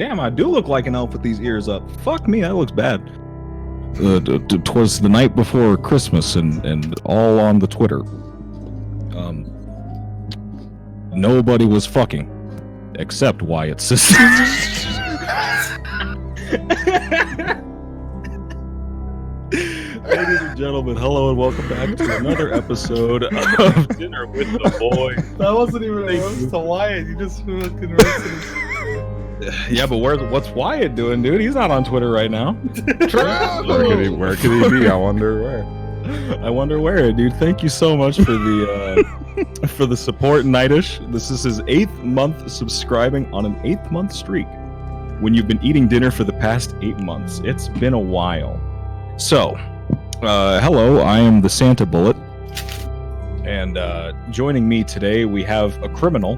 damn, I do look like an elf with these ears up. Fuck me, that looks bad. 'Twas the night before Christmas and all on the Twitter. Nobody was fucking except Wyatt's sister. Ladies and gentlemen, hello and welcome back to another episode of Dinner with the Boys. That wasn't even a roast to Wyatt. You just fucking roasted him. Yeah, but what's Wyatt doing, dude? He's not on Twitter right now. Where could he be? I wonder where. I wonder where, dude. Thank you so much for the for the support, Nightish. This is his 8th month subscribing on an 8th month streak. When you've been eating dinner for the past 8 months, it's been a while. So, hello, I am the Santa Bullet, and joining me today we have a criminal,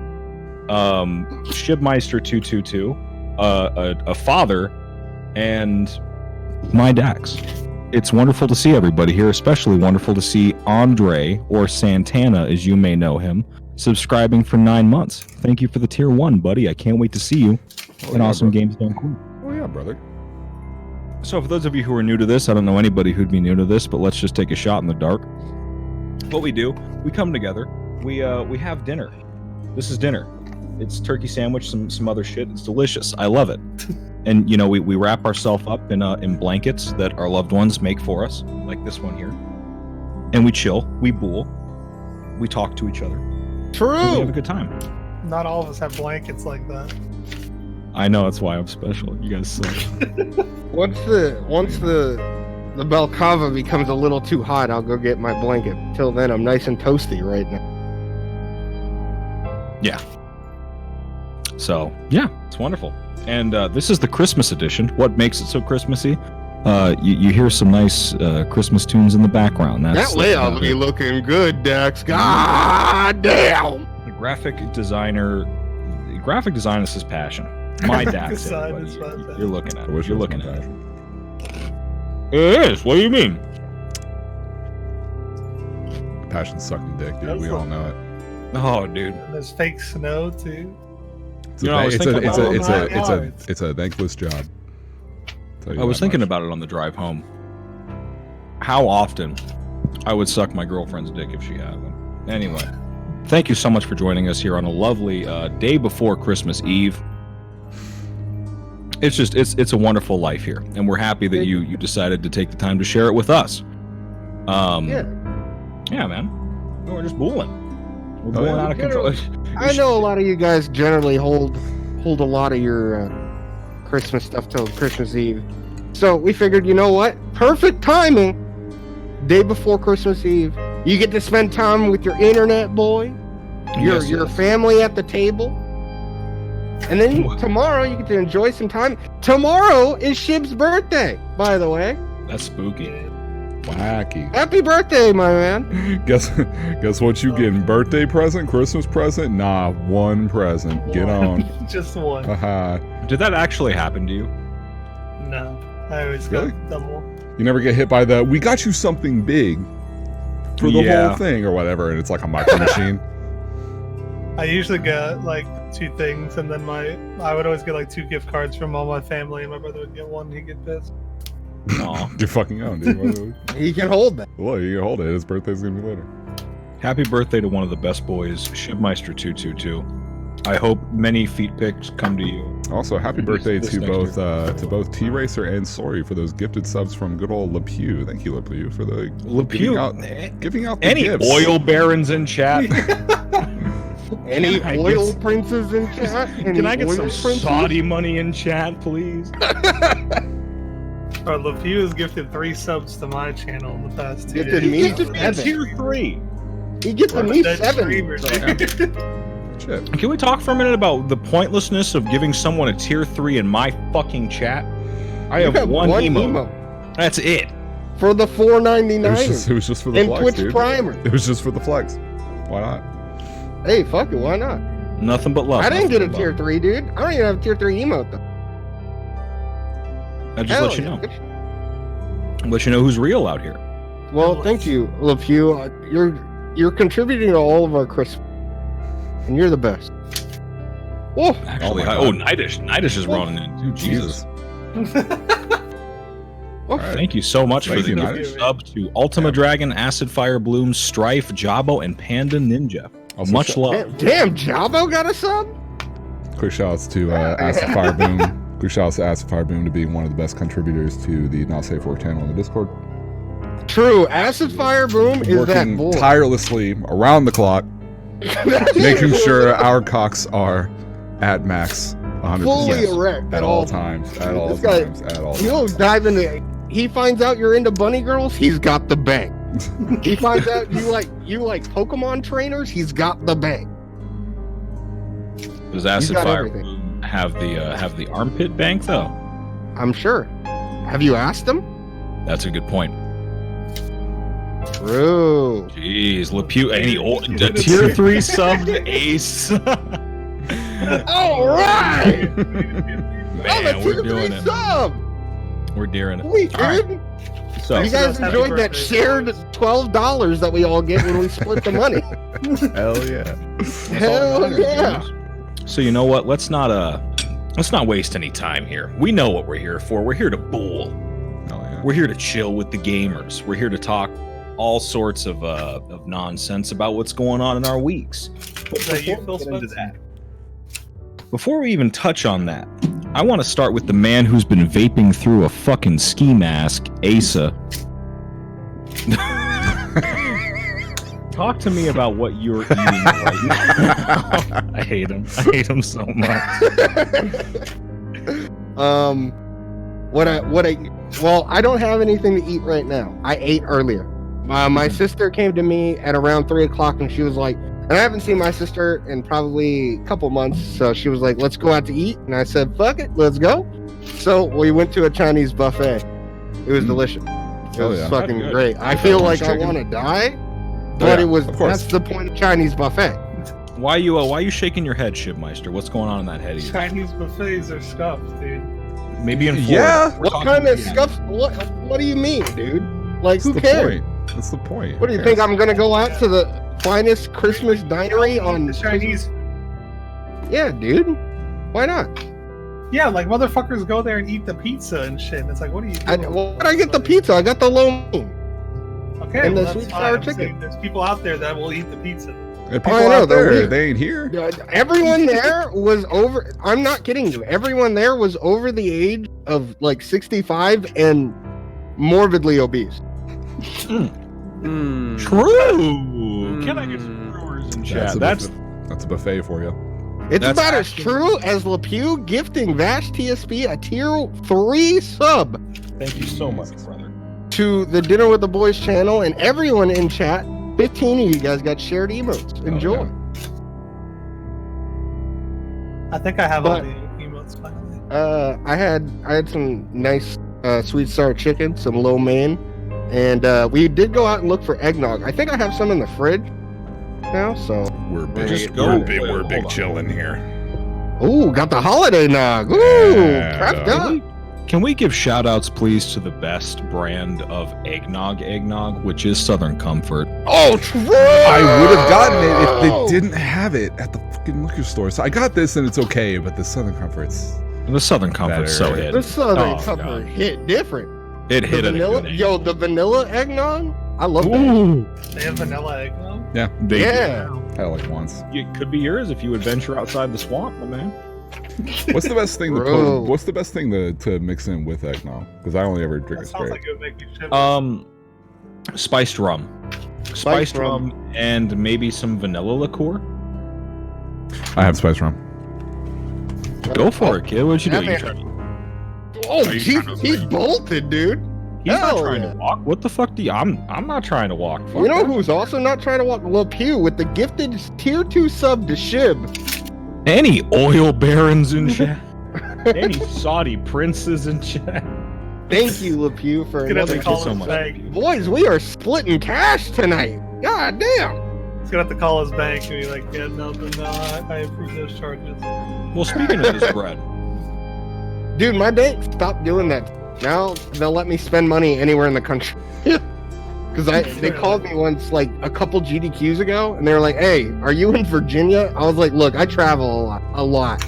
Shibmeister222, a father, and mieDAX. It's wonderful to see everybody here, especially wonderful to see Andre, or Santana as you may know him, subscribing for 9 months. Thank you for the tier 1, buddy. I can't wait to see you in Awesome Games Done Cool. Oh yeah, brother. So for those of you who are new to this, I don't know anybody who'd be new to this, but let's just take a shot in the dark. What we do, we come together, we have dinner. This is dinner. It's turkey sandwich, some other shit. It's delicious. I love it. And you know, we wrap ourselves up in blankets that our loved ones make for us, like this one here. And we chill, we bool, we talk to each other. True. And we have a good time. Not all of us have blankets like that. I know, that's why I'm special. You guys suck. Once the Belcava becomes a little too hot, I'll go get my blanket. Till then, I'm nice and toasty right now. Yeah. So, yeah, it's wonderful. And this is the Christmas edition. What makes it so Christmassy? You hear some nice Christmas tunes in the background. That layout be looking good, Dax. God damn! The graphic designer is his passion. mieDAX, Design is everybody. You're looking at it. You're looking at it. It is. What do you mean? Passion sucking dick, dude. That's We all know it. Oh, dude. And there's fake snow too. It's You know, I was thinking about it's a thankless job. I was thinking about it on the drive home. How often I would suck my girlfriend's dick if she had one. Anyway, thank you so much for joining us here on a lovely day before Christmas Eve. It's just it's a wonderful life here, and we're happy that you decided to take the time to share it with us. Yeah, man. We're just booling. We're booling out of control. I know a lot of you guys generally hold a lot of your Christmas stuff till Christmas Eve. So we figured, you know what? Perfect timing. Day before Christmas Eve. You get to spend time with your internet boy, your family at the table. And then tomorrow you get to enjoy some time. Tomorrow is Shib's birthday, by the way. That's spooky. Wacky. Happy birthday, my man. Guess what you getting? Birthday present? Christmas present? Nah, one present. Get on. Just one. Haha. Did that actually happen to you? No. I always Really? got double. You never get hit by the, we got you something big for the whole thing or whatever, and it's like a micro machine. I usually get like 2 things, and then I would always get like 2 gift cards from all my family, and my brother would get one. He'd get pissed. Aw. You're fucking own, dude. He can hold that. Well, you can hold it. His birthday's gonna be later. Happy birthday to one of the best boys, Shibmeister222. I hope many feet pics come to you. Also, happy birthday this to next both T-Racer and Sorry for those gifted subs from good old LePew. Thank you, LePew, for the giving out the any gifts. oil barons in chat. Any oil princes in chat? Can I get some Saudi money in chat, please? LePew has gifted 3 subs to my channel in the past 2 Gifted days. me Tier 3. He gets a me Dead 7. streamer, So. dude. Shit. Can we talk for a minute about the pointlessness of giving someone a tier 3 in my fucking chat? I have one emo. That's it. For the $4.99. It was just for the and flex, Twitch dude. Primer. It was just for the flex. Why not? Hey, fuck it, why not? Nothing but love. I didn't get a Nothing but tier love. 3, dude. I don't even have a tier 3 emote, though. I just let you know. Let you know who's real out here. Well, thank you, LePew. You're contributing to all of our Christmas, and you're the best. Oh, Actually, my oh, God. Nidish is running in too. Jesus. oh, right. Thank you so much Thank for the you, gift Nidish. sub to Ultima Dragon, Acid Fire Bloom, Strife, Jabo, and Panda Ninja. Also, Much love. damn, Jabo got a sub? quick shout outs to Acid Fire Boom. Quick shout outs to Acid Fire Boom to being one of the best contributors to the Not Safe Work channel in the Discord. True, Acid Fire Boom is that Working boy. tirelessly around the clock, making sure our cocks are at max 100%. Fully erect At all times. At all This guy- times. At all He'll times. dive into. He finds out you're into bunny girls. He's got the bank. He finds out you like Pokemon trainers. He's got the bank. Does Acid got Fire everything. Bloom have the armpit bank though? I'm sure. Have you asked him? That's a good point. True. Jeez, Lepew, any old You did it. tier 3 sub ace. All right. Man, we're doing it. Sub. We're doing it. Sweet, All right, dude. so You guys Happy enjoyed that birthday. shared $12 that we all get when we split the money. Hell yeah. Hell yeah. So you know what? Let's not waste any time here. We know what we're here for. We're here to bull. Hell yeah. We're here to chill with the gamers. We're here to talk all sorts of nonsense about what's going on in our weeks. Is that you, Phil Get into Spencer? Before we even touch on that, I want to start with the man who's been vaping through a fucking ski mask, Aceuhh. Talk to me about what you're eating right now. I hate him. I hate him so much. Well, I don't have anything to eat right now. I ate earlier. My sister came to me at around 3 o'clock and she was like, and I haven't seen my sister in probably a couple months, so she was like, let's go out to eat. And I said, fuck it, let's go. So we went to a Chinese buffet. It was delicious. It Oh, was yeah. fucking Good. great. I With feel that like I chicken. want to die, but yeah, it was, of course. that's the point of Chinese buffet. Why you shaking your head, Shibmeister? What's going on in that head of yours? Chinese buffets are scuffed, dude. Maybe in Florida. Yeah. We're What talking- kind of stuff? What do you mean, dude? Like, That's who the cares? point. That's the point. What do you Who think? cares? I'm gonna go out to the finest Christmas dinery on The Chinese. Yeah, dude. Why not? Yeah, like motherfuckers go there and eat the pizza and shit. And it's like, what are you doing? Well, why did I get the pizza? I got the lo mein. Okay, and the well, sweet that's sour fine. I'm chicken. saying there's people out there that will eat the pizza. There are people I know, out they're there, weird. they ain't here. Everyone there was over. I'm not kidding you. Everyone there was over the age of like 65 and morbidly obese. True. Can I get some brewers in chat? That's a buffet for you. It's That's about as actually- true as LePew gifting VashTSB a tier 3 sub Thank you so much, brother. to the Dinner with the Boys channel, and everyone in chat. 15 of you guys got shared emotes. Enjoy. Okay. I think I have all But- the emotes finally. I had some nice sweet sour chicken, some lo mein, and we did go out and look for eggnog. I think I have some in the fridge now. So, We're big. Just go. We're big. Wait, We're hold big on. chilling here. ooh, got the holiday nog. Ooh, Yeah, prepped dog. up. Can we give shout outs, please, to the best brand of eggnog, which is Southern Comfort? Oh, true. I would have gotten it if they didn't have it at the fucking liquor store. So I got this and it's okay, but the Southern Comfort's The Southern Comfort's so Better. hit. The Southern Oh, Comfort God. hit different. It The hit it. vanilla, yo, the vanilla eggnog. I love that. Ooh. They have vanilla eggnog. They Yeah. had it like once. It could be yours if you would venture outside the swamp, my man. What's the best thing to Bro. put? What's the best thing to mix in with eggnog? Because I only ever drink That it sounds straight. like it would make me shiver. Spiced rum. Spiced rum and maybe some vanilla liqueur. I have spice rum. Go for it, kid. What'd you do? Yeah, You man. tried- Oh, Are you he's, trying to he's break? bolted, dude. He's not Hell trying yeah. to walk. What the fuck do you? I'm not trying to walk. Fuck You know that. who's also not trying to walk? LePew with the gifted tier 2 sub to Shib. Any oil barons in chat? Any Saudi princes in chat? Thank you, LePew, for He's gonna have to another. Thank you call so his much. bank. Boys, we are splitting cash tonight. God damn. He's gonna have to call his bank and be like, yeah, no, I approve those charges. Well, speaking of this bread, Dude, my bank stopped doing that. Now they'll let me spend money anywhere in the country. Because they called me once, like a couple GDQs ago, and they were like, "Hey, are you in Virginia?" I was like, "Look, I travel a lot.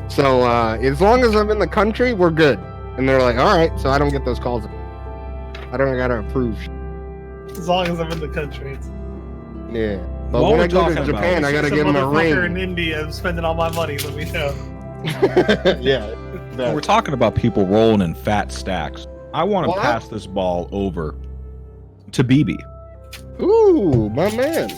So as long as I'm in the country, we're good." And they're like, "All right." So I don't get those calls. I don't gotta approve. As long as I'm in the country. Yeah. But While when we're I go to talking about Japan, it, I gotta Some give them a motherfucker ring. in India spending all my money. Let me know. Yeah. When we're talking about people rolling in fat stacks, I want to What? pass this ball over to BB. Ooh, my man.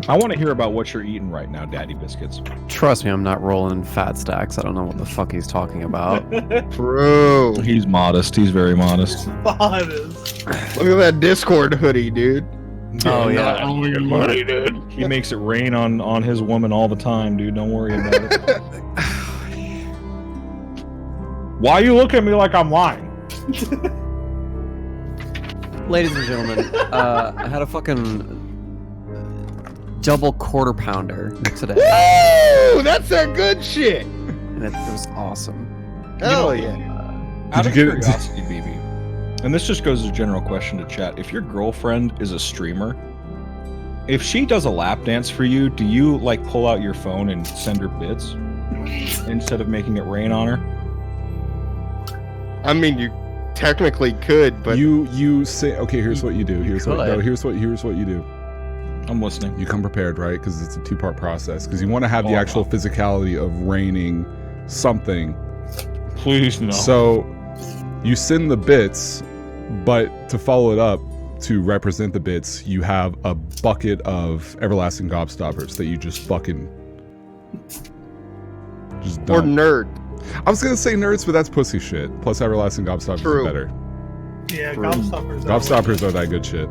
I want to hear about what you're eating right now, Daddy Biscuits. Trust me, I'm not rolling in fat stacks. I don't know what the fuck he's talking about. Bro. He's modest. He's very modest. Honest. Look at that Discord hoodie, dude. Oh, yeah. Not rolling money, dude. He makes it rain on his woman all the time, dude. Don't worry about it. Why you look at me like I'm lying? Ladies and gentlemen, I had a fucking double quarter pounder today, Ooh, that's that good shit. and it was awesome. Hell yeah. Out Did of you get it? curiosity, BB, and this just goes as a general question to chat. If your girlfriend is a streamer, if she does a lap dance for you, do you like pull out your phone and send her bits instead of making it rain on her? I mean, you technically could, but you say, okay, here's what you do. Here's what could. here's what you do. I'm listening. You come prepared, right? Because it's a 2-part process. Because you want to have the Oh, actual wow. physicality of raining something. Please no. So you send the bits, but to follow it up, to represent the bits, you have a bucket of everlasting gobstoppers that you just fucking just or dump. nerd. I was gonna say nerds, but that's pussy shit. Plus everlasting gobstoppers True. are better. Yeah, True. gobstoppers. Gobstoppers are that good shit.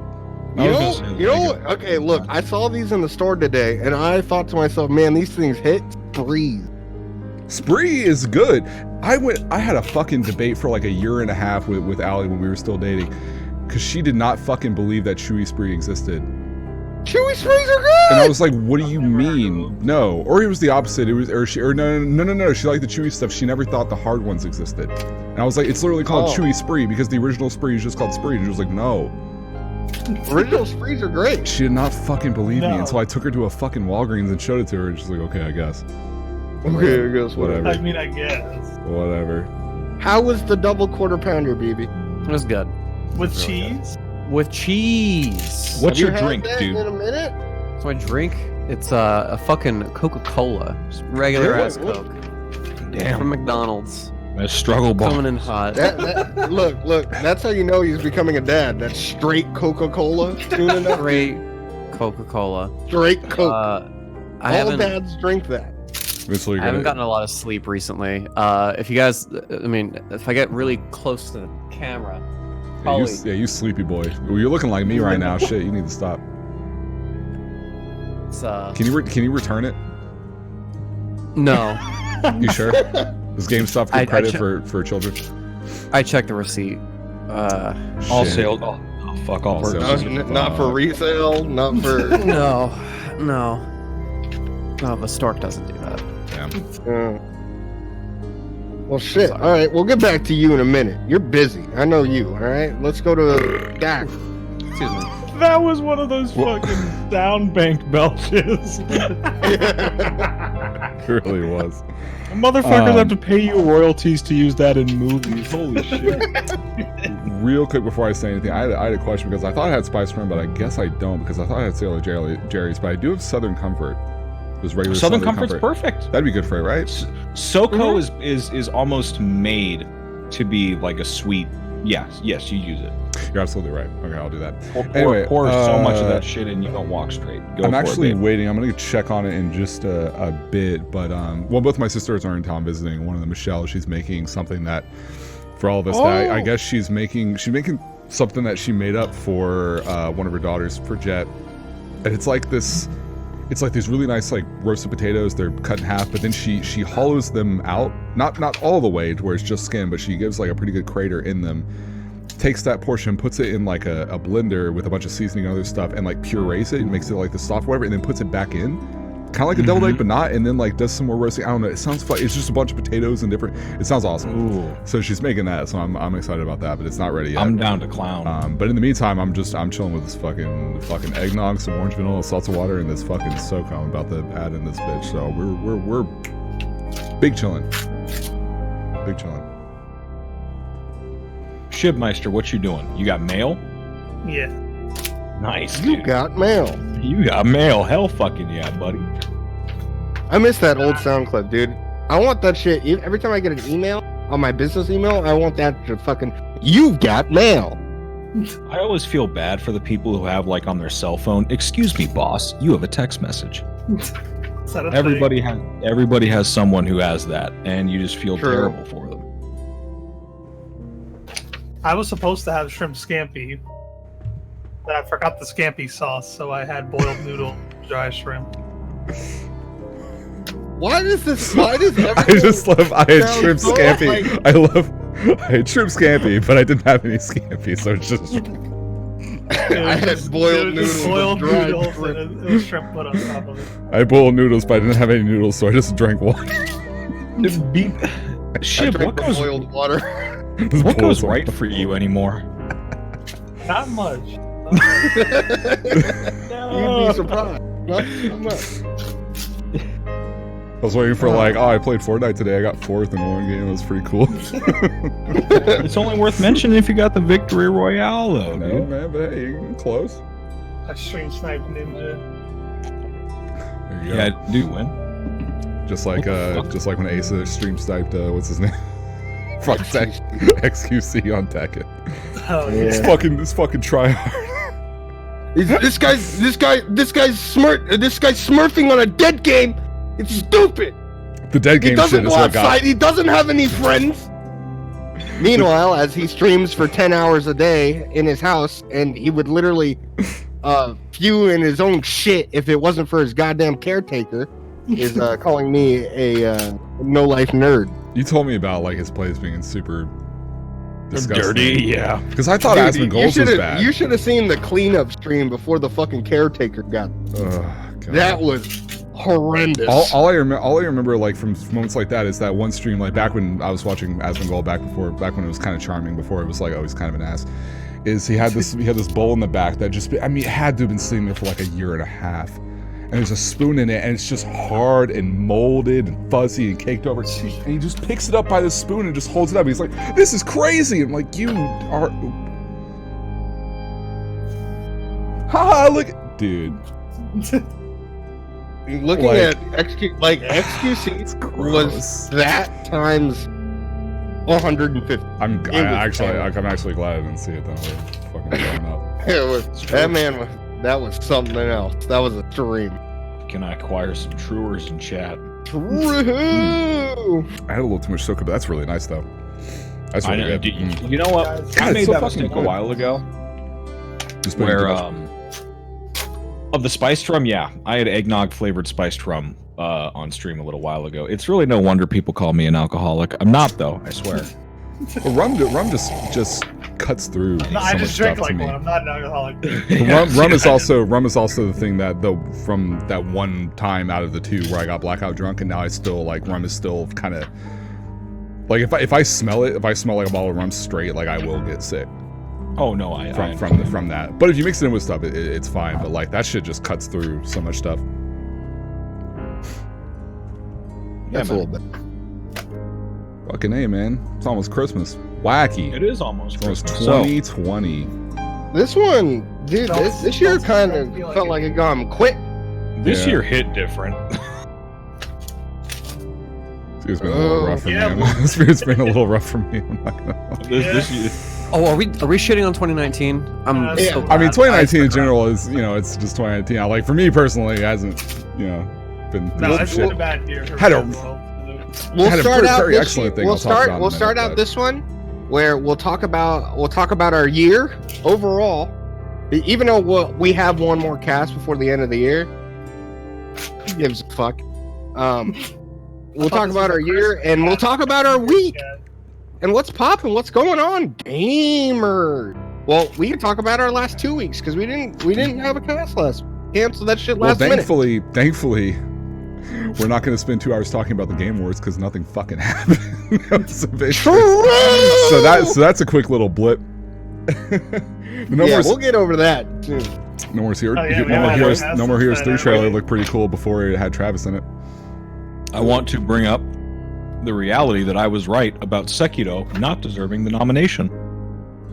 I You was know, gonna say, you know. like, Okay, look, I saw these in the store today, and I thought to myself, man, these things hit breeze. Spree is good. I had a fucking debate for like a year and a half with Allie when we were still dating, because she did not fucking believe that Chewy Spree existed. Chewy sprees are good. And I was like, "What do you mean? No?" Or it was the opposite. It was, or no. She liked the chewy stuff. She never thought the hard ones existed. And I was like, "It's literally called Oh. Chewy Spree because the original Spree is just called Spree." And she was like, "No." Original sprees are great. She did not fucking believe me No. until I took her to a fucking Walgreens and showed it to her. And she's like, "Okay, I guess." Okay, I guess Whatever. I mean, I guess. Whatever. How was the double quarter pounder, BB? It was good. With Really cheese? With cheese. What's Have your you had drink, that dude? In a minute. So my drink? It's a fucking Coca-Cola. Just regular Really? ass Coke. Damn. From McDonald's. That struggle ball. Coming in hot. Look. That's how you know he's becoming a dad. That straight Coca-Cola tuning up. Great Coca-Cola. Straight Coke. I All haven't dads drink that. Eventually, I haven't gotten a lot of sleep recently. If you guys, I mean, if I get really close to the camera, probably. you sleepy boy. Well, you're looking like me right now. Shit, you need to stop. It's, Can you return it? no, You sure? Does GameStop I give credit che- for children? I checked the receipt. All Shit. sales. Oh, fuck all. All sales. purchases. Not for resale. Not for. No, the stork doesn't do that. Damn. Well, shit. Sorry. All right, we'll get back to you in a minute. You're busy. I know you. All right, let's go to Dak. Excuse me. That was one of those fucking down bank belches. It really was. Motherfuckers have to pay you royalties to use that in movies. Holy shit. Real quick before I say anything, I had a question because I thought I had Spice Rum, but I guess I don't because I thought I had Sailor Jerry's, but I do have Southern Comfort. Just regular Southern Comfort's perfect. That'd be good for it, right? SoCo is almost made to be like a sweet. Yes, you use it. You're absolutely right. Okay, I'll do that. Pour Anyway, so much of that shit in, you don't walk straight. Go I'm for actually it, babe. waiting. I'm gonna check on it in just a bit, but well, both my sisters are in town visiting. One of them, Michelle, she's making something that for all of us. That I guess she's making something that she made up for one of her daughters for Jet, and it's like this. It's like these really nice like roasted potatoes. They're cut in half, but then she hollows them out, not all the way to where it's just skin, but she gives like a pretty good crater in them. Takes that portion, puts it in like a blender with a bunch of seasoning and other stuff, and like purees it and makes it like the soft whatever, and then puts it back in. kind of like a deviled egg, but not, and then like does some more roasting. I don't know. It sounds fun. It's just a bunch of potatoes and different. It sounds awesome. Ooh. So she's making that, so I'm excited about that, but it's not ready yet. I'm down to clown. But in the meantime, I'm chilling with this fucking eggnog, some orange vanilla, salsa water, and this fucking soak I'm about to add in this bitch. So we're big chilling. Big chilling. Shibmeister, what you doing? You got mail? Yeah. Nice. You Dude. got mail. You got mail. Hell fucking yeah, buddy. I miss that old sound clip, dude. I want that shit. Every time I get an email on my business email, I want that to fucking, you've got mail. I always feel bad for the people who have like on their cell phone, excuse me, boss, you have a text message. Is that a Everybody has someone who has that, and you just feel True. terrible for them. thing? I was supposed to have shrimp scampi, but I forgot the scampi sauce, so I had boiled noodle, dry shrimp. Why does everyone I just love. I had sound shrimp so scampi. like- I had shrimp scampi, but I didn't have any scampi, so it's just. I had boiled noodles. Boiled with dried noodles, shrimp. and it was shrimp put on top of it. I had boiled noodles, but I didn't have any noodles, so I just drank water. I Shib, drank what the goes, boiled water. Just what boiled goes some- right for you anymore? Not much. You'd be surprised. Not so much. I was waiting for like, oh, I played Fortnite today. I got 4th in one game. It was pretty cool. It's only worth mentioning if you got the victory royale, though, No, dude. man, but hey, you're close. I stream snipe ninja. There you go. Yeah, do win. Just like What the fuck? just like when Aceuhh stream sniped, what's his name? Fuck Tech XQC on Tekken. Oh Yeah. This fucking tryhard. This guy's smurfing on a dead game. It's stupid. The dead He game doesn't shit go is what got. outside. He doesn't have any friends. Meanwhile, as he streams for 10 hours a day in his house, and he would literally spew in his own shit if it wasn't for his goddamn caretaker, is calling me a no-life nerd. You told me about like his plays being super disgusting. Dirty, yeah. Because I thought Dude, Asmongold was bad. You should have seen the cleanup stream before the fucking caretaker got. Ugh, God. That was horrendous. All I remember like from moments like that is that one stream like back when I was watching Asmongold back when it was kind of charming, before it was like, oh, he's kind of an ass, is he had this bowl in the back that just, I mean, it had to have been sitting there for like a year and a half, and there's a spoon in it and it's just hard and molded and fuzzy and caked over, and he just picks it up by the spoon and just holds it up. He's like, this is crazy. I'm like, you are haha, look, dude. Looking Like- at XQC It's was gross. that times 150. I'm was actually glad I didn't see it. Then I would have fucking blown up. It was, that man was, that was something else. That was a stream. Can I acquire some truers in chat? True. I had a little too much soda, but that's really nice though. That's I really know. good. You know what? Guys, I it's made so that fucking mistake a good. while ago. Just putting Where too much- of the spiced rum, yeah, I had eggnog flavored spiced rum on stream a little while ago. It's really no wonder people call me an alcoholic. I'm not, though, I swear. Well, rum just cuts through No, so I much just drink stuff to like me. one. I'm not an alcoholic. Rum is also the thing that from that one time out of the two where I got blackout drunk, and now I still like rum is still kind of like if I smell like a bottle of rum straight, like I will get sick Oh no, I from that. But if you mix it in with stuff, it's fine. But like that shit just cuts through so much stuff. That's a man. little bit. Fucking A, man. It's almost Christmas. Wacky. It is almost It's almost Christmas. So, 2020. This one, dude, Don't- this year don't kind of feel like felt it. like it gone quick. this Yeah. year hit different. It's been a little rough for Yeah, me. It's been a little rough for me. I'm not gonna lie. This year, Oh, are we shitting on 2019? I'm Yeah. so I mean, glad. 2019 in general is, it's just 2019. Like for me personally, it hasn't, been through No, some it's been a shit. bad year. For Had a- basketball. We'll Had a start out very this excellent year- thing We'll I'll talk about in a we'll start minute, out but- this one where we'll talk about our year overall. Even though we have one more cast before the end of the year, who gives a fuck? We'll talk about our year and we'll talk about our week and what's popping, what's going on, gamers. Well, we can talk about our last 2 weeks because we didn't have a cast last. Canceled that shit Well, last minute. thankfully, We're not going to spend 2 hours talking about the Game Awards because nothing fucking happened. So that's a quick little blip. We'll get over that soon. No More Heroes. Oh, yeah, No More Heroes 3 trailer looked pretty cool before it had Travis in it. I want to bring up the reality that I was right about Sekiro not deserving the nomination.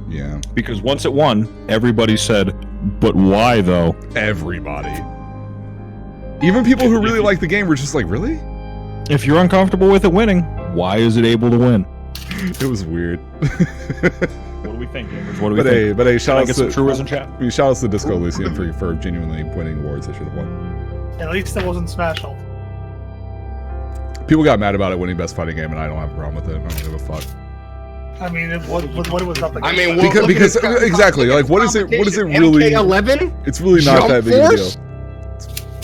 Yeah. Because once it won, everybody said, but why though? Everybody. Even people who really like the game were just like, really? If you're uncomfortable with it winning, why is it able to win? It was weird. What do we think, gamers? What do we But think? hey, shout Can I out get some truism chat? shout out to Disco Lucian for genuinely winning awards. They should have won. At least it wasn't Smash Ult. People got mad about it winning Best Fighting Game, and I don't have a problem with it. I don't give a fuck. I mean, what it was up against. I mean, Because exactly, like what is it really? MK11? It's really not Jump that big of a Force? deal.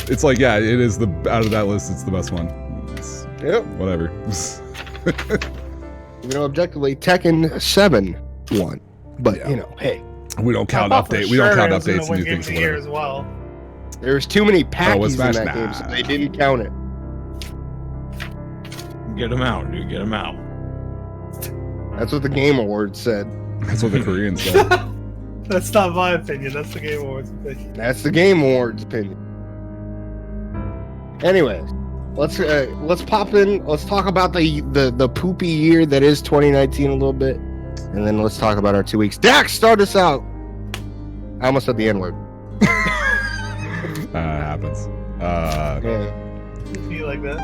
It's like, yeah, it is out of that list, it's the best one. Yep. Whatever. Objectively, Tekken 7 won. But, hey. We don't count I thought for updates. We don't sure count it was gonna updates and win new Game things. of Or the Year whatever. as well. There's too many packies in Smash? that game, so they didn't count it. Get him out, dude. Get him out. That's what the Game Awards said. That's what the Koreans said. That's not my opinion. That's the Game Awards opinion. That's the Game Awards opinion. Anyways, let's pop in. Let's talk about the poopy year that is 2019 a little bit, and then let's talk about our 2 weeks. Dax, start us out. I almost said the N-word. Happens. Yeah. You feel like that?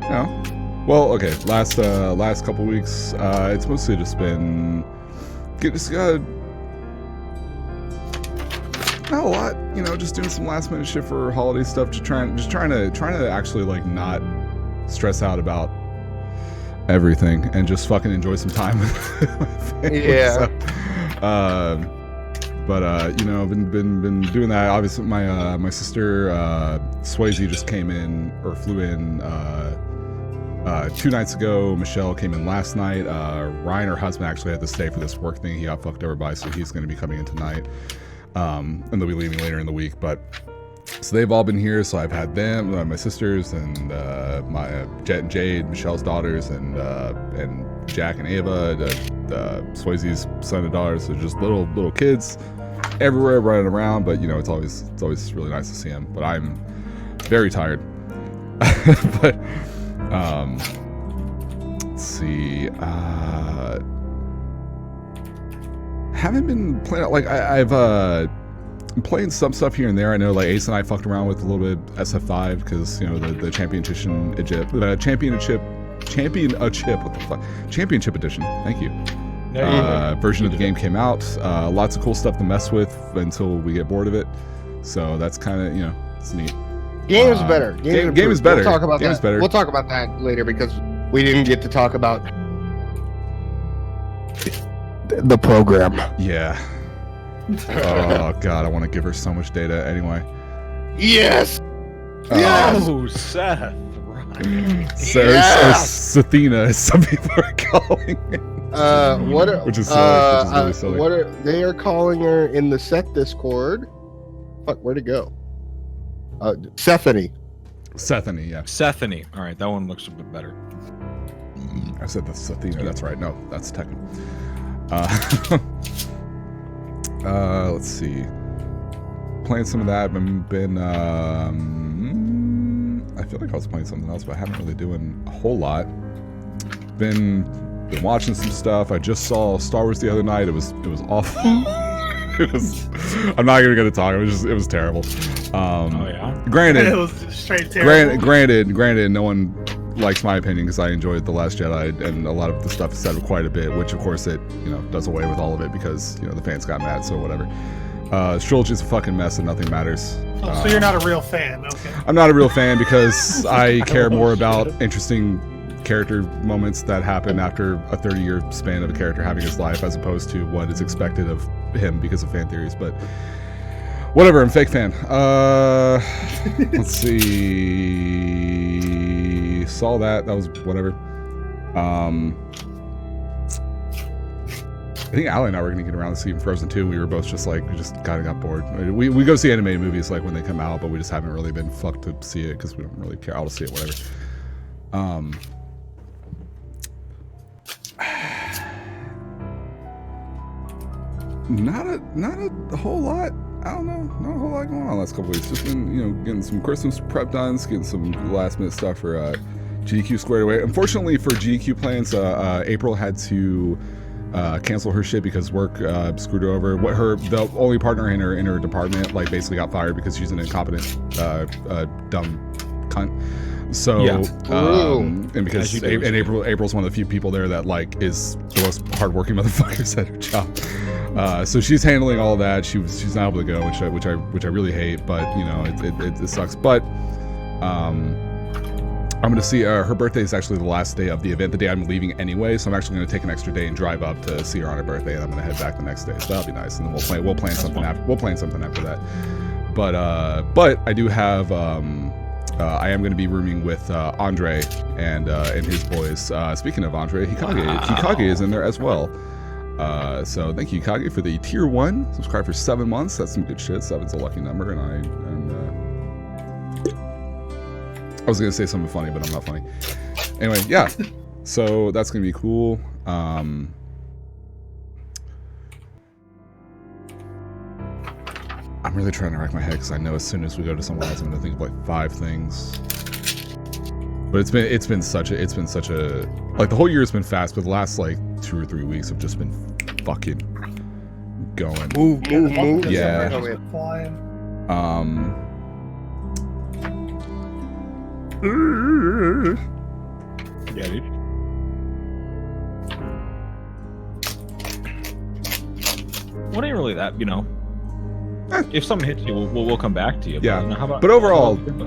No. Well, okay. Last couple weeks, it's mostly just been not a lot, just doing some last minute shit for holiday stuff, just trying to actually like not stress out about everything and just fucking enjoy some time with my family. Yeah. But I've been doing that. Obviously, my sister Swayze just flew in 2 nights ago. Michelle came in last night. Ryan, her husband, actually had to stay for this work thing he got fucked over by, so he's going to be coming in tonight. And they'll be leaving later in the week. But so they've all been here. So I've had them, my sisters, and my Jet and Jade, Michelle's daughters, and Jack and Ava, Swayze's son and daughter. So just little kids everywhere running around. But it's always really nice to see them. But I'm very tired. But let's see. Haven't been playing like I've been playing some stuff here and there. I know like Ace and I fucked around with a little bit SF5 because the championship edition. Thank you. Version of the game came out. Lots of cool stuff to mess with until we get bored of it. So that's kind of it's neat. Game is better. Game is better. We'll talk about Game that. is better. We'll talk about that later because we didn't get to talk about the program. Yeah. Oh god, I want to give her so much data. Anyway. Yes. Yes. Oh, Seth. Right. Sathina, as some people are calling it. Which is really silly. They are calling her in the Seth Discord. Fuck, where'd it go? Sethany. Sethany, yeah. Sethany. All right, that one looks a bit better. I said that's Sathina. That's right. No, that's Tekken. Let's see. Playing some of that. I feel like I was playing something else, but I haven't really doing a whole lot. Been watching some stuff. I just saw Star Wars the other night. It was awful. I'm not even gonna talk. It was terrible. Oh yeah. Granted, It was straight terrible. Granted, no one likes my opinion because I enjoyed The Last Jedi, and a lot of the stuff is said quite a bit, which of course it does away with all of it because the fans got mad, so whatever. Trilogy's a fucking mess and nothing matters. So you're not a real fan, okay? I'm not a real fan because I care more about interesting character moments that happen after a 30-year span of a character having his life as opposed to what is expected of him because of fan theories. But whatever, I'm a fake fan. Let's see. Saw that was whatever. think Allie and I were going to get around to seeing Frozen 2. We were both just like, we just kind of got bored. We go see animated movies like when they come out, but we just haven't really been fucked to see it because we don't really care. I'll just see it, whatever. Not a whole lot. I don't know. Not a whole lot going on the last couple weeks. Just been, getting some Christmas prep done, getting some last minute stuff for GDQ squared away. Unfortunately for GDQ plans, April had to cancel her shit because work screwed her over. The only partner in her department like basically got fired because she's an incompetent dumb cunt. So and because April's one of the few people there that like is the most hardworking motherfuckers at her job. So she's handling all that. She's not able to go, which I really hate. But it sucks. But I'm gonna see her birthday is actually the last day of the event, the day I'm leaving anyway. So I'm actually gonna take an extra day and drive up to see her on her birthday, and I'm gonna head back the next day. So that'll be nice, and then we'll plan something after. We'll plan something after that. But I do have I am going to be rooming with Andre and his boys. Speaking of Andre, Hikage is in there as well. So thank you, Hikage, for the tier 1 subscribe for 7 months. That's some good shit. 7's a lucky number, and I was going to say something funny, but I'm not funny. Anyway, yeah. So that's going to be cool. I'm really trying to rack my head because I know as soon as we go to somewhere else, I'm gonna think of like 5 things. But it's been such a like the whole year has been fast, but the last like 2 or 3 weeks have just been fucking going. Move. Yeah. Flying. Yeah, dude. Well, it ain't really that, If something hits you, we'll come back to you. Yeah, but, how about, but overall, in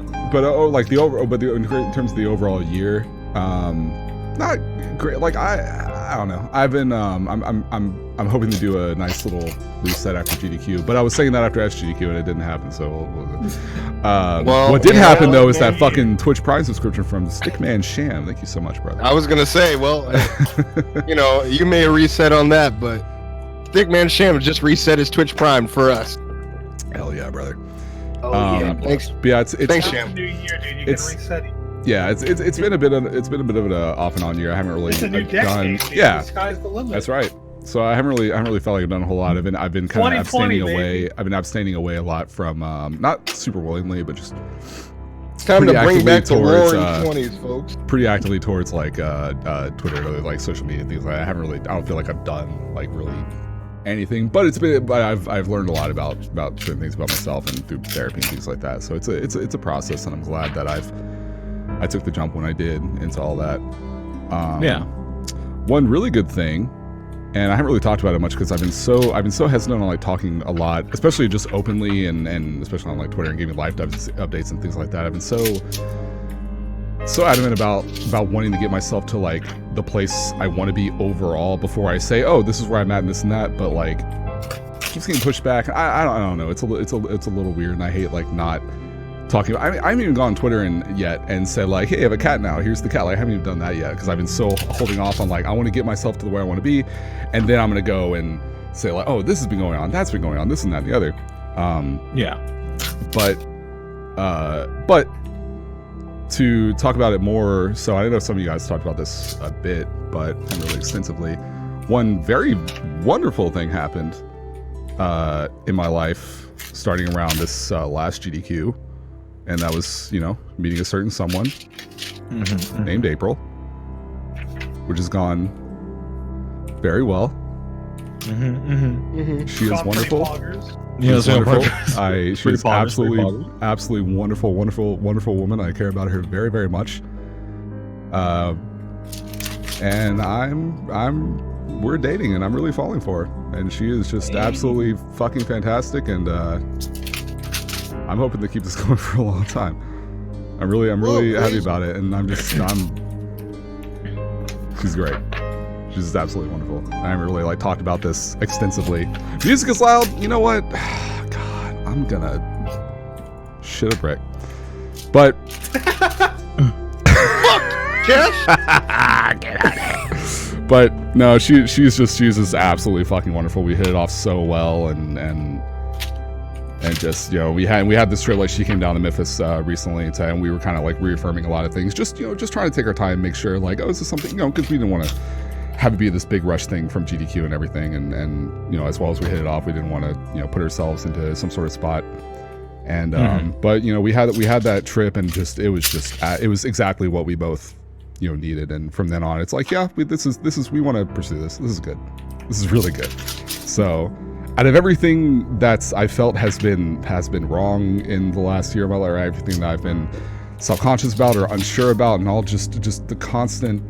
terms of the overall year, not great. Like I don't know. I've been I'm hoping to do a nice little reset after GDQ, but I was saying that after SGDQ and it didn't happen. So what did happen though is that fucking Twitch Prime subscription from Stickman Sham. Thank you so much, brother. I was gonna say, well, you may reset on that, but Stickman Sham just reset his Twitch Prime for us. Hell yeah, brother. Oh yeah. Thanks. But yeah, it's Thanks, Sham. New year, dude. You It's- can reset it. Yeah, it's been a bit of an off and on year. I haven't really It's a new done. decade. Dude. Yeah, The sky's the limit. that's right. So I haven't really felt like I've done a whole lot. I've been kind of 2020, abstaining away. baby. I've been abstaining away a lot from not super willingly, but just It's time to pretty bring back actively the towards, roaring 20s, folks. pretty actively towards like Twitter or like social media things. I don't feel like I've done like really anything, but I've learned a lot about certain things about myself and through therapy and things like that. So it's a process, and I'm glad that I took the jump when I did into all that. Yeah. One really good thing, and I haven't really talked about it much because I've been so hesitant on like talking a lot, especially just openly and especially on like Twitter and giving live updates and things like that. I've been so adamant about wanting to get myself to like the place I want to be overall before I say, oh, this is where I'm at and this and that. But like, it keeps getting pushed back. I don't know. It's a little weird, and I hate like not talking. I haven't even gone on Twitter yet and said like, hey, I have a cat now. Here's the cat. Like, I haven't even done that yet because I've been so holding off on like I want to get myself to where I want to be, and then I'm gonna go and say like, oh, this has been going on, that's been going on, this and that and the other. Yeah. But to talk about it more, so I know some of you guys talked about this a bit, but really extensively. One very wonderful thing happened in my life starting around this last GDQ, and that was, meeting a certain someone named April, which has gone very well. She is Gone pretty wonderful. poggers. She's wonderful. She's Pretty poggers, pretty absolutely wonderful woman. I care about her very, very much. And we're dating, and I'm really falling for her. And she is just absolutely fucking fantastic. And I'm hoping to keep this going for a long time. I'm really happy about it. And she's great. She's just absolutely wonderful. I haven't really like talked about this extensively. Music is loud. You know what? God, I'm gonna shit a brick. But Cash? get out of here. But no, she's just absolutely fucking wonderful. We hit it off so well, and just, you know, we had this trip. Like, she came down to Memphis recently, and we were kind of like reaffirming a lot of things. Just, you know, just trying to take our time, make sure, like, oh, is this something, you know, because we didn't want to have it be this big rush thing from GDQ and everything, and you know, as well as we hit it off, we didn't want to, you know, put ourselves into some sort of spot. And but you know, we had that trip, and just it was exactly what we both, you know, needed. And from then on, it's like, yeah, this is we want to pursue this. This is good. This is really good. So, out of everything that's I felt has been wrong in the last year of my life, everything that I've been self-conscious about or unsure about, and all just the constant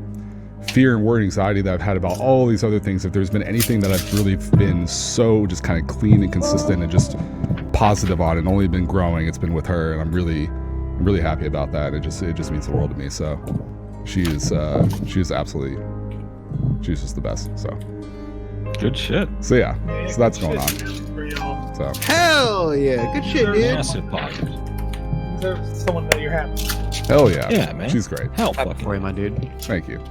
fear and worry and anxiety that I've had about all these other things, if there's been anything that I've really been so just kind of clean and consistent and just positive on and only been growing, it's been with her, and I'm really happy about that. It just means the world to me. So she's absolutely, she's just the best. So Good shit. so yeah, so that's good going on. shit for y'all. So Hell yeah, good shit, dude. Massive positive. Deserve someone that you're happy. hell yeah, Yeah, man. she's great. Hell Happy fucking. for you, my dude. Thank you.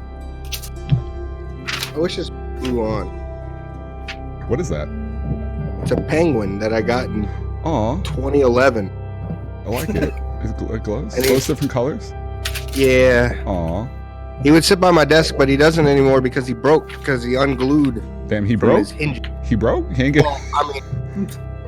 I wish this flew on. What is that? It's a penguin that I got in Aw, 2011. I like it. It glows. And Glows different colors. Yeah, Aw, he would sit by my desk, but he doesn't anymore because he broke, because he unglued damn, he from broke. his hinge. He broke. He ain't get. Well, I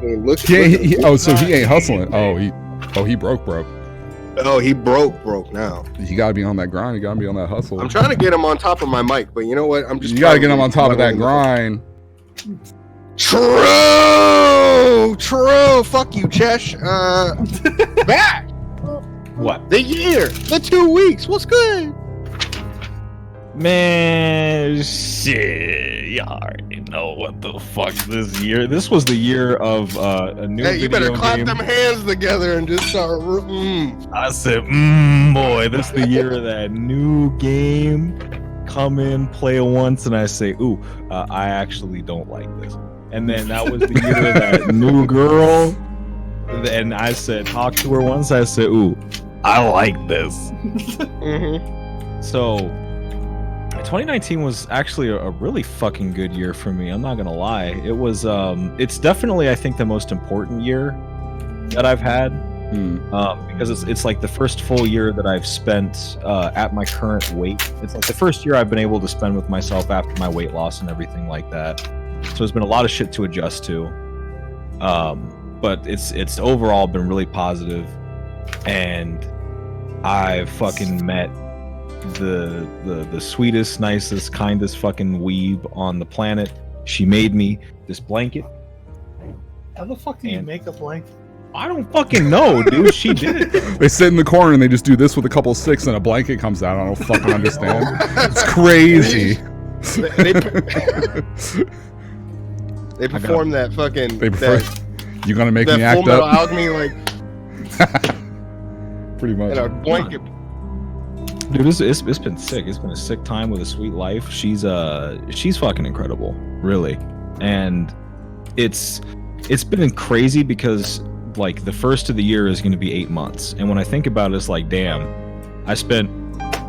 mean, look. He ain't, look- oh, so he ain't hustling. He broke. oh, he broke now. You gotta be on that grind. You gotta be on that hustle. I'm trying to get him on top of my mic, but you know what? I'm just. You gotta get him on top of that probably- grind. True. Fuck you, Chesh. Back. What? The year. The 2 weeks. What's good? Man, shit. You already know what the fuck this year. This was the year of a new Hey, you video better clap game. them hands together and just start. I said, boy, this is the year of that new game. Come in, play it once, and I say, ooh, I actually don't like this. And then that was the year of that new girl. And I said, talk to her once. I said, ooh, I like this. Mm-hmm. So 2019 was actually a really fucking good year for me. I'm not gonna lie. It was it's definitely, I think, the most important year that I've had. Because it's like the first full year that I've spent at my current weight. It's like the first year I've been able to spend with myself after my weight loss and everything like that. So there's been a lot of shit to adjust to. But it's overall been really positive, and I've fucking met the sweetest, nicest, kindest fucking weeb on the planet. She made me this blanket. How the fuck do you And- make a blanket? I don't fucking know, dude. She did it. They sit in the corner and they just do this with a couple sticks and a blanket comes out. I don't fucking understand. It's crazy. They perform that fucking. They prefer. that, You gonna make that me Full act Metal up? Alchemy, like Pretty much. in a blanket. Dude, it's been sick. It's been a sick time with a sweet life. She's fucking incredible, really. And it's been crazy because like the first of the year is going to be 8 months, and when I think about it, it's like, damn, I spent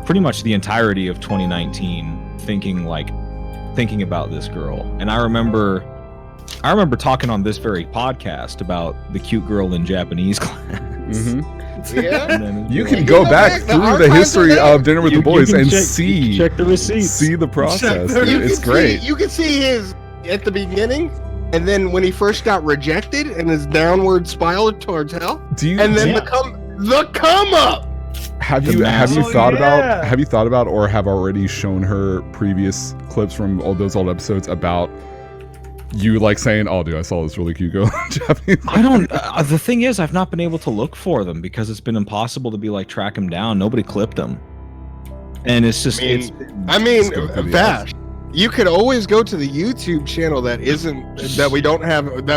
pretty much the entirety of 2019 thinking about this girl. And I remember talking on this very podcast about the cute girl in Japanese class. Mhm. Yeah. And then You like, can go back the through the archives are history there. of Dinner with the you Boys can and check- see check the receipts. see the process. Check the- dude. It's great. You can see his at the beginning, and then when he first got rejected and his downward spiral towards hell, Do you and then Yeah. the come up. have the you mask. thought Oh, about yeah. have you thought about or have already shown her previous clips from all those old episodes about you like saying, "Oh, dude, I saw this really cute girl in Japanese." I don't. The thing is, I've not been able to look for them because it's been impossible to be like track them down. Nobody clipped them, and it's just it's. I mean, Let's go through the Vash, you could always go to the YouTube channel that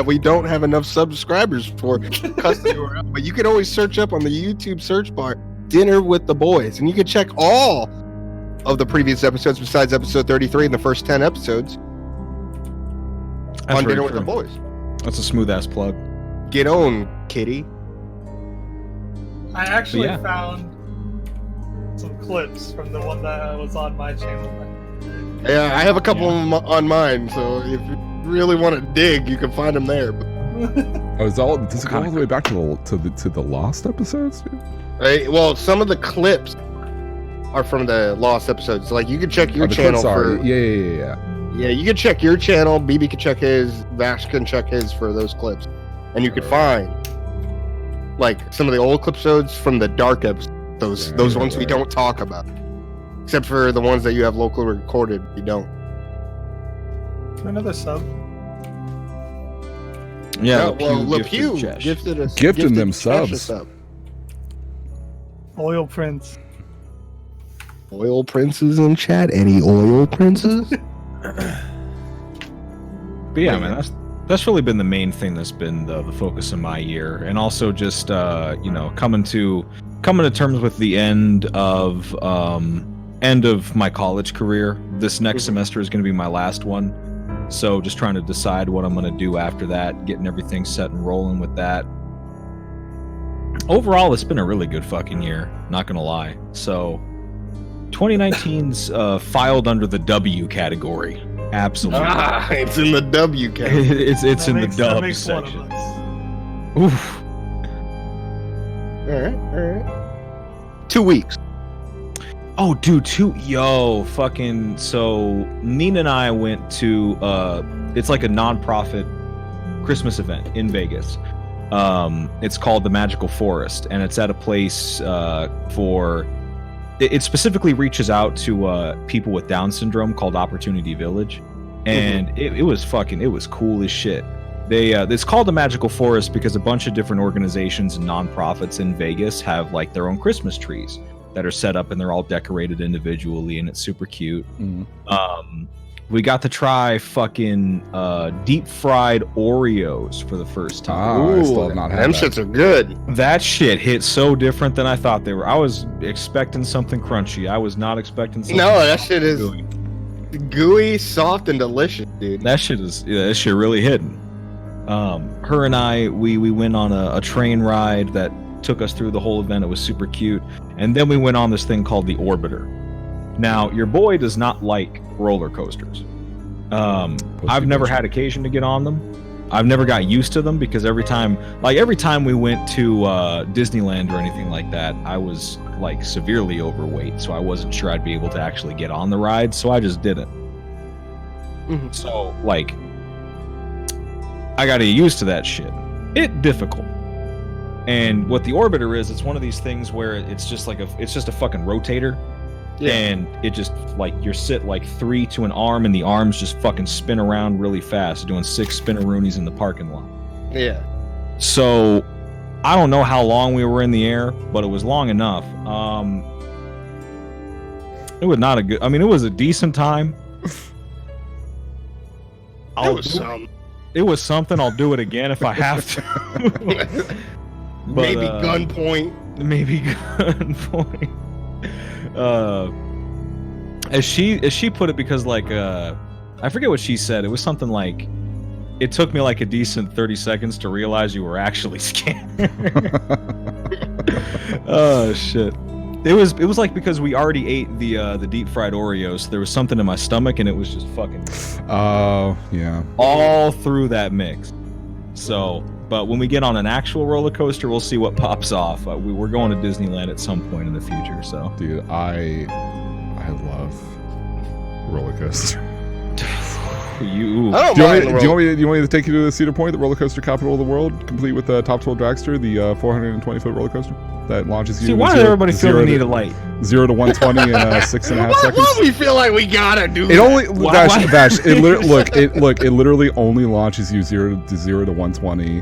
we don't have enough subscribers for custom URL, but you can always search up on the YouTube search bar "Dinner with the Boys," and you can check all of the previous episodes besides episode 33 and the first 10 episodes That's on very Dinner with the true. Boys. That's a smooth ass plug. Get on, kitty. I actually yeah. found some clips from the one that was on my channel. Yeah, I have a couple of them on mine, so if you really want to dig, you can find them there. Oh, does it go all the way back to the Lost episodes, dude? Right? Well, some of the clips are from the Lost episodes. Like, you can check your the channel clips are, for... yeah. Yeah, you can check your channel, BB can check his, Vash can check his for those clips. And you can find, like, some of the old clipsodes from the dark episodes. Those ones we don't talk about. Except for the ones that you have locally recorded, we don't. Another sub. Yeah, well, LePew LePew gifted them Chesh a subs. sub. Oil Prince. Oil princes in chat? Any oil princes? But yeah, man, that's really been the main thing that's been the focus of my year, and also just coming to terms with the end of my college career. This next semester is going to be my last one, so just trying to decide what I'm going to do after that, getting everything set and rolling with that. Overall, it's been a really good fucking year, not gonna lie. So 2019's filed under the W category. Absolutely. It's in the W category. it's in the That dub makes one of section. us. Oof. All right. 2 weeks. Oh, dude, fucking. So Nina and I went to it's like a non-profit Christmas event in Vegas. It's called the Magical Forest, and it's at a place it specifically reaches out to people with Down syndrome called Opportunity Village, and it was cool as shit. It's called the Magical Forest because a bunch of different organizations and nonprofits in Vegas have like their own Christmas trees that are set up, and they're all decorated individually, and it's super cute. We got to try fucking deep fried Oreos for the first time. I still have not had them that. shits are good. That shit hit so different than I thought they were. I was expecting something crunchy. I was not expecting something. No, that shit is gooey. gooey, soft, and delicious, dude. That shit really hitting. Her and I, we went on a train ride that took us through the whole event. It was super cute. And then we went on this thing called the Orbiter. Now, your boy does not like roller coasters. I've never had occasion to get on them. I've never got used to them because every time we went to Disneyland or anything like that, I was like severely overweight, so I wasn't sure I'd be able to actually get on the ride, so I just didn't. So like, I got to get used to that shit. It's difficult. And what the Orbiter is, it's one of these things where it's just a fucking rotator. Yeah. And it just like you're sit like 3 to an arm, and the arms just fucking spin around really fast, doing 6 spinneroonies in the parking lot. Yeah. So I don't know how long we were in the air, but it was long enough. It was not a good. I mean, it was a decent time. It was something. I'll do it again if I have to. Maybe gunpoint. Maybe gunpoint. As she put it, because like I forget what she said. It was something like, it took me like a decent 30 seconds to realize you were actually scared. Oh shit. It was like because we already ate the deep fried Oreos, there was something in my stomach, and it was just fucking yeah, all through that mix. So, but when we get on an actual roller coaster, we'll see what pops off. We're going to Disneyland at some point in the future. So, dude, I love roller coasters. Do you want me to take you to the Cedar Point, the roller coaster capital of the world, complete with the Top 12 Dragster, the 420-foot roller coaster that launches you? See, why does everybody feel the need of light? 0 to 120 in 6.5 seconds. Why we feel like we gotta do it? Only Vash. It literally only launches you 0 to 120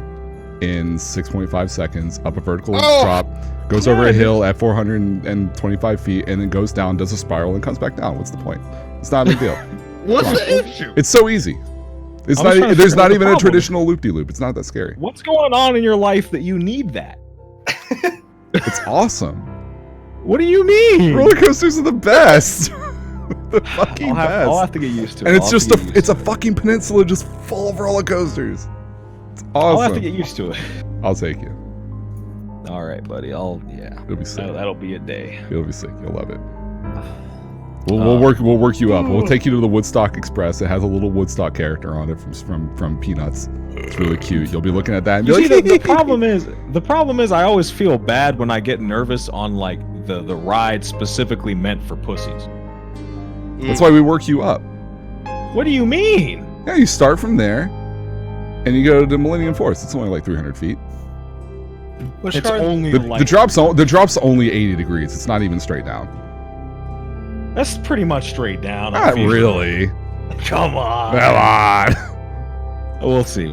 in 6.5 seconds up a vertical drop, goes over a hill at 425 feet, and then goes down, does a spiral, and comes back down. What's the point? It's not a big deal. What's the issue? It's so easy. It's not. There's not even a traditional loop-de-loop. It's not that scary. What's going on in your life that you need that? It's awesome. What do you mean? Roller coasters are the best. The fucking best. I'll have to get used to it. And it's a fucking peninsula just full of roller coasters. It's awesome. I'll have to get used to it. I'll take you. All right, buddy. It'll be sick. That'll be a day. It'll be sick. You'll love it. We'll work you up. We'll take you to the Woodstock Express. It has a little Woodstock character on it from Peanuts. It's really cute. You'll be looking at that and be You like, see, the problem is I always feel bad when I get nervous on like the ride specifically meant for pussies. that's why we work you up. What do you mean? Yeah, you start from there, and you go to Millennium Force. It's only like 300 feet. Which It's card? only The like drop's only 80 degrees. It's not even straight down. that's pretty much straight down. I Not feel. really. Come on. Come on. We'll see.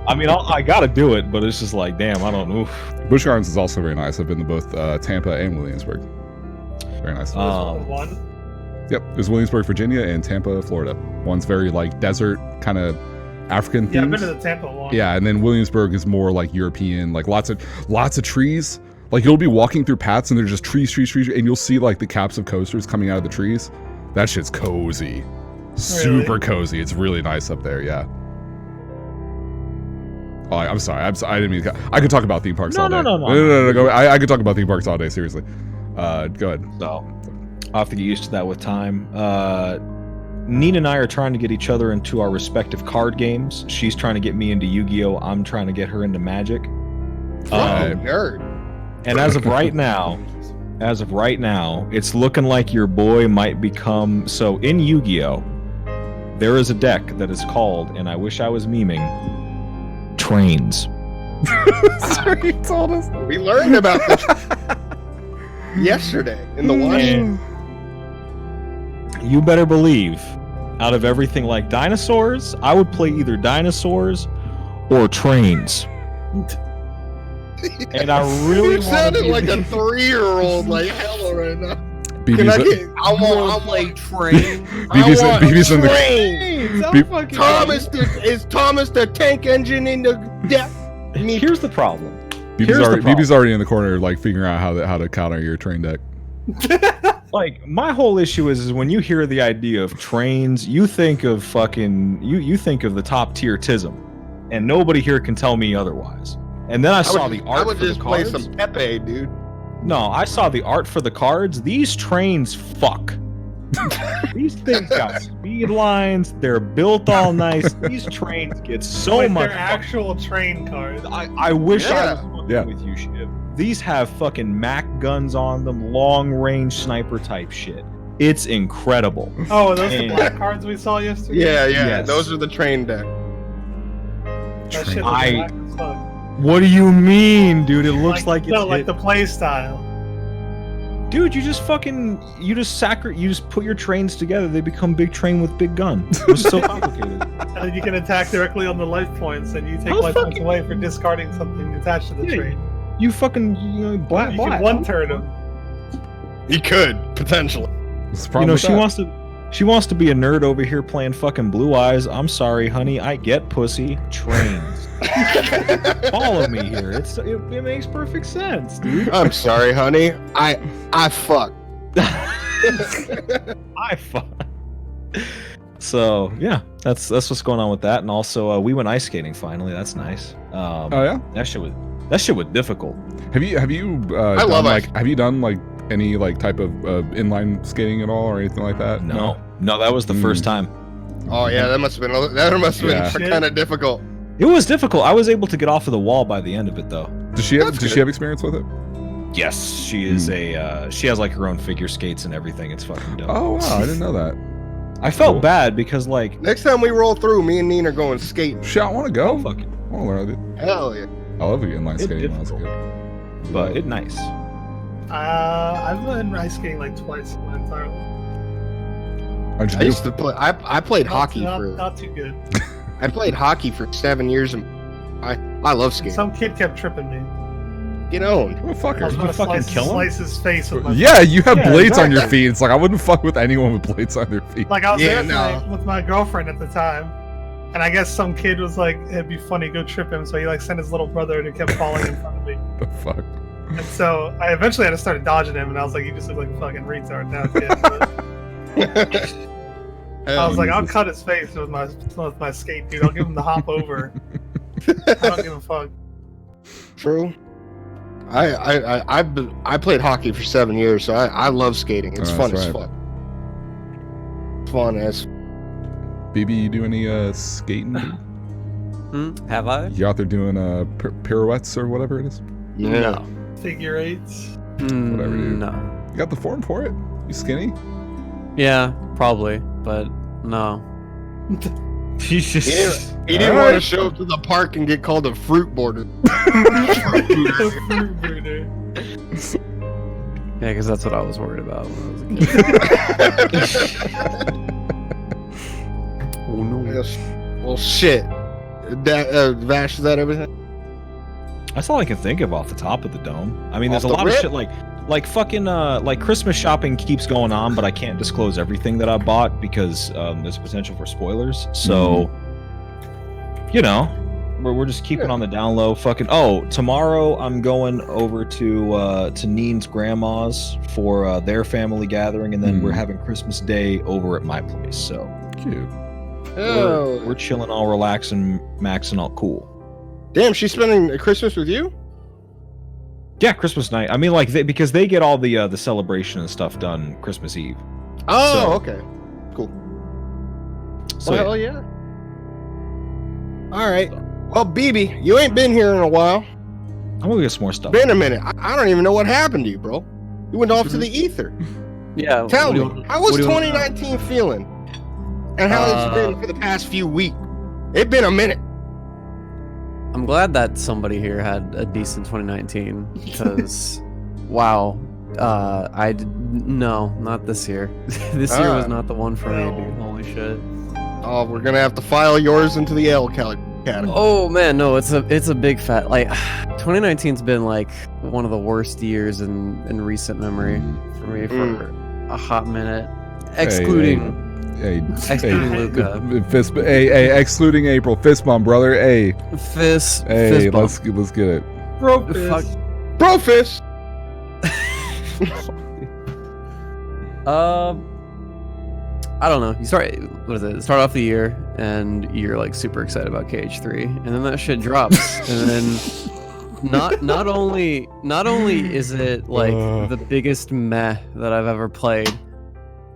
I mean, I gotta do it, but it's just like, damn, I don't know. Busch Gardens is also very nice. I've been to both Tampa and Williamsburg. Very nice. One. Yep, there's Williamsburg, Virginia, and Tampa, Florida. One's very like desert, kind of African themes. Yeah, I've been to the Tampa one. Yeah, and then Williamsburg is more like European, like lots of trees. Like you'll be walking through paths and there's just trees, and you'll see like the caps of coasters coming out of the trees. That shit's cozy, super cozy. It's really nice up there. Yeah. Oh, I'm sorry. I didn't mean. I could talk about theme parks all day. No. Go. I could talk about theme parks all day. Seriously. Go ahead. So I'll have to get used to that with time. Nina and I are trying to get each other into our respective card games. She's trying to get me into Yu-Gi-Oh! I'm trying to get her into Magic. Nerd. And as of right now, it's looking like your boy might become... So in Yu-Gi-Oh! There is a deck that is called, and I wish I was memeing, Trains. Sorry, you told us. We learned about this yesterday in the wash. And you better believe, out of everything like dinosaurs, I would play either dinosaurs or trains. And I really You sounded like a 3-year-old, like hell right now. Can I get? I want like train. BB's in the train. Is Thomas the tank engine in the deck? Here's the problem. BB's already in the corner, like figuring out how to counter your train deck. Like my whole issue is when you hear the idea of trains, you think of fucking you think of the top tier tism, and nobody here can tell me otherwise. And then I saw the art for the cards. Play some Pepe, dude. No, I saw the art for the cards. These trains fuck. These things got speed lines. They're built all nice. These trains get so like much. They're actual train cards. I wish I was looking with you, Shib. These have fucking Mac guns on them, long range sniper type shit. It's incredible. Oh, are those the black cards we saw yesterday? Yeah. Yes. Those are the train deck. That shit looks black as fuck. What do you mean, dude? It looks like it's like the play style. Dude, you just put your trains together. They become big train with big gun. It's so complicated. And then you can attack directly on the life points, and you take life points away for discarding something attached to the train. You fucking black. You can one-turn them. He could potentially. She wants to be a nerd over here playing fucking Blue Eyes. I'm sorry, honey. I get pussy. Trains. Follow me here. It makes perfect sense, dude. I'm sorry, honey. I fuck. I fuck. So yeah, that's what's going on with that. And also, we went ice skating finally. That's nice. Oh yeah, that shit was difficult. Have you have you done like any like type of inline skating at all or anything like that? No, that was the first time. Oh yeah, that must have been kind of difficult. It was difficult. I was able to get off of the wall by the end of it, though. Does she have experience with it? Yes, she is she has like her own figure skates and everything. It's fucking dope. Oh wow, I didn't know that. I felt bad because like next time we roll through, me and Nina are going skating. Shit, I want to go. Fuck it. I want to learn it. Hell yeah. I love inline skating when I was a kid. But it's nice. I've been ice skating like twice in my entire life. I used to play. I played hockey not too good. I played hockey for 7 years, and I love skating. Some kid kept tripping me. Get on. What fucker? You fucking kill him? Slice his face with my you have blades on your feet. It's like I wouldn't fuck with anyone with blades on their feet. Like I was there with my girlfriend at the time, and I guess some kid was like, "It'd be funny, go trip him." So he like sent his little brother, and he kept falling in front of me. The fuck? And so I eventually had to start dodging him, and I was like, "You just look like a fucking retard now, kid." I was like, "I'll cut his face with my skate, dude. I'll give him the hop over. I don't give a fuck." True. I played hockey for 7 years, so I love skating. It's fun as fuck. fun as. BB, you do any skating? Have I? You out there doing pirouettes or whatever it is? No. Figure eights. Whatever, dude. No. You got the form for it? You skinny? Yeah, probably, but no. Jesus. He didn't want to show up to the park and get called a fruit border. Yeah, because that's what I was worried about when I was a kid. Oh no. Well, shit. Vash, is that everything? That's all I can think of off the top of the dome. I mean, there's a Off the lot of rip? shit like fucking like Christmas shopping keeps going on, but I can't disclose everything that I bought because there's potential for spoilers. So, you know, we're just keeping on the down low. Fucking tomorrow I'm going over to Neen's grandma's for their family gathering, and then we're having Christmas Day over at my place. So Cute. we're chilling, all relaxing, maxing, all cool. Damn, she's spending Christmas with you? Yeah, Christmas night. I mean, like, because they get all the celebration and stuff done Christmas Eve. Oh, So- okay. Cool. So Well, yeah. All right. Well, BB, you ain't been here in a while. I'm gonna get some more stuff. Been a minute. I don't even know what happened to you, bro. You went off to the ether. Yeah. Tell what do me, you- how was what do you want- 2019 feeling? And how has it been for the past few weeks? It's been a minute. I'm glad that somebody here had a decent 2019 because, wow, no, not this year. This year was not the one for me, dude. Holy shit. Oh, we're gonna have to file yours into the L category. Oh man, no, it's a big fat, like, 2019's been like one of the worst years in recent memory for me for a hot minute, excluding Luca. Fist, excluding April. Fist bump, brother. Hey, Fist let's bump. get it. Bro, Fuck. Bro fist. I don't know. You start off the year and you're like super excited about KH3, and then that shit drops, and then not only is it like the biggest meh that I've ever played,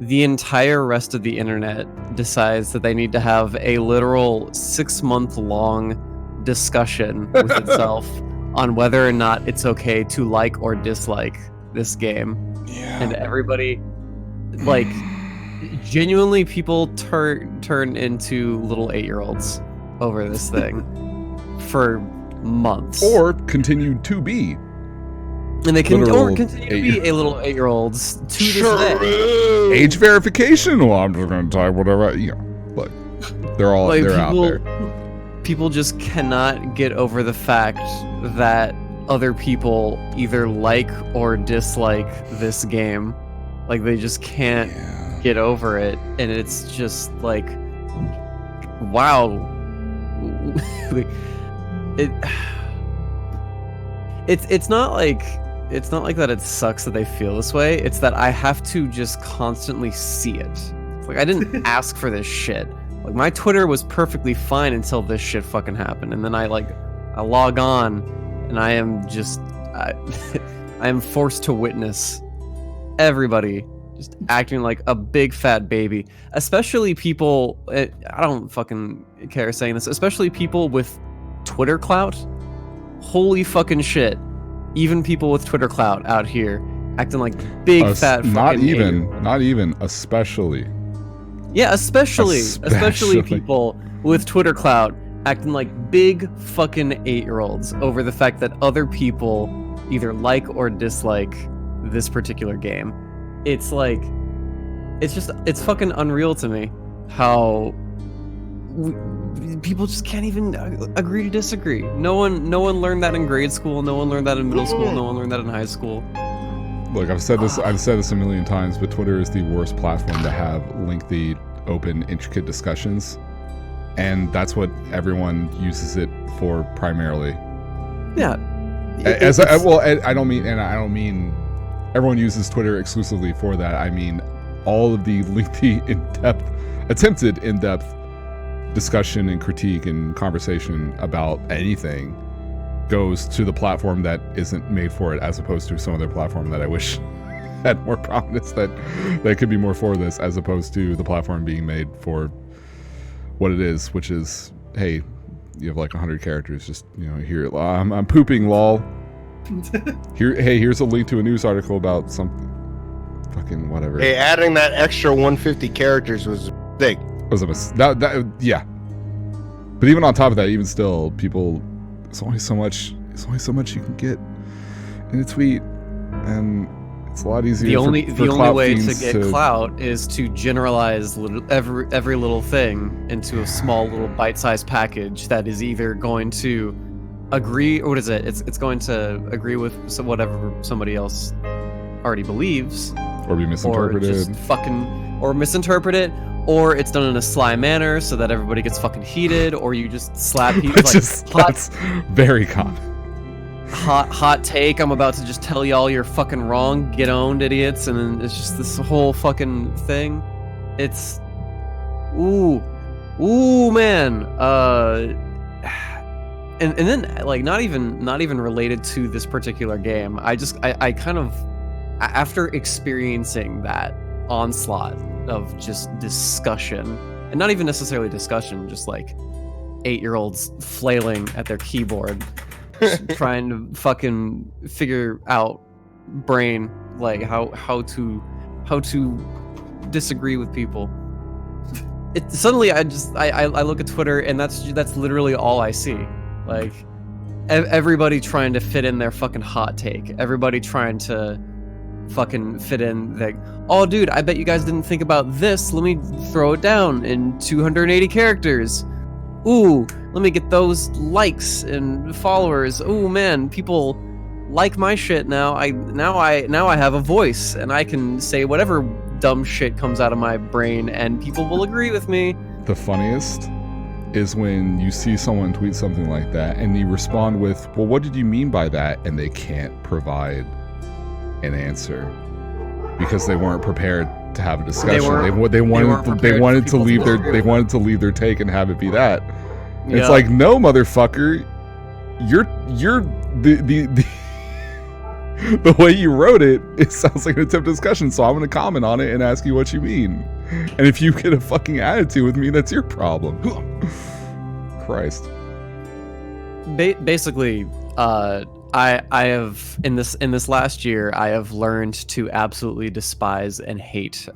the entire rest of the internet decides that they need to have a literal 6-month-long discussion with itself on whether or not it's okay to like or dislike this game. Yeah. And everybody, like, genuinely, people turn into little 8-year-olds over this thing for months, Or continue to be. and they can literal continue to be a little 8-year-olds to this day. True. Age verification. Well, I'm just gonna type whatever. Look, they're all Like, they're out there. People just cannot get over the fact that other people either like or dislike this game. Like, they just can't Yeah. get over it, and it's just like, wow. It's not like that it sucks that they feel this way. It's that I have to just constantly see it. Like, I didn't ask for this shit. Like, my Twitter was perfectly fine until this shit fucking happened, and then I log on, and I am just I am forced to witness everybody just acting like a big fat baby. Especially people, I don't fucking care saying this, especially people with Twitter clout. Holy fucking shit. Even people with Twitter clout out here acting like big fat fucking not eight-year-olds. even, especially. Yeah, especially people with Twitter clout acting like big fucking 8-year-olds over the fact that other people either like or dislike this particular game. It's like, it's fucking unreal to me how people just can't even agree to disagree. No one learned that in grade school. No one learned that in middle school. No one learned that in high school. Look, I've said this a million times, but Twitter is the worst platform to have lengthy, open, intricate discussions, and that's what everyone uses it for primarily. Yeah. I don't mean everyone uses Twitter exclusively for that. I mean all of the lengthy, attempted in-depth discussion and critique and conversation about anything goes to the platform that isn't made for it, as opposed to some other platform that I wish had more prominence, that could be more for this, as opposed to the platform being made for what it is, which is, hey, you have like 100 characters, just, you know, here, I'm pooping, lol. Here's a link to a news article about something, fucking whatever. Hey, adding that extra 150 characters was big. Yeah. But even on top of that, even still, people, it's only so much you can get in a tweet, and it's a lot easier. The only way to get to clout is to generalize every little thing into a small little bite-sized package that is either going to agree, or what is it? It's going to agree with whatever somebody else already believes, or be misinterpreted, or just or misinterpret it. Or it's done in a sly manner so that everybody gets fucking heated, or you just slap people. That's very common. Hot take, I'm about to just tell y'all you're fucking wrong, get owned, idiots, and then it's just this whole fucking thing. It's... Ooh, man. And then, like, not even related to this particular game, I kind of... After experiencing that onslaught of just discussion, and not even necessarily discussion, just like 8-year-olds flailing at their keyboard, trying to fucking figure out brain, like how to disagree with people. Suddenly I look at Twitter, and that's literally all I see. Like everybody trying to fit in their fucking hot take, everybody trying to fucking fit in, like, oh dude, I bet you guys didn't think about this, let me throw it down in 280 characters. Ooh, let me get those likes and followers. Ooh man, people like my shit now. Now I have a voice, and I can say whatever dumb shit comes out of my brain, and people will agree with me. The funniest is when you see someone tweet something like that, and you respond with, well, what did you mean by that? And they can't provide an answer because they weren't prepared to have a discussion. They wanted to leave their take and have it be that. Yeah. It's like, no, motherfucker, you're the way you wrote it sounds like an attempt discussion, so I'm going to comment on it and ask you what you mean. And if you get a fucking attitude with me, that's your problem. Christ. Basically, I have in this last year, I have learned to absolutely despise and hate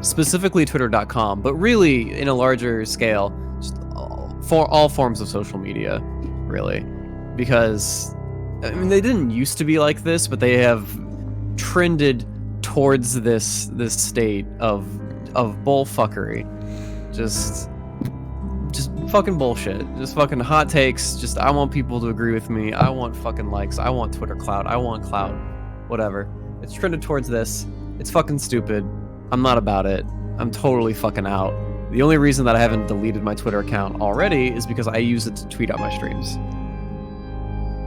specifically Twitter.com, but really in a larger scale, just for all forms of social media, really, because I mean they didn't used to be like this, but they have trended towards this state of bullfuckery, just fucking bullshit, just fucking hot takes, just I want people to agree with me, I want fucking likes, I want Twitter clout, I want clout, whatever. It's trended towards this. It's fucking stupid. I'm not about it. I'm totally fucking out. The only reason that I haven't deleted my Twitter account already is because I use it to tweet out my streams.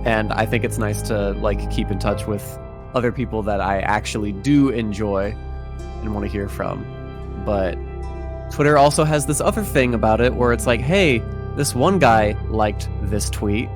And I think it's nice to like keep in touch with other people that I actually do enjoy and want to hear from. But Twitter also has this other thing about it where it's like, hey, this one guy liked this tweet.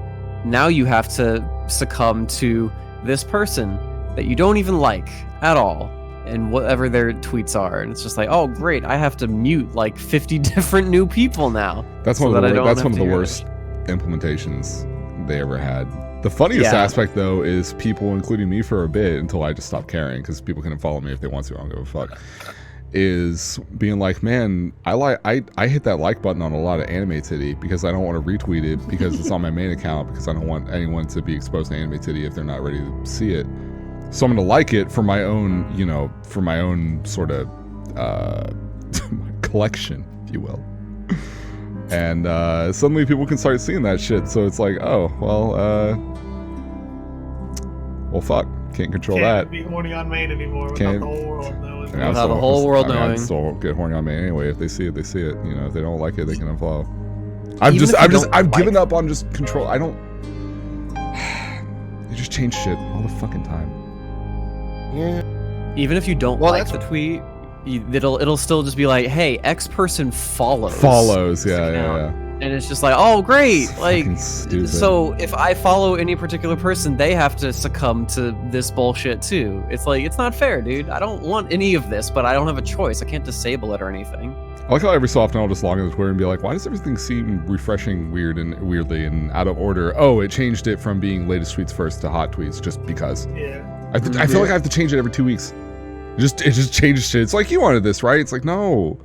Now you have to succumb to this person that you don't even like at all, and whatever their tweets are. And it's just like, oh, great, I have to mute like 50 different new people now. That's one of the worst implementations they ever had. The funniest aspect, though, is people, including me for a bit, until I just stopped caring, because people can follow me if they want to, I don't give a fuck, is being like, man, I hit that like button on a lot of anime titty because I don't want to retweet it because it's on my main account, because I don't want anyone to be exposed to anime titty if they're not ready to see it. So I'm going to like it for my own, for my own sort of collection, if you will. And suddenly people can start seeing that shit. So it's like, oh, well, fuck. Can't control that. Can't be horny on main anymore without the whole world knowing. Without the whole world knowing. I'd still get horny on main anyway. If they see it, they see it. If they don't like it, they can unfollow. I've given up on just control. I don't. They just change shit all the fucking time. Yeah. Even if you don't like the tweet, it'll still just be like, hey, X person follows. Yeah. And it's just like, oh, great. Like, Fucking stupid. so if I follow any particular person, they have to succumb to this bullshit too. It's like, it's not fair, dude. I don't want any of this, but I don't have a choice. I can't disable it or anything. I like how every so often I'll just log into Twitter and be like, why does everything seem refreshing weirdly and out of order? Oh, it changed it from being latest tweets first to hot tweets just because. Yeah. I feel like I have to change it every 2 weeks. It just changes shit. It's like, you wanted this, right? It's like, no.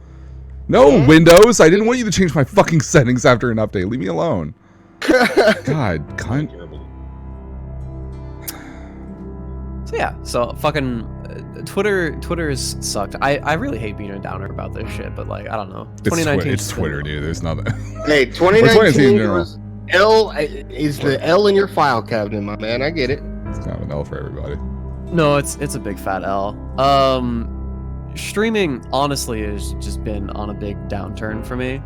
No, Windows. I didn't want you to change my fucking settings after an update. Leave me alone. God, cunt. So yeah, so fucking Twitter's sucked. I really hate being a downer about this shit, but like, I don't know. 2019 It's Twitter, dude. There's nothing. Hey, Or 2019 in 2019 general. was L is the L in your file cabinet, my man. I get it. It's kind of an L for everybody. No, it's a big fat L. Streaming honestly has just been on a big downturn for me.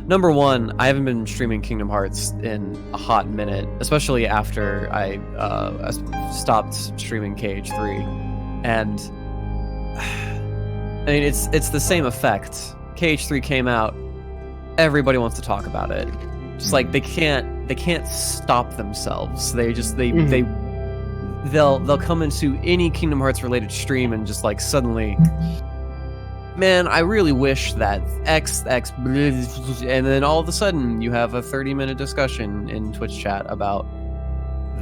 Number one, I haven't been streaming Kingdom Hearts in a hot minute, especially after I stopped streaming KH3, and I mean it's the same effect. KH3 came out, everybody wants to talk about it. Just like they can't stop themselves. They'll come into any Kingdom Hearts related stream and just like suddenly, man, I really wish that X, and then all of a sudden you have a 30-minute discussion in Twitch chat about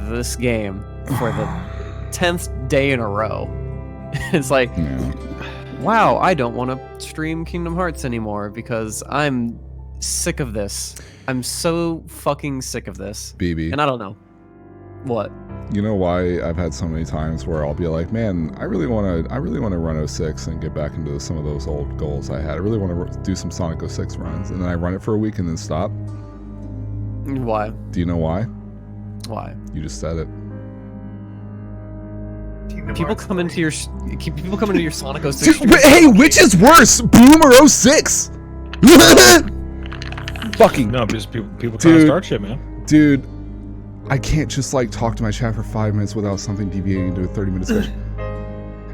this game for the 10th day in a row. It's like, wow, I don't want to stream Kingdom Hearts anymore because I'm sick of this. I'm so fucking sick of this. BB. And I don't know. What? You know why I've had so many times where I'll be like, man, I really want to run 06 and get back into some of those old goals I had. I really want to do some Sonic 06 runs, and then I run it for a week and then stop. Why? Do you know why? Why? You just said it. People come into your Sonic 06 Dude, hey, which is worse, Boom or 06? Fucking No, because people trying to start shit, man. dude. I can't just like talk to my chat for 5 minutes without something deviating into a 30-minute discussion.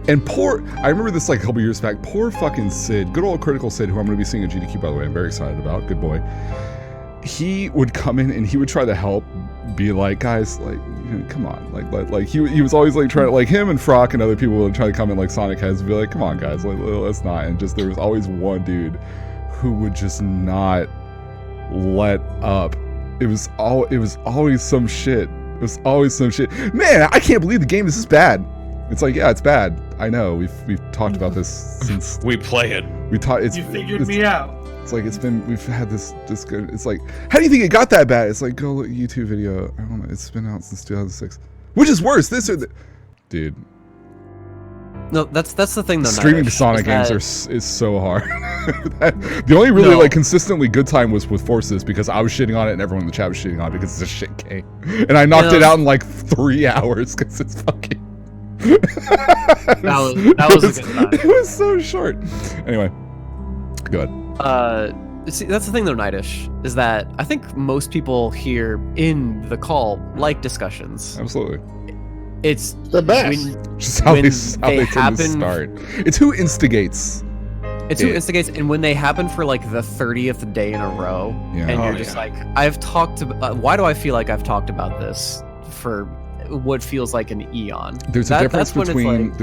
And I remember this like a couple years back, poor fucking Sid, good old Critical Sid, who I'm going to be seeing at GDQ, by the way, I'm very excited about, good boy. He would come in and he would try to help, be like, guys, like, come on, like he was always like trying to, like, him and Frock and other people would try to come in like Sonic heads and be like, come on guys, like, let's not, and just there was always one dude who would just not let up. It was always some shit. It was always some shit. Man, I can't believe the game. This is bad. It's like, yeah, it's bad. I know. We've talked about this since We play it. You figured me out. It's like we've had this good. It's like, how do you think it got that bad? It's like, go look at YouTube video. I don't know. It's been out since 2006. Which is worse, this or the, dude. No, that's the thing though. Streaming to Sonic games is so hard. The only really like consistently good time was with Forces because I was shitting on it and everyone in the chat was shitting on it because it's a shit game, and I knocked it out in like 3 hours because it's fucking. that was a good time. It was so short. Anyway, good. See, that's the thing though, Nightish, is that I think most people here in the call like discussions. Absolutely. It's the best. Just how they tend to start. It's who instigates. It's who instigates, and when they happen for like the 30th day in a row, and you're just like, I've talked about. Why do I feel like I've talked about this for what feels like an eon? There's a difference between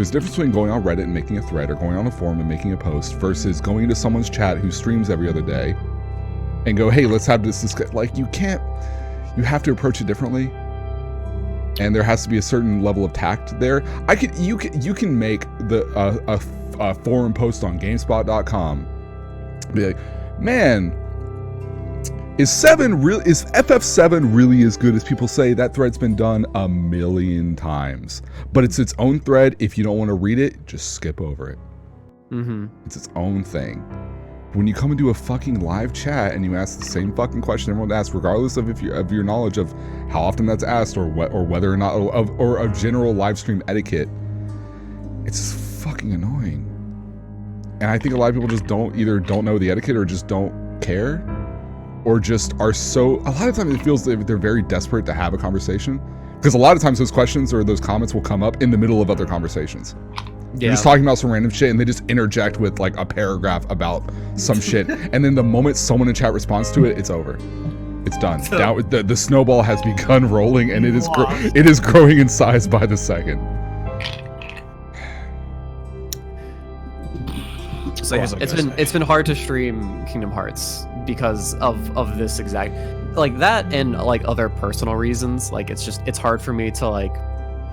going on Reddit and making a thread, or going on a forum and making a post, versus going into someone's chat who streams every other day, and go, hey, let's have this. Like, you have to approach it differently. And there has to be a certain level of tact there. You can make a forum post on GameSpot.com. Be like, man, is FF7 really as good as people say? That thread's been done a million times, but it's its own thread. If you don't want to read it, just skip over it. Mm-hmm. It's its own thing. When you come into a fucking live chat and you ask the same fucking question everyone asks, regardless of your knowledge of how often that's asked or whether or not or a general live stream etiquette, it's fucking annoying. And I think a lot of people just don't know the etiquette or just don't care, or just are so. A lot of times it feels like they're very desperate to have a conversation, because a lot of times those questions or those comments will come up in the middle of other conversations. They're just talking about some random shit, and they just interject with like a paragraph about some shit, and then the moment someone in chat responds to it, it's over. It's done. Now the snowball has begun rolling, and it is growing in size by the second. So yeah, it's been hard to stream Kingdom Hearts because of this exact, like that, and like other personal reasons. Like it's hard for me to like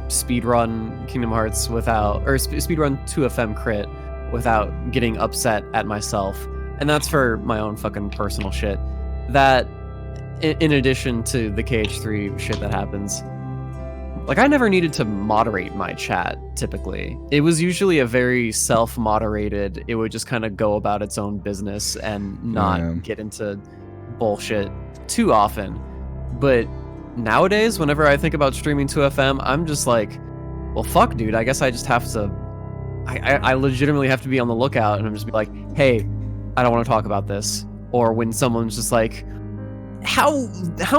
speedrun Kingdom Hearts without, or speedrun 2FM crit without getting upset at myself, and that's for my own fucking personal shit. That in addition to the KH3 shit that happens, like I never needed to moderate my chat typically. It was usually a very self-moderated, it would just kind of go about its own business and not get into bullshit too often. But nowadays, whenever I think about streaming 2FM, I'm just like, well, fuck, dude, I guess I just have to, I legitimately have to be on the lookout, and I'm just be like, hey, I don't want to talk about this. Or when someone's just like, how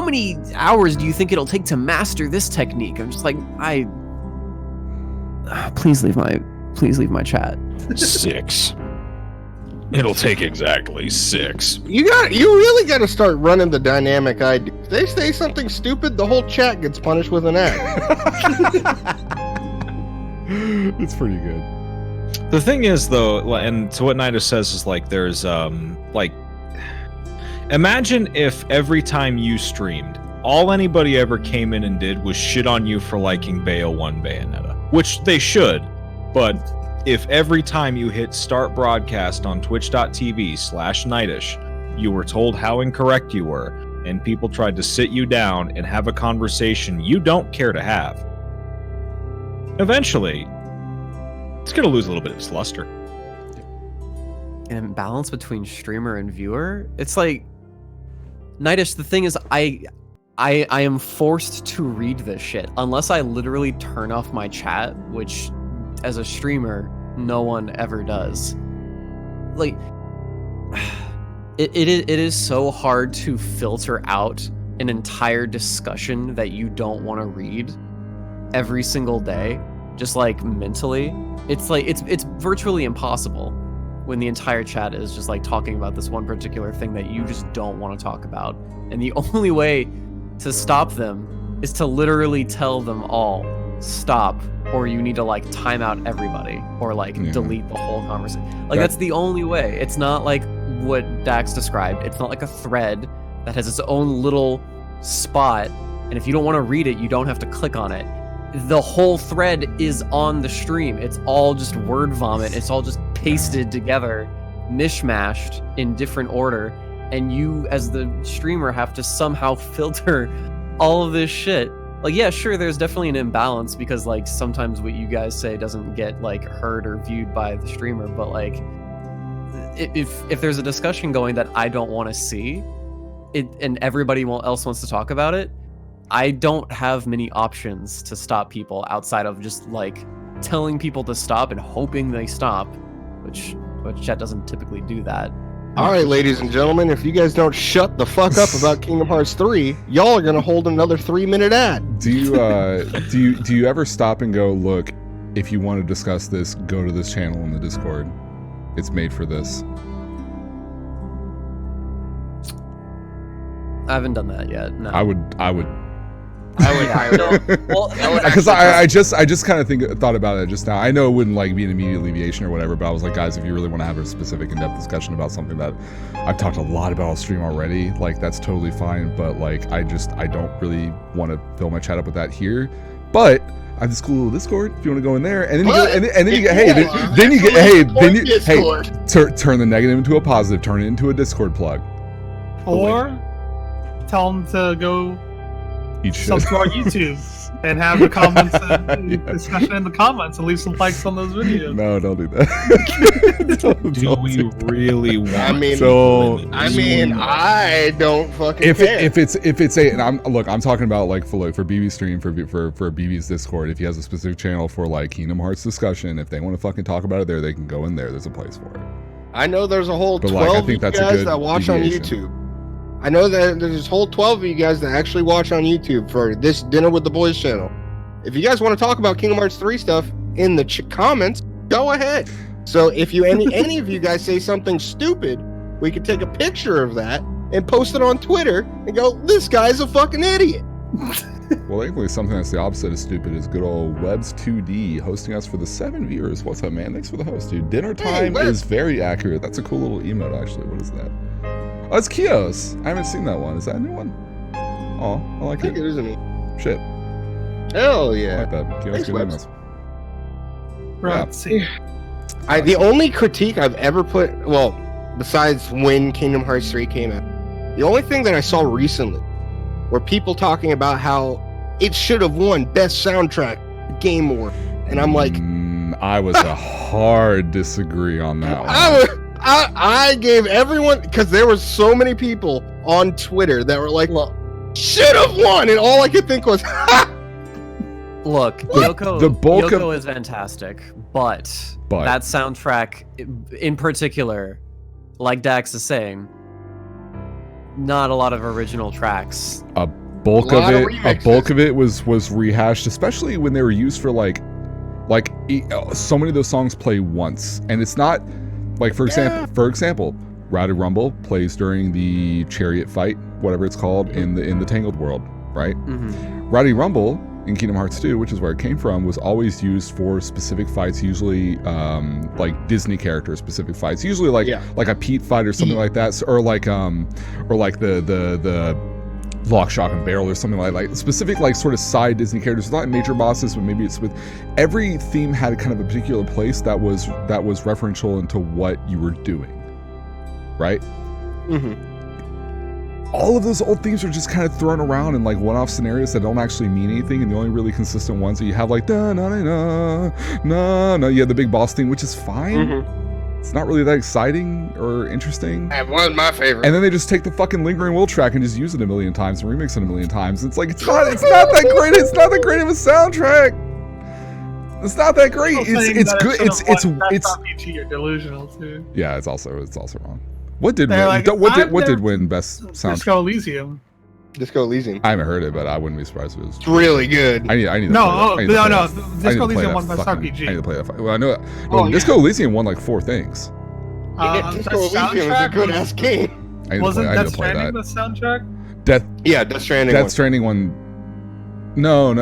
many hours do you think it'll take to master this technique? I'm just like, please leave my chat. 6. It'll take exactly 6. You really got to start running the dynamic ID. If they say something stupid, the whole chat gets punished with an X. It's pretty good. The thing is, though, and to what Nida says is like, there's like, imagine if every time you streamed, all anybody ever came in and did was shit on you for liking Bayo 1 Bayonetta, which they should, but if every time you hit start broadcast on twitch.tv/Nightish, you were told how incorrect you were, and people tried to sit you down and have a conversation you don't care to have, eventually, it's going to lose a little bit of its luster. An imbalance between streamer and viewer? It's like, Nightish, the thing is, I am forced to read this shit unless I literally turn off my chat, which as a streamer no one ever does. Like, it is so hard to filter out an entire discussion that you don't want to read every single day, just like mentally. It's like it's virtually impossible when the entire chat is just like talking about this one particular thing that you just don't want to talk about. And the only way to stop them is to literally tell them all, stop, or you need to like time out everybody, or like delete the whole conversation. Like that's the only way. It's not like what Dax described. It's not like a thread that has its own little spot, and if you don't want to read it, you don't have to click on it. The whole thread is on the stream. It's all just word vomit. It's all just pasted together, mishmashed in different order, and you as the streamer have to somehow filter all of this shit. Like, yeah, sure, there's definitely an imbalance because like sometimes what you guys say doesn't get like heard or viewed by the streamer, but like if there's a discussion going that I don't want to see it and everybody else wants to talk about it, I don't have many options to stop people outside of just like telling people to stop and hoping they stop, which chat doesn't typically do that. All right, ladies and gentlemen, if you guys don't shut the fuck up about Kingdom Hearts 3, y'all are gonna hold another 3-minute ad. Do you ever stop and go, look, if you want to discuss this, go to this channel in the Discord. It's made for this. I haven't done that yet. No. I would. Well, because I just kind of thought about it just now. I know it wouldn't like be an immediate alleviation or whatever, but I was like, guys, if you really want to have a specific in-depth discussion about something that I've talked a lot about on stream already, like that's totally fine. But like, I don't really want to fill my chat up with that here. But I have this cool little Discord if you want to go in there, and then turn the negative into a positive, turn it into a Discord plug, or tell them to go eat sub to our YouTube and have the comments discussion in the comments and leave some likes on those videos. No, don't do that. Do we really want? I don't fucking care. If it's a, and I'm talking about like for BB's stream for BB's Discord. If he has a specific channel for like Kingdom Hearts discussion, if they want to fucking talk about it there, they can go in there. There's a place for it. I know there's a whole 12 I of think you that's guys a good that watch deviation. on YouTube. I know that there's a whole 12 of you guys that actually watch on YouTube for this Dinner with the Boys channel. If you guys want to talk about Kingdom Hearts 3 stuff in the comments, Go ahead. So if you any of you guys say something stupid, we could take a picture of that and post it on Twitter and go, "This guy's a fucking idiot." Well, thankfully, something that's the opposite of stupid is good old Webs2D hosting us for the 7 viewers. What's up, man? Thanks for the host, dude. Dinner time is very accurate. That's a cool little emote, actually. What is that? Oh, it's Kios. I haven't seen that one. Is that a new one? Oh, I like I think it. it is me. Shit. Hell I yeah. like that. Kios, Thanks, good Webs. emails. Right. Yeah. Let's see. The only critique I've ever put, well, besides when Kingdom Hearts 3 came out, the only thing that I saw recently were people talking about how it should have won Best Soundtrack Game Award. And I'm like, I was a hard disagree on that one. I gave everyone, because there were so many people on Twitter that were like, well, should have won. And all I could think was, ha! Look, the bulk Yoko is fantastic, but that soundtrack in particular, like Dax is saying, not a lot of original tracks. A bulk of it was rehashed, especially when they were used for like so many of those songs play once, and it's not like for example, Rowdy Rumble plays during the chariot fight, whatever it's called, in the Tangled world, right? Mm-hmm. Rowdy Rumble in Kingdom Hearts 2, which is where it came from, was always used for specific fights, usually like Disney character specific fights, usually like a Pete fight or something like that, or like the Lock, Shock, and Barrel or something like specific like sort of side Disney characters, not major bosses, but maybe it's with every theme had kind of a particular place that was referential into what you were doing, right? Mm-hmm. All of those old themes are just kind of thrown around in like one-off scenarios that don't actually mean anything, and the only really consistent ones that you have like da na na na na, you have the big boss theme, which is fine. Mm-hmm. It's not really that exciting or interesting. That was my favorite. And then they just take the fucking Lingering Will track and just use it a million times and remix it a million times. It's like it's not that great. It's not that great of a soundtrack. It's not that great. It's good. It's RPG. You're delusional too. Yeah, it's also wrong. What did They're win? like, what did win best soundtrack? Disco Elysium. Disco Elysium. I haven't heard it, but I wouldn't be surprised if it was. It's really good. I need to No, play that. no. I need to Disco play Elysium that won best fucking- RPG. I need to play that. Well, I know. No, Disco Elysium won like 4 things. Disco Elysium is a good ass game. I need Wasn't to play Death that. Stranding the soundtrack? Death Death Stranding won. No.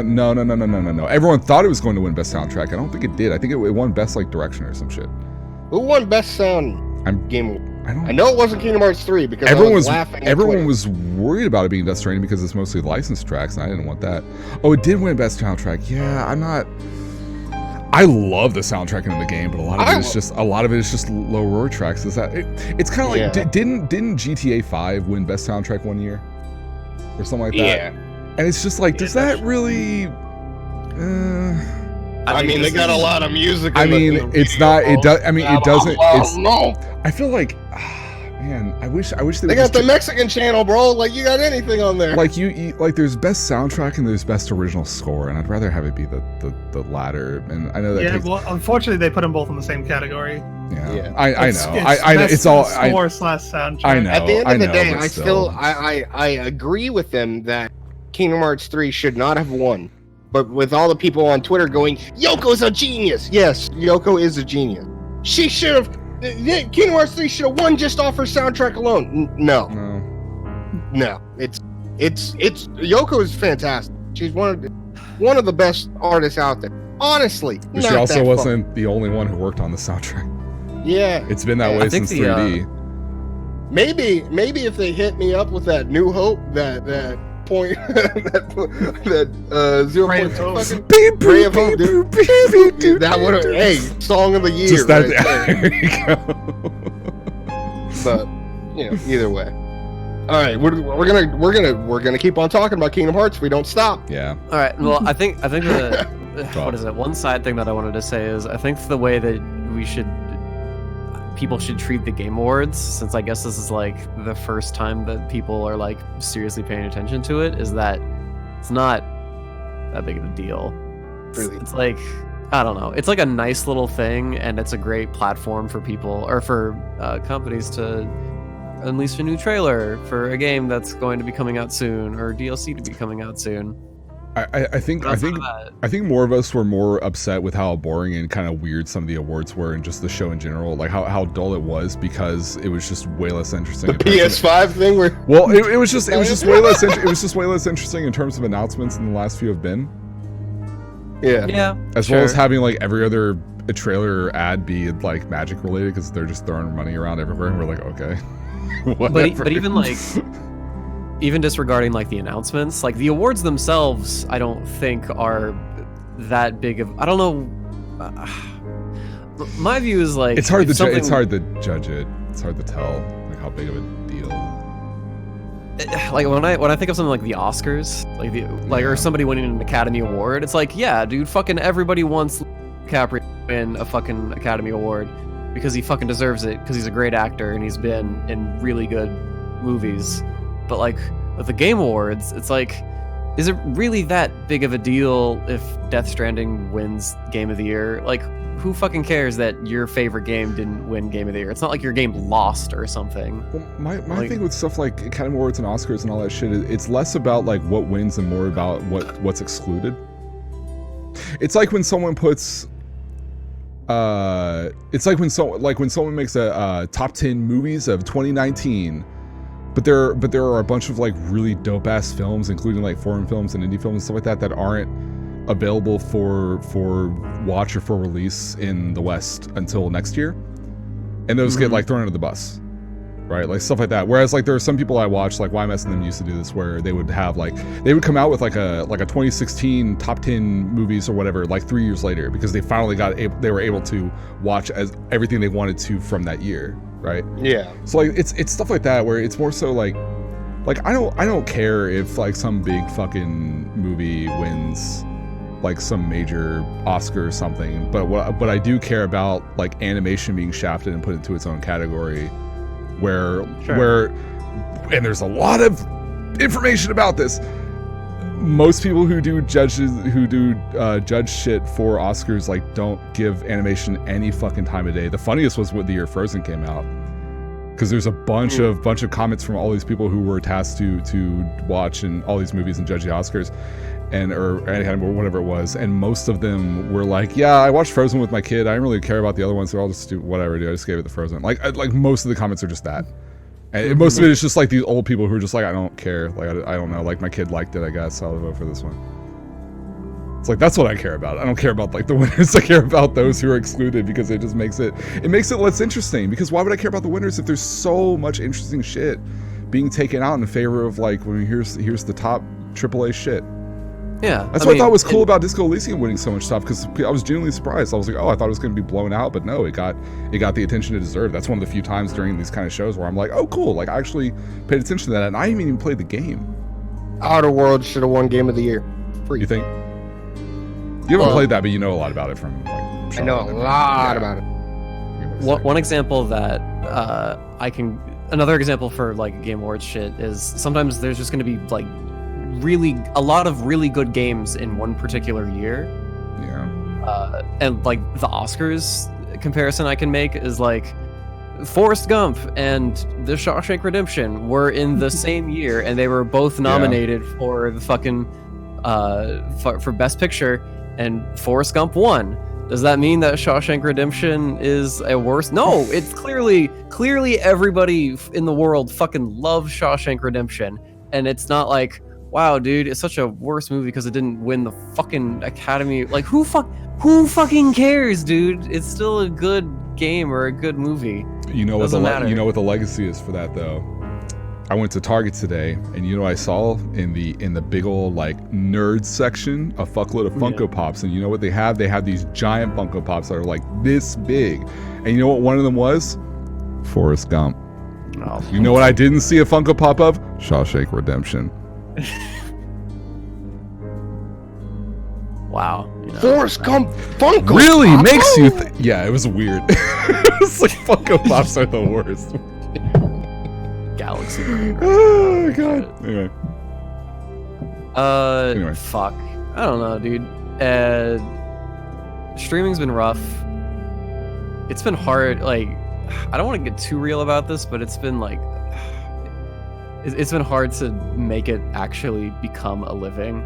Everyone thought it was going to win best soundtrack. I don't think it did. I think it won best like direction or some shit. Who won Best Sound Game? I know it wasn't Kingdom Hearts 3 because everyone was laughing. Everyone was worried about it being Death Stranding because it's mostly licensed tracks, and I didn't want that. Oh, it did win best soundtrack. Yeah, I'm not. I love the soundtrack in the game, but a lot of it is just low roar tracks. Is that it's kind of like didn't GTA 5 win best soundtrack one year or something like that? Yeah. And it's just like, does that really? I mean, they got a lot of music. I mean, it's not. It does. I mean, it doesn't. It's no. I feel like, man, I wish they got the Mexican channel, bro. Like, you got anything on there? Like you like there's best soundtrack and there's best original score, and I'd rather have it be the latter. And I know that. Yeah, well, unfortunately, they put them both in the same category. Yeah. I know. I know. It's all score / soundtrack. I know. At the end of the day, but I still. I agree with them that Kingdom Hearts 3 should not have won. But with all the people on Twitter going, Yoko's a genius. Yes, Yoko is a genius. She should have. Kingdom Hearts 3 should have won just off her soundtrack alone. No. It's Yoko is fantastic. She's one of the best artists out there. Honestly, But she also wasn't the only one who worked on the soundtrack. Yeah, it's been that way since 3D. Maybe if they hit me up with that New Hope, that point, that 0.2 fucking Ray of Hope, dude. That would have, hey, song of the year. Just that, right there you go. But either way. All right, we're gonna keep on talking about Kingdom Hearts if we don't stop. Yeah. All right. Well, I think the what is it? One side thing that I wanted to say is I think the way that people should treat the Game Awards, since I guess this is like the first time that people are like seriously paying attention to it, is that it's not that big of a deal. Really? It's like, I don't know. It's like a nice little thing, and it's a great platform for people or for companies to unleash a new trailer for a game that's going to be coming out soon or DLC to be coming out soon. I think more of us were more upset with how boring and kind of weird some of the awards were, and just the show in general, like how dull it was, because it was just way less interesting. The PS5 thing, where it was just way less. It was just way less interesting in terms of announcements than the last few have been. Yeah. As well as having like every other trailer or ad be like Magic related, because they're just throwing money around everywhere, and we're like, okay. But even like. Even disregarding like the announcements, like the awards themselves, I don't think are that big of. I don't know. My view is like it's hard to judge it. It's hard to tell like how big of a deal. Like when I think of something like the Oscars, or somebody winning an Academy Award, it's like, yeah, dude, fucking everybody wants DiCaprio to win a fucking Academy Award because he fucking deserves it, because he's a great actor and he's been in really good movies. But like with the Game Awards, it's like, is it really that big of a deal if Death Stranding wins Game of the Year? Like, who fucking cares that your favorite game didn't win Game of the Year? It's not like your game lost or something. Well, my thing with stuff like Academy Awards and Oscars and all that shit, it's less about like what wins and more about what's excluded. It's like when someone puts it's like when someone makes a top 10 movies of 2019. But there are a bunch of like really dope ass films, including like foreign films and indie films and stuff like that aren't available for watch or for release in the West until next year, and those get like thrown under the bus, right? Like stuff like that. Whereas like there are some people I watch, like YMS and them used to do this, where they would come out with like a 2016 top 10 movies or whatever, like 3 years later, because they finally they were able to watch as everything they wanted to from that year. Right. Yeah. So like it's stuff like that where it's more so like I don't care if like some big fucking movie wins like some major Oscar or something, but I do care about like animation being shafted and put into its own category, where and there's a lot of information about this. Most people who do judge shit for Oscars like don't give animation any fucking time of day. The funniest was with the year Frozen came out, because there's a bunch of comments from all these people who were tasked to watch and all these movies and judge the Oscars, or whatever it was, and most of them were like, yeah, I watched Frozen with my kid. I didn't really care about the other ones, so I'll just do whatever I do. I just gave it the Frozen. Like most of the comments are just that. And most of it is just like these old people who are just like, I don't care. Like, I don't know. Like, my kid liked it, I guess. I'll vote for this one. It's like, that's what I care about. I don't care about like the winners. I care about those who are excluded, because it just makes it less interesting. Because why would I care about the winners if there's so much interesting shit being taken out in favor of like, when here's the top AAA shit. Yeah, that's what I thought was cool about Disco Elysium winning so much stuff, because I was genuinely surprised. I was like, oh, I thought it was going to be blown out, but no, it got the attention it deserved. That's one of the few times during these kind of shows where I'm like, oh, cool, like I actually paid attention to that, and I didn't even play the game. Outer Worlds should have won Game of the Year. Free. You think? You haven't played that, but you know a lot about it from like. I know a lot about it. One example that another example for like Game Awards shit is sometimes there's just going to be like a lot of really good games in one particular year. Yeah. And like the Oscars comparison I can make is like Forrest Gump and The Shawshank Redemption were in the same year, and they were both nominated for the fucking for Best Picture, and Forrest Gump won. Does that mean that Shawshank Redemption is a worse? No, it's clearly everybody in the world fucking loves Shawshank Redemption, and it's not like, wow, dude, it's such a worse movie because it didn't win the fucking Academy. Like, who fucking cares, dude? It's still a good game or a good movie. You know what the legacy is for that, though. I went to Target today, and you know what I saw in the big old like nerd section, a fuckload of Funko Pops, and you know what they have? They have these giant Funko Pops that are like this big, and you know what one of them was? Forrest Gump. Oh, you know what I didn't see a Funko Pop of? Shawshank Redemption. Wow. Forrest Gump Funko really Pop? Makes you yeah, it was weird. It's like Funko Pops are the worst. Galaxy. Oh god. Anyway. Fuck. I don't know, dude. Streaming's been rough. It's been hard. Like, I don't want to get too real about this, but it's been like, it's been hard to make it actually become a living.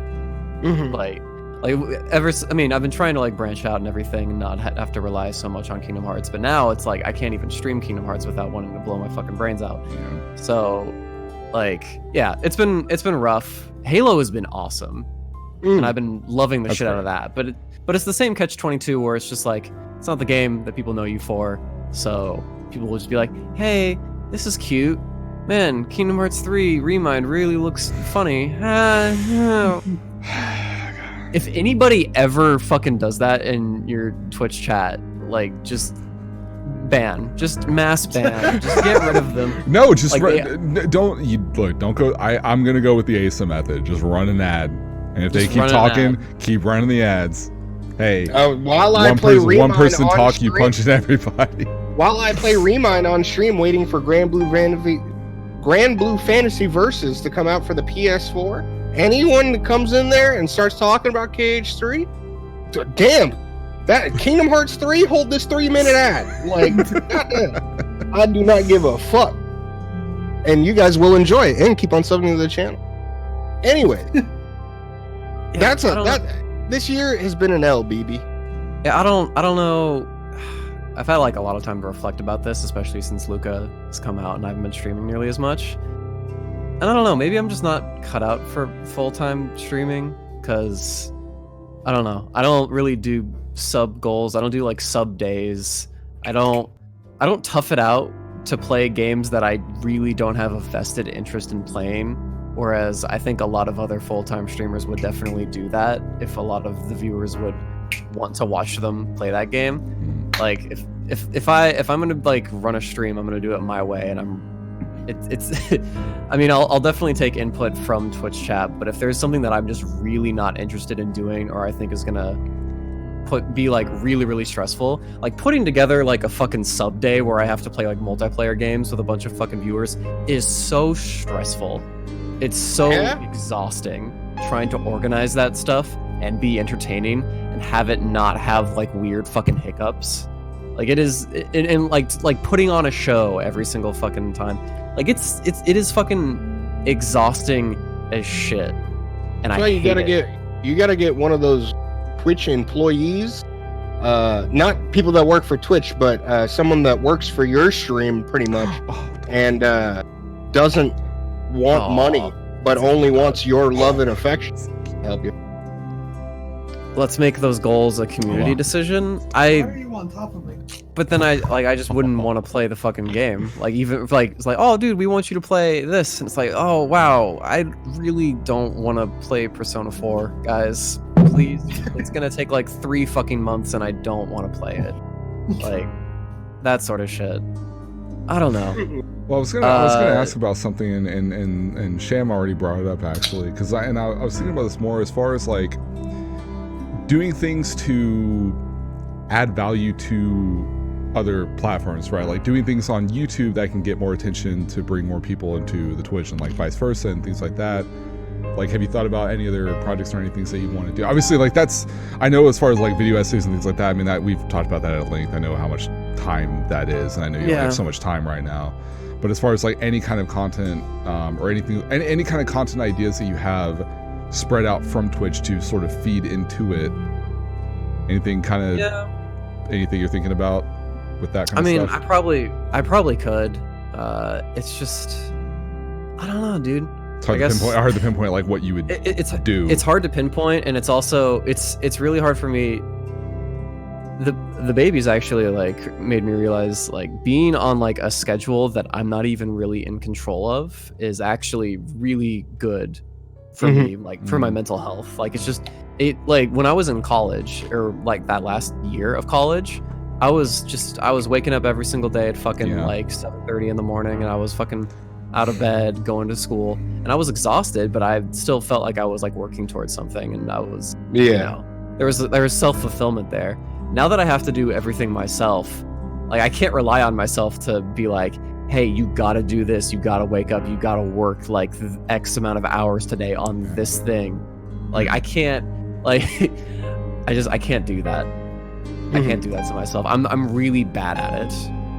Like I mean, I've been trying to like branch out and everything and not have to rely so much on Kingdom Hearts, but now it's like I can't even stream Kingdom Hearts without wanting to blow my fucking brains out. Yeah. So, like, yeah, it's been rough. Halo has been awesome, and I've been loving the shit out of that. But it's the same catch-22 where it's just like it's not the game that people know you for, so people will just be like, "Hey, this is cute, man. Kingdom Hearts 3 Remind really looks funny." If anybody ever fucking does that in your Twitch chat, like, just mass ban, just get rid of them. No, just Like, don't go. I'm gonna go with the Aceuhh method. Just run an ad, and if they Just keep run an talking, keep running the ads. Hey, while I play Remind one person on talk, you stream- punching everybody. While I play Remind on stream, waiting for Grand Blue Fantasy Versus to come out for the PS4. Anyone that comes in there and starts talking about KH3, damn, that Kingdom Hearts 3, hold this 3-minute ad. Like, goddamn, I do not give a fuck. And you guys will enjoy it and keep on subbing to the channel. Anyway, this year has been an L, BB. Yeah, I don't know. I've had like a lot of time to reflect about this, especially since Luca has come out and I haven't been streaming nearly as much. And I don't know, maybe I'm just not cut out for full-time streaming, because I don't know. I don't really do sub goals. I don't do like sub days. I don't tough it out to play games that I really don't have a vested interest in playing. Whereas I think a lot of other full-time streamers would definitely do that if a lot of the viewers would want to watch them play that game. Like if I'm gonna like run a stream, I'm gonna do it my way, and it's I mean, I'll definitely take input from Twitch chat, but if there's something that I'm just really not interested in doing, or I think is gonna be like really stressful, like putting together like a fucking sub day where I have to play like multiplayer games with a bunch of fucking viewers is so stressful. It's so exhausting trying to organize that stuff and be entertaining and have it not have like weird fucking hiccups. Like it is, and like putting on a show every single fucking time. Like it is fucking exhausting as shit. And I hate it. You gotta get one of those Twitch employees, not people that work for Twitch, but someone that works for your stream pretty much, and doesn't want money, but only wants your love and affection. Help you. Let's make those goals a community decision. Why are you on top of me? But then I just wouldn't want to play the fucking game. Like even if like it's like, oh dude, we want you to play this, and it's like, oh wow, I really don't want to play Persona 4, guys. Please, it's gonna take like 3 fucking months, and I don't want to play it. Like that sort of shit. I don't know. Well, I was gonna ask about something, and Sham already brought it up actually, because I was thinking about this more as far as like doing things to add value to other platforms, right? Like doing things on YouTube that can get more attention to bring more people into the Twitch, and like vice versa and things like that. Like, have you thought about any other projects or any things that you want to do? Obviously, like that's, I know as far as like video essays and things like that, I mean that we've talked about that at length. I know how much time that is, and I know you only have so much time right now. But as far as like any kind of content or anything, any kind of content ideas that you have spread out from Twitch to sort of feed into it, anything kind of, anything you're thinking about with that kind of stuff? I probably could. It's just, I don't know, dude. It's hard to pinpoint like what you would do. It's hard to pinpoint, and it's also it's really hard for me. The babies actually like made me realize like being on like a schedule that I'm not even really in control of is actually really good for me, like for my mental health. Like it's just like when I was in college, or like that last year of college, I was waking up every single day at fucking like 7:30 in the morning, and I was fucking out of bed going to school, and I was exhausted, but I still felt like I was like working towards something, and I was you know, there was self-fulfillment there. Now that I have to do everything myself, like I can't rely on myself to be like, hey, you gotta do this, you gotta wake up, you gotta work like X amount of hours today on this thing. Like I can't, like I can't do that. I can't do that to myself. I'm really bad at it.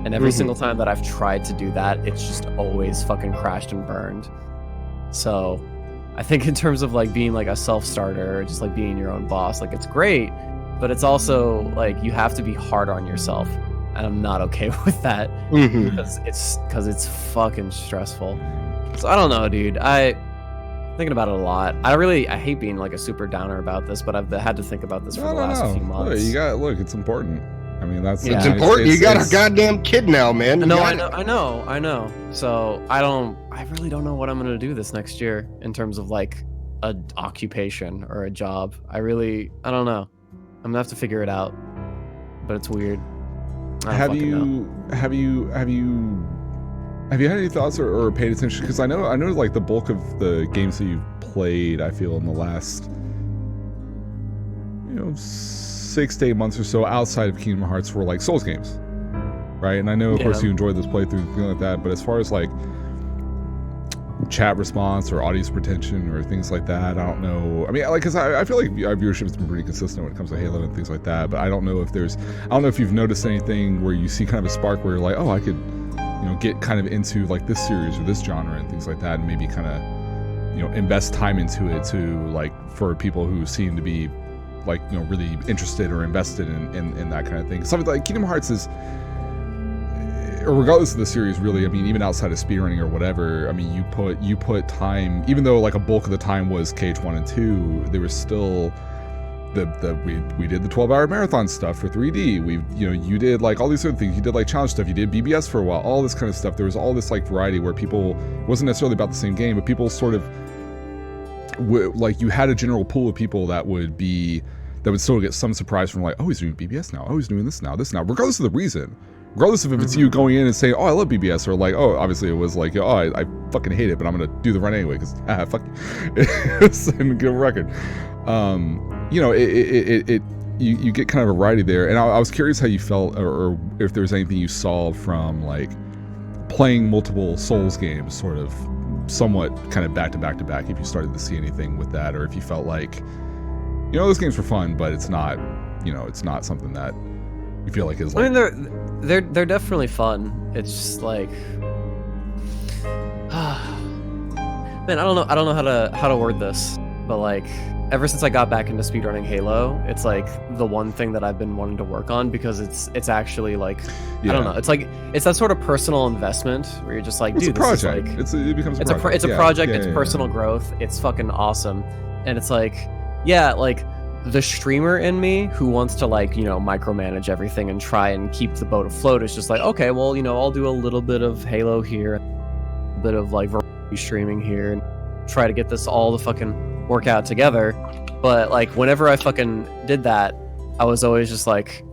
And every single time that I've tried to do that, it's just always fucking crashed and burned. So I think in terms of like being like a self-starter or just like being your own boss, like it's great, but it's also like you have to be hard on yourself, and I'm not okay with that because it's fucking stressful. So I don't know, dude. Thinking about it a lot. I hate being like a super downer about this, but I've had to think about this for the last few months. Look, it's important. I mean, that's Yeah. It's important. You got a goddamn kid now, man. I know. So I really don't know what I'm gonna do this next year in terms of like a occupation or a job. I don't know. I'm gonna have to figure it out. But it's weird. Have you had any thoughts or paid attention? Because I know like the bulk of the games that you've played, I feel in the last 6 to 8 months or so outside of Kingdom Hearts were like Souls games, right? And I know of course you enjoyed this playthrough, things like that, but as far as like chat response or audience retention or things like that, I don't know. I mean, like, because I feel like our viewership has been pretty consistent when it comes to Halo and things like that, but I don't know if you've noticed anything where you see kind of a spark where you're like, oh, I could get kind of into like this series or this genre and things like that, and maybe kind of invest time into it to like for people who seem to be like really interested or invested in that kind of thing. Something like Kingdom Hearts is, or regardless of the series, really, I mean, even outside of speedrunning or whatever, I mean, you put time, even though like a bulk of the time was KH1 and 2, there was still we did the 12-hour marathon stuff for 3D. You did like all these other things. You did like challenge stuff. You did BBS for a while. All this kind of stuff. There was all this like variety where people, it wasn't necessarily about the same game, but people sort of like you had a general pool of people that would still get some surprise from like, oh, he's doing BBS now. Oh, he's doing this now, regardless of the reason. Regardless if it's you going in and saying, oh, I love BBS, or like, oh, obviously it was like, oh, I fucking hate it, but I'm gonna do the run anyway because fuck and get a record. You get kind of a variety there, and I was curious how you felt, or if there's anything you saw from like playing multiple Souls games, sort of somewhat kind of back to back to back. If you started to see anything with that, or if you felt like, those games were fun, but it's not, it's not something that you feel like is like. I mean, they're definitely fun. It's just like, man, I don't know how to word this, but like, ever since I got back into speedrunning Halo, it's like the one thing that I've been wanting to work on, because it's actually like, I don't know, it's like it's that sort of personal investment where you're just like, dude, it's a project. This is like, it becomes a project. It's a project. It's personal growth. It's fucking awesome, and it's like, yeah, like the streamer in me who wants to like micromanage everything and try and keep the boat afloat is just like, okay, well, I'll do a little bit of Halo here, a bit of like variety streaming here, and try to get this all to fucking work out together. But like whenever I fucking did that, I was always just like,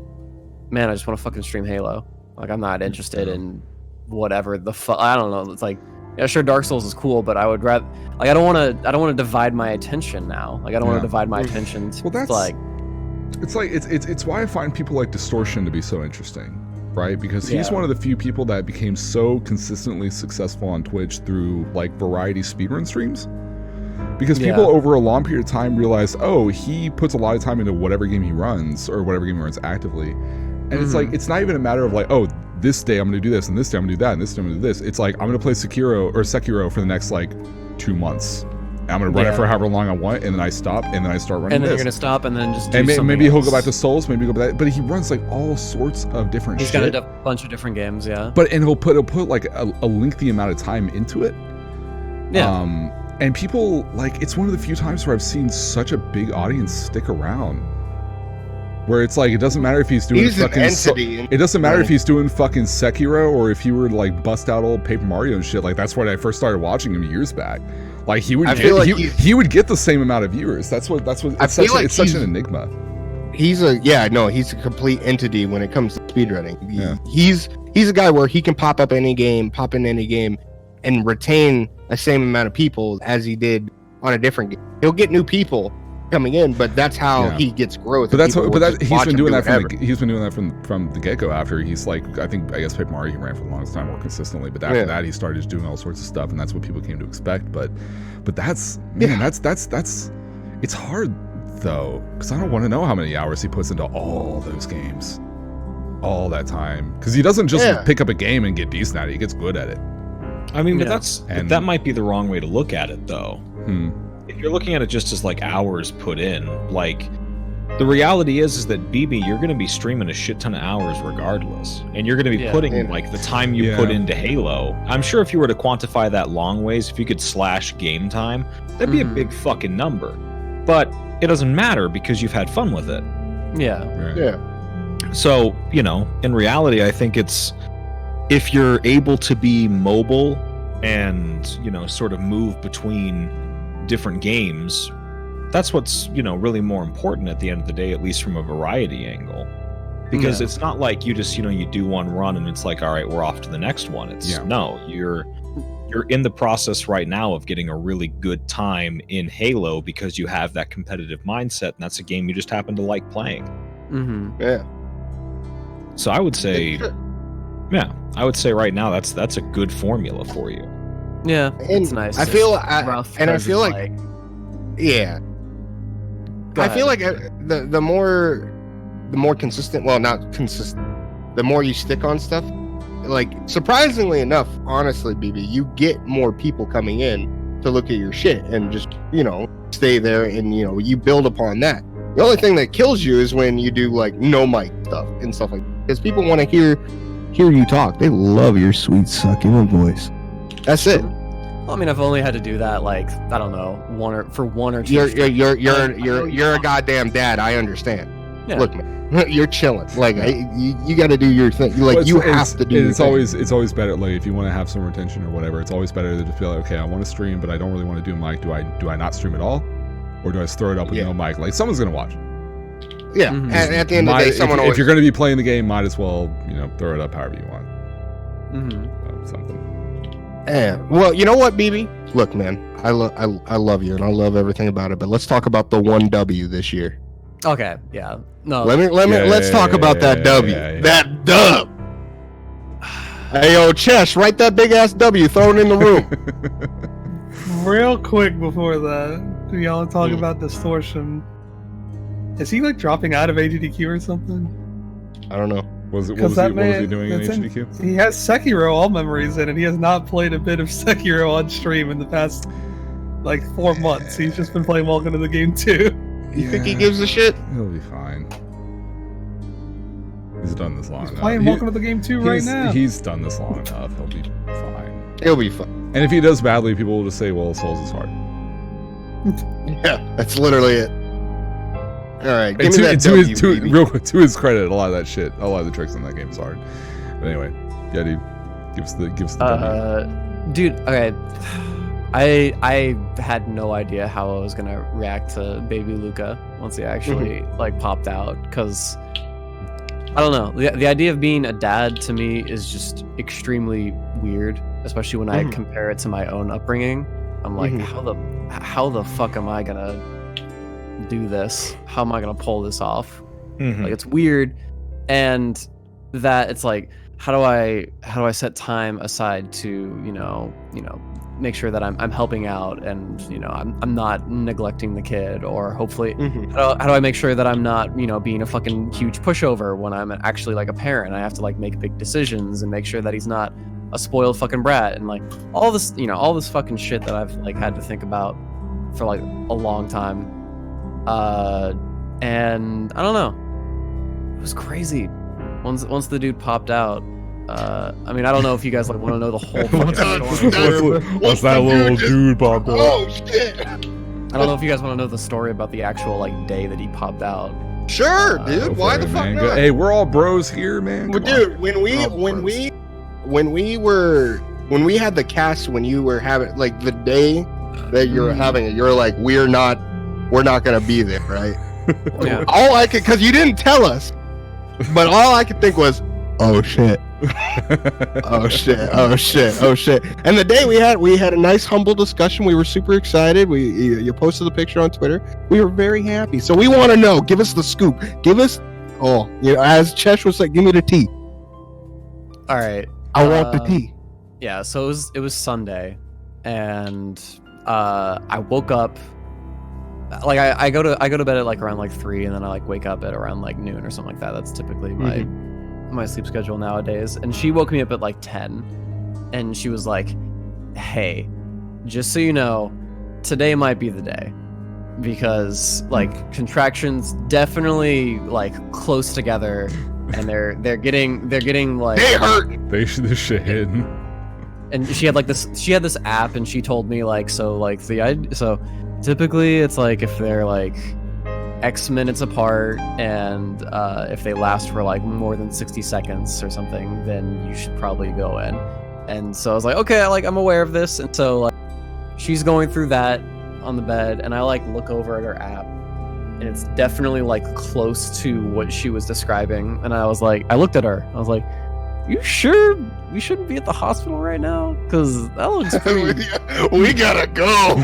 man, I just want to fucking stream Halo. Like, I'm not interested in whatever the fuck. I don't know. It's like, yeah, sure, Dark Souls is cool, but I would rather, like, I don't want to divide my attention now. Like, I don't want to divide my attention to, that's like, it's why I find people like Distortion to be so interesting, right? Because he's one of the few people that became so consistently successful on Twitch through like variety speedrun streams. Because people over a long period of time realize, oh, he puts a lot of time into whatever game he runs, or whatever game he runs actively. And it's like, it's not even a matter of like, oh, this day I'm going to do this, and this day I'm going to do that, and this day I'm going to do this. It's like, I'm going to play Sekiro for the next like 2 months. I'm going to run it for however long I want, and then I stop, and then I start running. And then you're going to stop, and then just do and maybe else. He'll go back to Souls, maybe go back to that. But he runs like all sorts of different shit. He's got a bunch of different games, yeah. But and he'll put like a lengthy amount of time into it. Yeah. And people, like, it's one of the few times where I've seen such a big audience stick around. Where it's like, it doesn't matter if he's doing it doesn't matter if he's doing fucking Sekiro, or if he were to like bust out old Paper Mario and shit. Like, that's when I first started watching him years back. Like, he would get the same amount of viewers. That's what it's such an enigma. He's a complete entity when it comes to speedrunning. He's a guy where he can pop in any game, and retain the same amount of people as he did on a different game. He'll get new people coming in, but that's how he gets growth. But he's been doing that from the get-go. After he's like, I guess Paper Mario he ran for the longest time more consistently, but after that he started just doing all sorts of stuff, and that's what people came to expect. But that's it's hard though, because I don't want to know how many hours he puts into all those games, all that time, because he doesn't just pick up a game and get decent at it. He gets good at it. I mean, but that might be the wrong way to look at it, though. you're looking at it just as like hours put in, like the reality is that BB, you're going to be streaming a shit ton of hours regardless, and you're going to be putting like the time you put into Halo. I'm sure if you were to quantify that long ways, if you could slash game time, that'd be a big fucking number. But it doesn't matter because you've had fun with it. Yeah. Right. Yeah. So, you know, in reality, I think it's if you're able to be mobile and, you know, sort of move between different games, that's what's, you know, really more important at the end of the day, at least from a variety angle. Because it's not like you just, you know, you do one run and it's like, all right, we're off to the next one. It's no, you're in the process right now of getting a really good time in Halo because you have that competitive mindset, and that's a game you just happen to like playing. Yeah. So I would say, I would say right now that's a good formula for you. Yeah, And it's nice. I feel Rough and I because feel it's like yeah. Go I feel ahead. like the more consistent, well, not consistent, the more you stick on stuff, like surprisingly enough, honestly, BB, you get more people coming in to look at your shit and just, you know, stay there, and you know, you build upon that. The only thing that kills you is when you do like no mic stuff and stuff like that, because people want to hear you talk. They love your sweet succulent voice. That's it. Well, I mean, I've only had to do that like, I don't know, one or two. You're a goddamn dad. I understand. Yeah. Look, man, you're chilling. Like you got to do your thing. Like Well, you have to do. It's always better. Like if you want to have some retention or whatever, it's always better to just be like, okay, I want to stream, but I don't really want to do mic. Do I not stream at all, or do I just throw it up with no mic? Like someone's gonna watch. Yeah. At the end of the day, someone if always. you're gonna be playing the game, might as well throw it up however you want. Something. Yeah. Well, you know what, BB? Look, man, I love you and I love everything about it. But let's talk about the 1W this year. Okay. Yeah. No. Let's talk about that W. That dub. Hey, yo, Chesh, write that big ass W. Throw it in the room. Real quick before that, do y'all talk about distortion? Is he like dropping out of AGDQ or something? I don't know. What was he doing in HDQ? He has Sekiro all memories in it. He has not played a bit of Sekiro on stream in the past like 4 months. He's just been playing Welcome to the Game 2. You think he gives a shit? He'll be fine. He's done this long enough. Playing Welcome to the Game 2 right now. He's done this long enough. He'll be fine. He'll be fine. And if he does badly, people will just say, well, Souls is hard. Yeah, that's literally it. All right, give and me that W, BB. real quick, to his credit, a lot of that shit, a lot of the tricks in that game is hard. But anyway, yeah, dude, give us the W. Dude, okay. I had no idea how I was gonna react to Baby Luca once he actually like popped out, because I don't know. The idea of being a dad to me is just extremely weird, especially when I compare it to my own upbringing. I'm like, how the fuck am I gonna do this? How am I gonna pull this off? Like, it's weird, and that it's like, how do I set time aside to you know make sure that I'm helping out, and I'm not neglecting the kid, or hopefully how do I make sure that I'm not being a fucking huge pushover when I'm actually like a parent. I have to like make big decisions and make sure that he's not a spoiled fucking brat, and like all this fucking shit that I've like had to think about for like a long time. And I don't know, it was crazy once the dude popped out. I mean, I don't know if you guys like want to know the whole fucking story. What's that little dude popped up? Oh shit! I don't know if you guys want to know the story about the actual like day that he popped out. Sure, dude. Why the fuck not? Hey, we're all bros here, man. Well, dude, when we had the cast, when you were having like the day that you were having it, you're like, we're not gonna be there, right? Yeah. All I could, because you didn't tell us, but all I could think was, oh shit. Oh shit. And the day we had a nice humble discussion. We were super excited. You posted the picture on Twitter. We were very happy. So we want to know, give us the scoop. Give us as Chesh was like, give me the tea. All right. I want the tea. Yeah, so it was Sunday, and I woke up like I go to bed at like around like 3, and then I like wake up at around like noon or something like that. That's typically my sleep schedule nowadays. And she woke me up at like 10, and she was like, hey, just so you know, today might be the day, because like contractions definitely like close together, and they're getting like They hurt. This shit hidden. And she had this app, and she told me like, so typically it's like if they're like X minutes apart, and if they last for like more than 60 seconds or something, then you should probably go in. And so I was like, okay, like I'm aware of this. And so like she's going through that on the bed, and I like look over at her app, and it's definitely like close to what she was describing. And I was like, I looked at her, I was like, you sure we shouldn't be at the hospital right now? Because that looks pretty... We gotta go.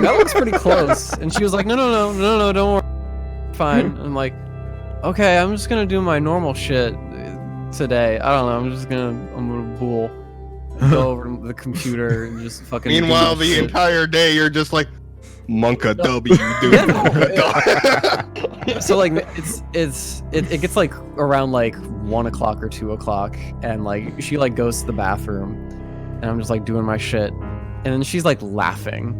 That looks pretty close. And she was like, no, don't worry. Fine. And I'm like, okay, I'm just gonna do my normal shit today. I don't know, I'm gonna bool. Go over to the computer and just fucking... Meanwhile, the entire day, you're just like, Monka W, dude. Yeah, no, Monka W. So like it gets like around like 1 o'clock or 2 o'clock, and like she like goes to the bathroom, and I'm just like doing my shit, and then she's like laughing,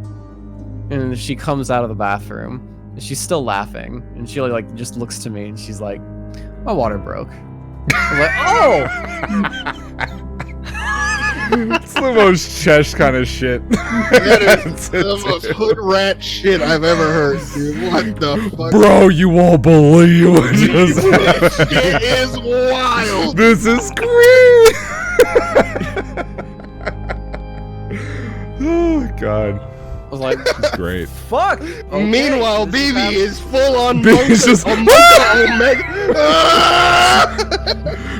and she comes out of the bathroom and she's still laughing, and she like just looks to me and she's like, my water broke. I'm like, oh. It's the most Chesh kind of shit. That is the most hood rat shit I've ever heard, dude. What the fuck? Bro, you won't believe what just happened. It is wild. This is great. Oh god, I was like, it's great. fuck. Okay, Meanwhile, this is BB is full on BB's just- Omega.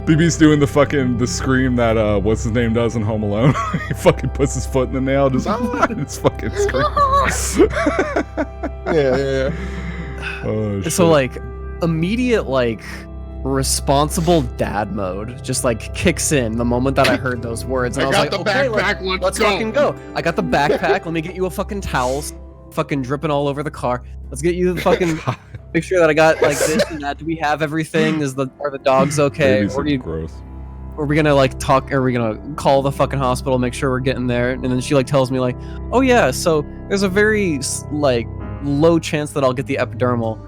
BB's doing the scream that what's his name does in Home Alone. He fucking puts his foot in the nail, just it's fucking scream. Yeah. Oh, shit. So like immediate like responsible dad mode just like kicks in the moment that I heard those words, and I was like, okay, let's fucking go. I got the backpack. Let me get you a fucking towel, fucking dripping all over the car. Let's get you the fucking make sure that I got like this and that. Do we have everything? Are the dogs okay? Baby's gross. Are we gonna like talk? Are we gonna call the fucking hospital? Make sure we're getting there. And then she like tells me like, oh yeah, so there's a very like low chance that I'll get the epidermal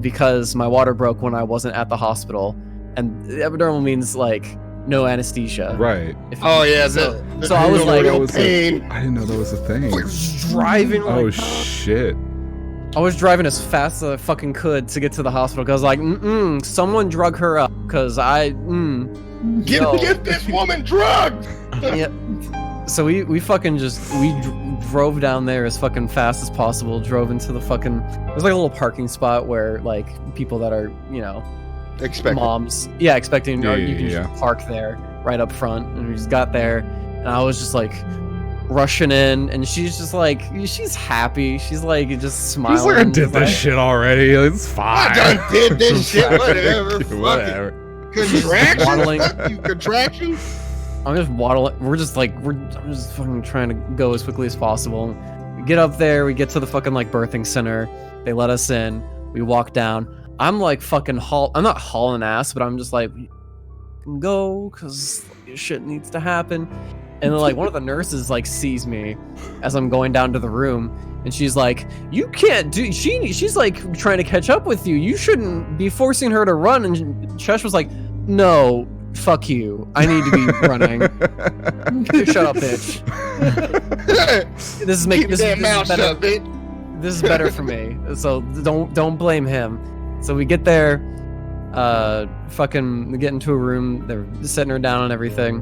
because my water broke when I wasn't at the hospial, and the epidermal means like no anesthesia. Right. Oh yeah. So I was like, pain. I didn't know that was a thing. driving. Oh Like, shit. I was driving as fast as I fucking could to get to the hospital because like, someone drug her up because Get this woman drugged. Yeah. So we fucking drove down there as fucking fast as possible. Drove into the fucking. There's like a little parking spot where like people that are moms, expecting, or you can just park there right up front. And we just got there, and I was just like rushing in, and she's just like, she's happy. She's like just smiling. He's like, I did this shit already. It's fine. I done did this shit. Whatever. Whatever. Contractions? I'm just waddling. I'm just fucking trying to go as quickly as possible. We get up there. We get to the fucking like birthing center. They let us in. We walk down. I'm like fucking I'm not hauling ass, but I'm just like, go, because shit needs to happen. And then like one of the nurses like sees me as I'm going down to the room, and she's like, you can't do. She's like trying to catch up with you. You shouldn't be forcing her to run. And Chesh was like, no. Fuck you. I need to be running. Shut up, bitch. This is better for me. So don't blame him. So we get there, fucking get into a room. They're setting her down and everything,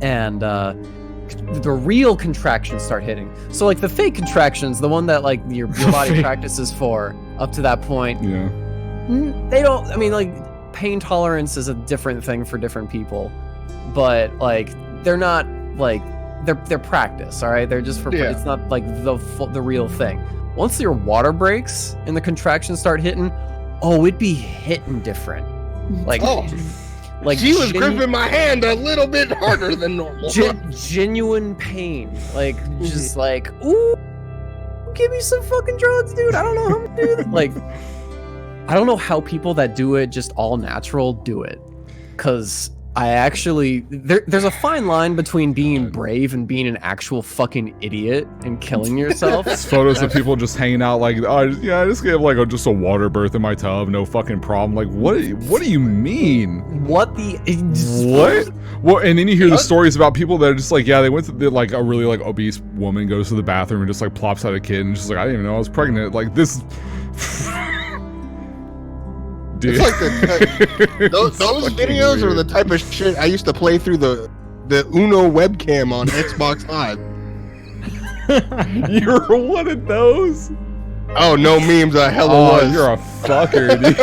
and the real contractions start hitting. So like the fake contractions, the one that like your body practices for up to that point. Yeah. They don't. I mean, like, pain tolerance is a different thing for different people, but like they're not like they're practice. All right, they're just for. It's not like the real thing. Once your water breaks and the contractions start hitting, it'd be hitting different. Like, like she was gripping my hand a little bit harder than normal. Genuine pain, like just like, ooh, give me some fucking drugs, dude. I don't know how to do this. Like, I don't know how people that do it just all natural do it, because I actually there's a fine line between being brave and being an actual fucking idiot and killing yourself. It's photos of people just hanging out like, oh, yeah, I just gave like just a water birth in my tub, no fucking problem. Like, what do you mean? What the what? Well, and then you hear the stories about people that are just like, yeah, they went to like a really like obese woman goes to the bathroom and just like plops out a kid and just like, I didn't even know I was pregnant. Like this. Dude. It's like those videos are the type of shit I used to play through the Uno webcam on Xbox Live. You were one of those? Oh, no memes, I hella was. You're a fucker, dude.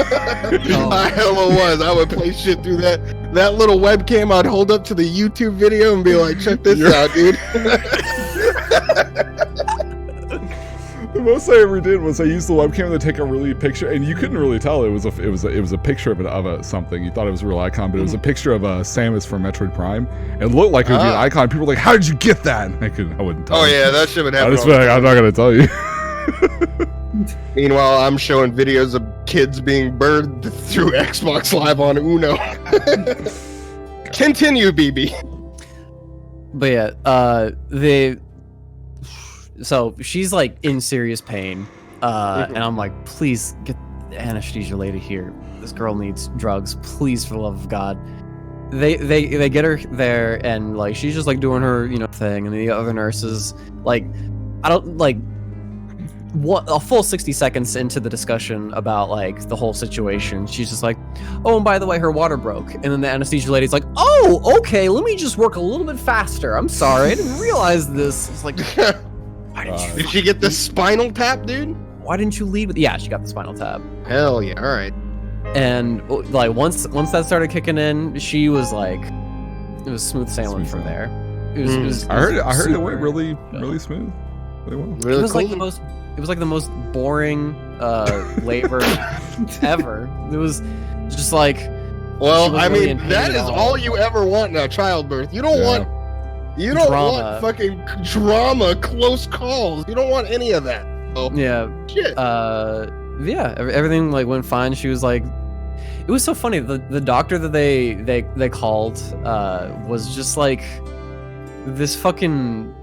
I hella was. I would play shit through that little webcam I'd hold up to the YouTube video and be like, check this out, dude. The most I ever did was I used the webcam to take a really picture, and you couldn't really tell it was a picture of something. You thought it was a real icon, but it was a picture of Samus from Metroid Prime. It looked like it would be an icon. People were like, "How did you get that?" And I wouldn't tell. Oh them. yeah, that shit would happen. I'm not gonna tell you. Meanwhile, I'm showing videos of kids being burned through Xbox Live on Uno. Continue, BB. But yeah, so she's like in serious pain, and I'm like, please get the anesthesia lady here. This girl needs drugs, please, for the love of God. They get her there, and like she's just like doing her thing, and the other nurses like, I don't like. What a full 60 seconds into the discussion about like the whole situation, she's just like, oh, and by the way, her water broke. And then the anesthesia lady's like, oh, okay, let me just work a little bit faster. I'm sorry, I didn't realize this. It's like, why did she get the spinal tap, dude? Why didn't you lead with? Yeah, she got the spinal tap. Hell yeah, all right. And like once that started kicking in, she was like, it was smooth sailing from there. It was I heard it went really smooth. Really well. It was like the most. It was like the most boring labor ever. It was just like. Well, I mean, that is all you ever want in a childbirth. You don't want. You don't want fucking drama, close calls. You don't want any of that. Oh, yeah. Shit. Yeah. Everything like went fine. She was like, it was so funny. The doctor that they called was just like this fucking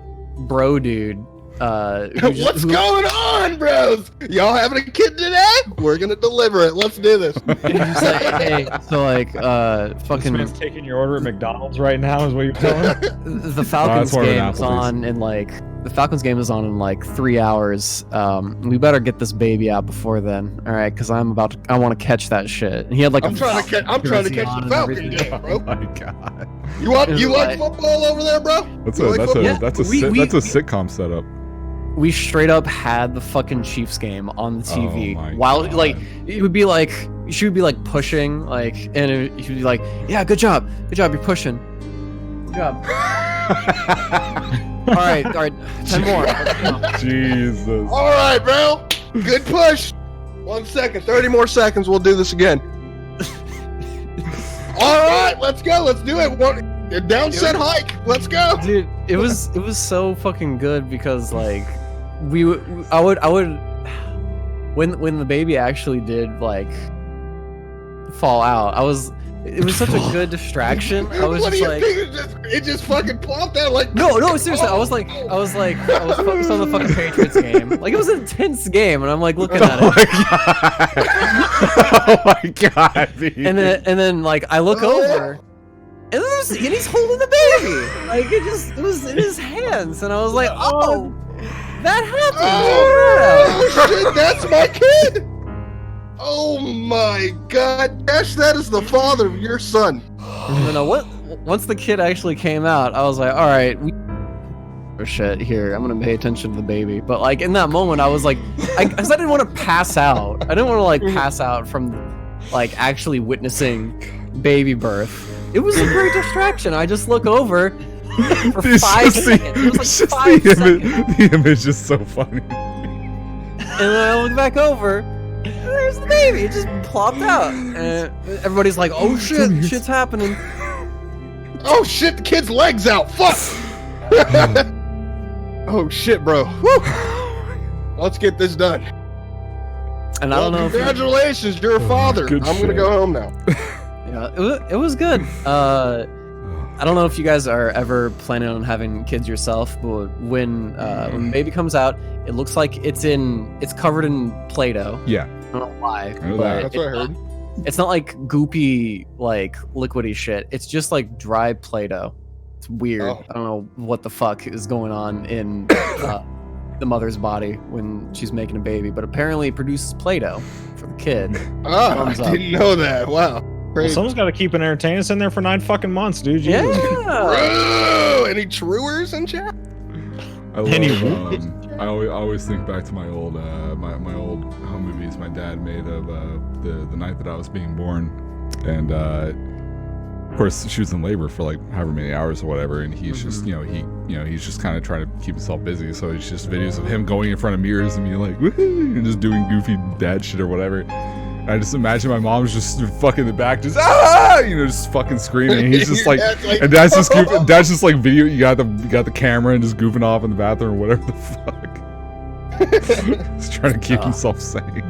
bro dude. What's going on, bros? Y'all having a kid today? We're gonna deliver it. Let's do this. He's like, hey, so like, fucking. This man's taking your order at McDonald's right now, is what you're telling me? The Falcons game is on in like. The Falcons game is on in like 3 hours. We better get this baby out before then, all right? Because I want to catch that shit. And he had like. I'm trying to catch the Falcon game, bro. Oh my god. You like football over there, bro? That's a sitcom setup. We straight up had the fucking Chiefs game on the TV while God. Like it would be like she would be like pushing like and she would be like, yeah, good job, you're pushing, good job. all right 10 more. Jesus. All right, bro, good push. 1 second, 30 more seconds, we'll do this again. All right, let's go, let's do it. Downset hike, let's go. Dude, it was so fucking good because like I would when the baby actually did like fall out, it was such a good distraction. I was just like, it just fucking plopped out like. No, seriously, I was focused on the fucking Patriots game. Like it was an intense game, and I'm like looking at it. Oh my god! Dude. And then like I look over. And he's holding the baby. Like it was in his hands, and I was like, "Oh, that happened! Oh shit, that's my kid! Oh my god, Dash, that is the father of your son." Once the kid actually came out, I was like, "All right, shit, here, I'm gonna pay attention to the baby." But like in that moment, I was like, because I didn't want to pass out. I didn't want to like pass out from like actually witnessing baby birth. It was a great distraction. I just look over for 5 seconds. It was like 5 seconds. The image is so funny. And then I look back over, and there's the baby. It just plopped out. And everybody's like, oh shit, shit's happening. Oh shit, the kid's leg's out. Fuck. Oh shit, bro. Woo. Let's get this done. And I don't know. Congratulations, you're a father. I'm gonna go home now. It was good. I don't know if you guys are ever planning on having kids yourself, but when baby comes out, it looks like it's covered in Play-Doh. Yeah. I don't know why. I know but that. That's what I heard. It's not like goopy, like liquidy shit. It's just like dry Play-Doh. It's weird. Oh. I don't know what the fuck is going on in the mother's body when she's making a baby, but apparently it produces Play-Doh for the kid. Oh, I Thumbs up. didn't know that. Wow. Well, Crazy. someone's got to keep it entertaining. It's in there for 9 fucking months, dude. Jesus. Yeah. Bro, any truers in chat? I love, Anyway. I always think back to my old my old home movies my dad made of the night that I was being born, and of course she was in labor for like however many hours or whatever, and he's just he's just kind of trying to keep himself busy, so it's just videos of him going in front of mirrors and being like woohoo, and just doing goofy dad shit or whatever. I just imagine my mom's just fucking in the back, just just fucking screaming. And he's just like, and dad's just goofing, dad's just like video. You got the camera and just goofing off in the bathroom or whatever the fuck. He's trying to keep himself sane.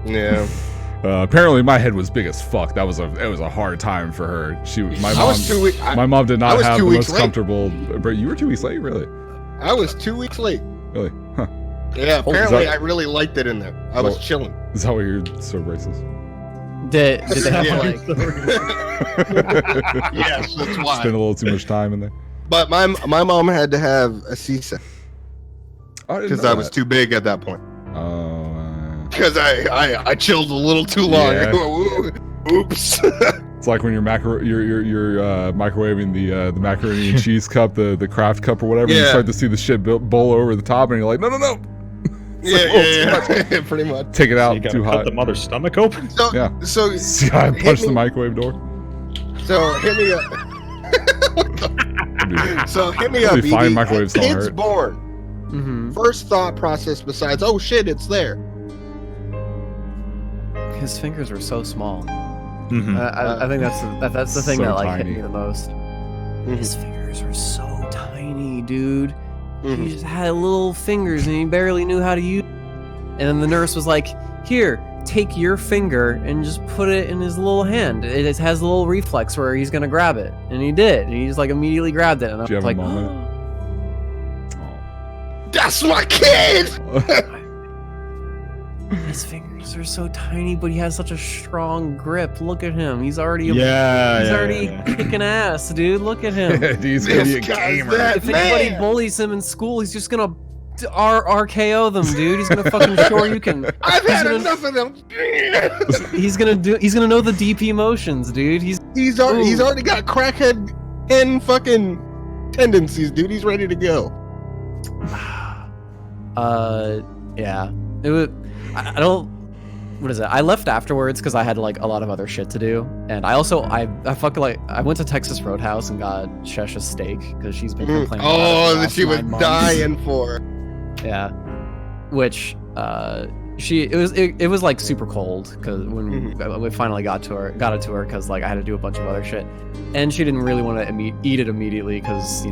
Yeah. Apparently, my head was big as fuck. It was a hard time for her. My mom did not have the most comfortable. But you were 2 weeks late, really? I was 2 weeks late. Really? Huh. Yeah. Apparently, I really liked it in there. I was chilling. Is that why you're so racist? Did they have like? Yes, that's why. Spend a little too much time in there. But my mom had to have a C-section because I was too big at that point. Oh. Because I chilled a little too long. Yeah. Oops. It's like when you're microwaving the macaroni and cheese cup, the Kraft cup or whatever. And you start to see the shit bowl over the top, and you're like, no. Yeah, pretty much. Take it So out you gotta too cut hot. the mother's stomach open. So Yeah. so I punched the microwave door. so hit me up. So hit me up. Really fine BB. microwaves don't Kid's hurt. born. Mhm. First thought process besides, oh shit, it's there. His fingers were so small. Mm-hmm. I think that's the thing So that like tiny. hit me the most. His fingers were so tiny, dude. He just had little fingers and he barely knew how to use. And then the nurse was like, "Here, take your finger and just put it in his little hand. It has a little reflex where he's gonna grab it." And he did. And he just like immediately grabbed it. And I Did you was have like, a moment? That's my kid. "His fingers are so tiny, but he has such a strong grip. Look at him. He's already kicking ass, dude. Look at him." He's gonna be a This guy's gamer. that If anybody man. bullies him in school, he's just gonna RKO them, dude. He's gonna fucking sure you can. I've had enough of them. He's gonna know the DP motions, dude. He's He's already got crackhead and fucking tendencies, dude. He's ready to go. yeah. It was. I don't. What is it? I left afterwards because I had like a lot of other shit to do, and I also I fucking like I went to Texas Roadhouse and got Shesha's steak because she's been complaining. about it Oh, the that last she was 9 months. dying for. Yeah, which it was like super cold because when we finally got it to her because like I had to do a bunch of other shit, and she didn't really want to eat it immediately because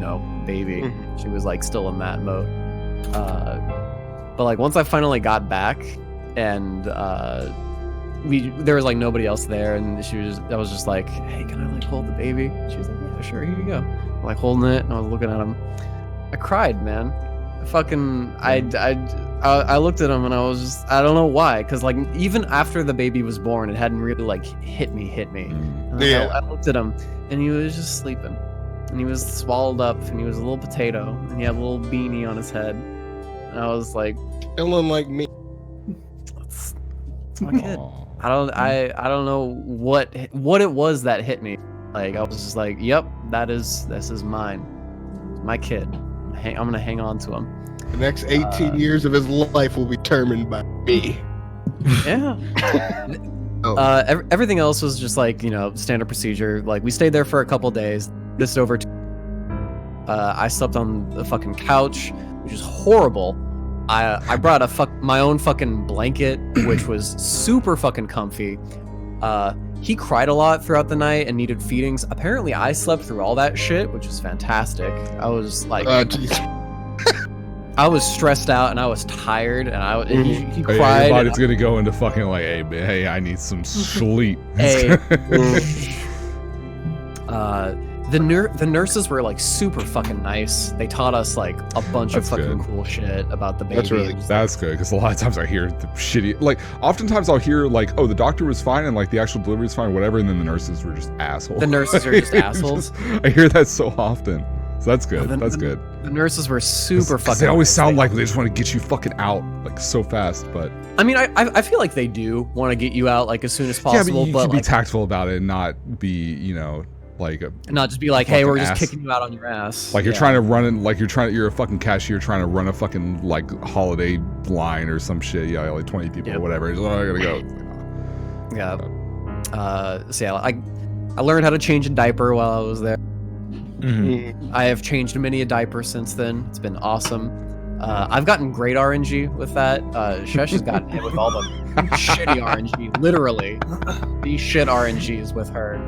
baby, she was like still in that mode. But like once I finally got back and there was like nobody else there, and I was just like, "Hey, can I like hold the baby?" She was like, "Yeah, sure, here you go." I'm like holding it, and I was looking at him. I cried, man. I looked at him and I was just, I don't know why, because like even after the baby was born, it hadn't really like hit me. And Yeah. I looked at him and he was just sleeping, and he was swallowed up, and he was a little potato, and he had a little beanie on his head, and I was like, Feeling like me. "It's my kid." I don't know what it was that hit me. Like I was just like, "Yep, this is mine, my kid. I'm gonna hang on to him." The next 18 years of his life will be determined by me. Yeah. Everything else was just like standard procedure. Like we stayed there for a couple days. This over. I slept on the fucking couch, which is horrible. I brought my own fucking blanket, which was super fucking comfy. He cried a lot throughout the night and needed feedings. Apparently, I slept through all that shit, which was fantastic. I was like, Jeez. I was stressed out and I was tired and he Hey, cried. your body's gonna go into fucking like, hey, I need some sleep. Hey. The nurses were like super fucking nice. They taught us like a bunch of That's fucking good. cool shit about the baby. That's really- It was That's good, because a lot of times I hear the shitty, like, oftentimes I'll hear, like, oh, the doctor was fine, and, like, the actual delivery was fine, whatever, and then the nurses were just assholes. The nurses are just assholes. I hear that so often. So that's good. The- That's the- good. The nurses were super 'Cause fucking they always nice. sound like they just want to get you fucking out, like, so fast, but... I mean, I feel like they do want to get you out like as soon as Yeah, possible, but you but can be like, tactful about it and not be, you know, like a... not just be like, hey, we're fucking just ass. kicking you out on your ass. Like you're Yeah. trying to run it, like you're a fucking cashier trying to run a fucking like holiday line or some shit. Yeah, like 20 people Yep. or whatever. It's like, oh, I gotta go. Yeah. So yeah, I learned how to change a diaper while I was there. Mhm. I have changed many a diaper since then. It's been awesome. I've gotten great RNG with that. Shesh has gotten hit with all the shitty RNG, literally. These shit RNGs with her.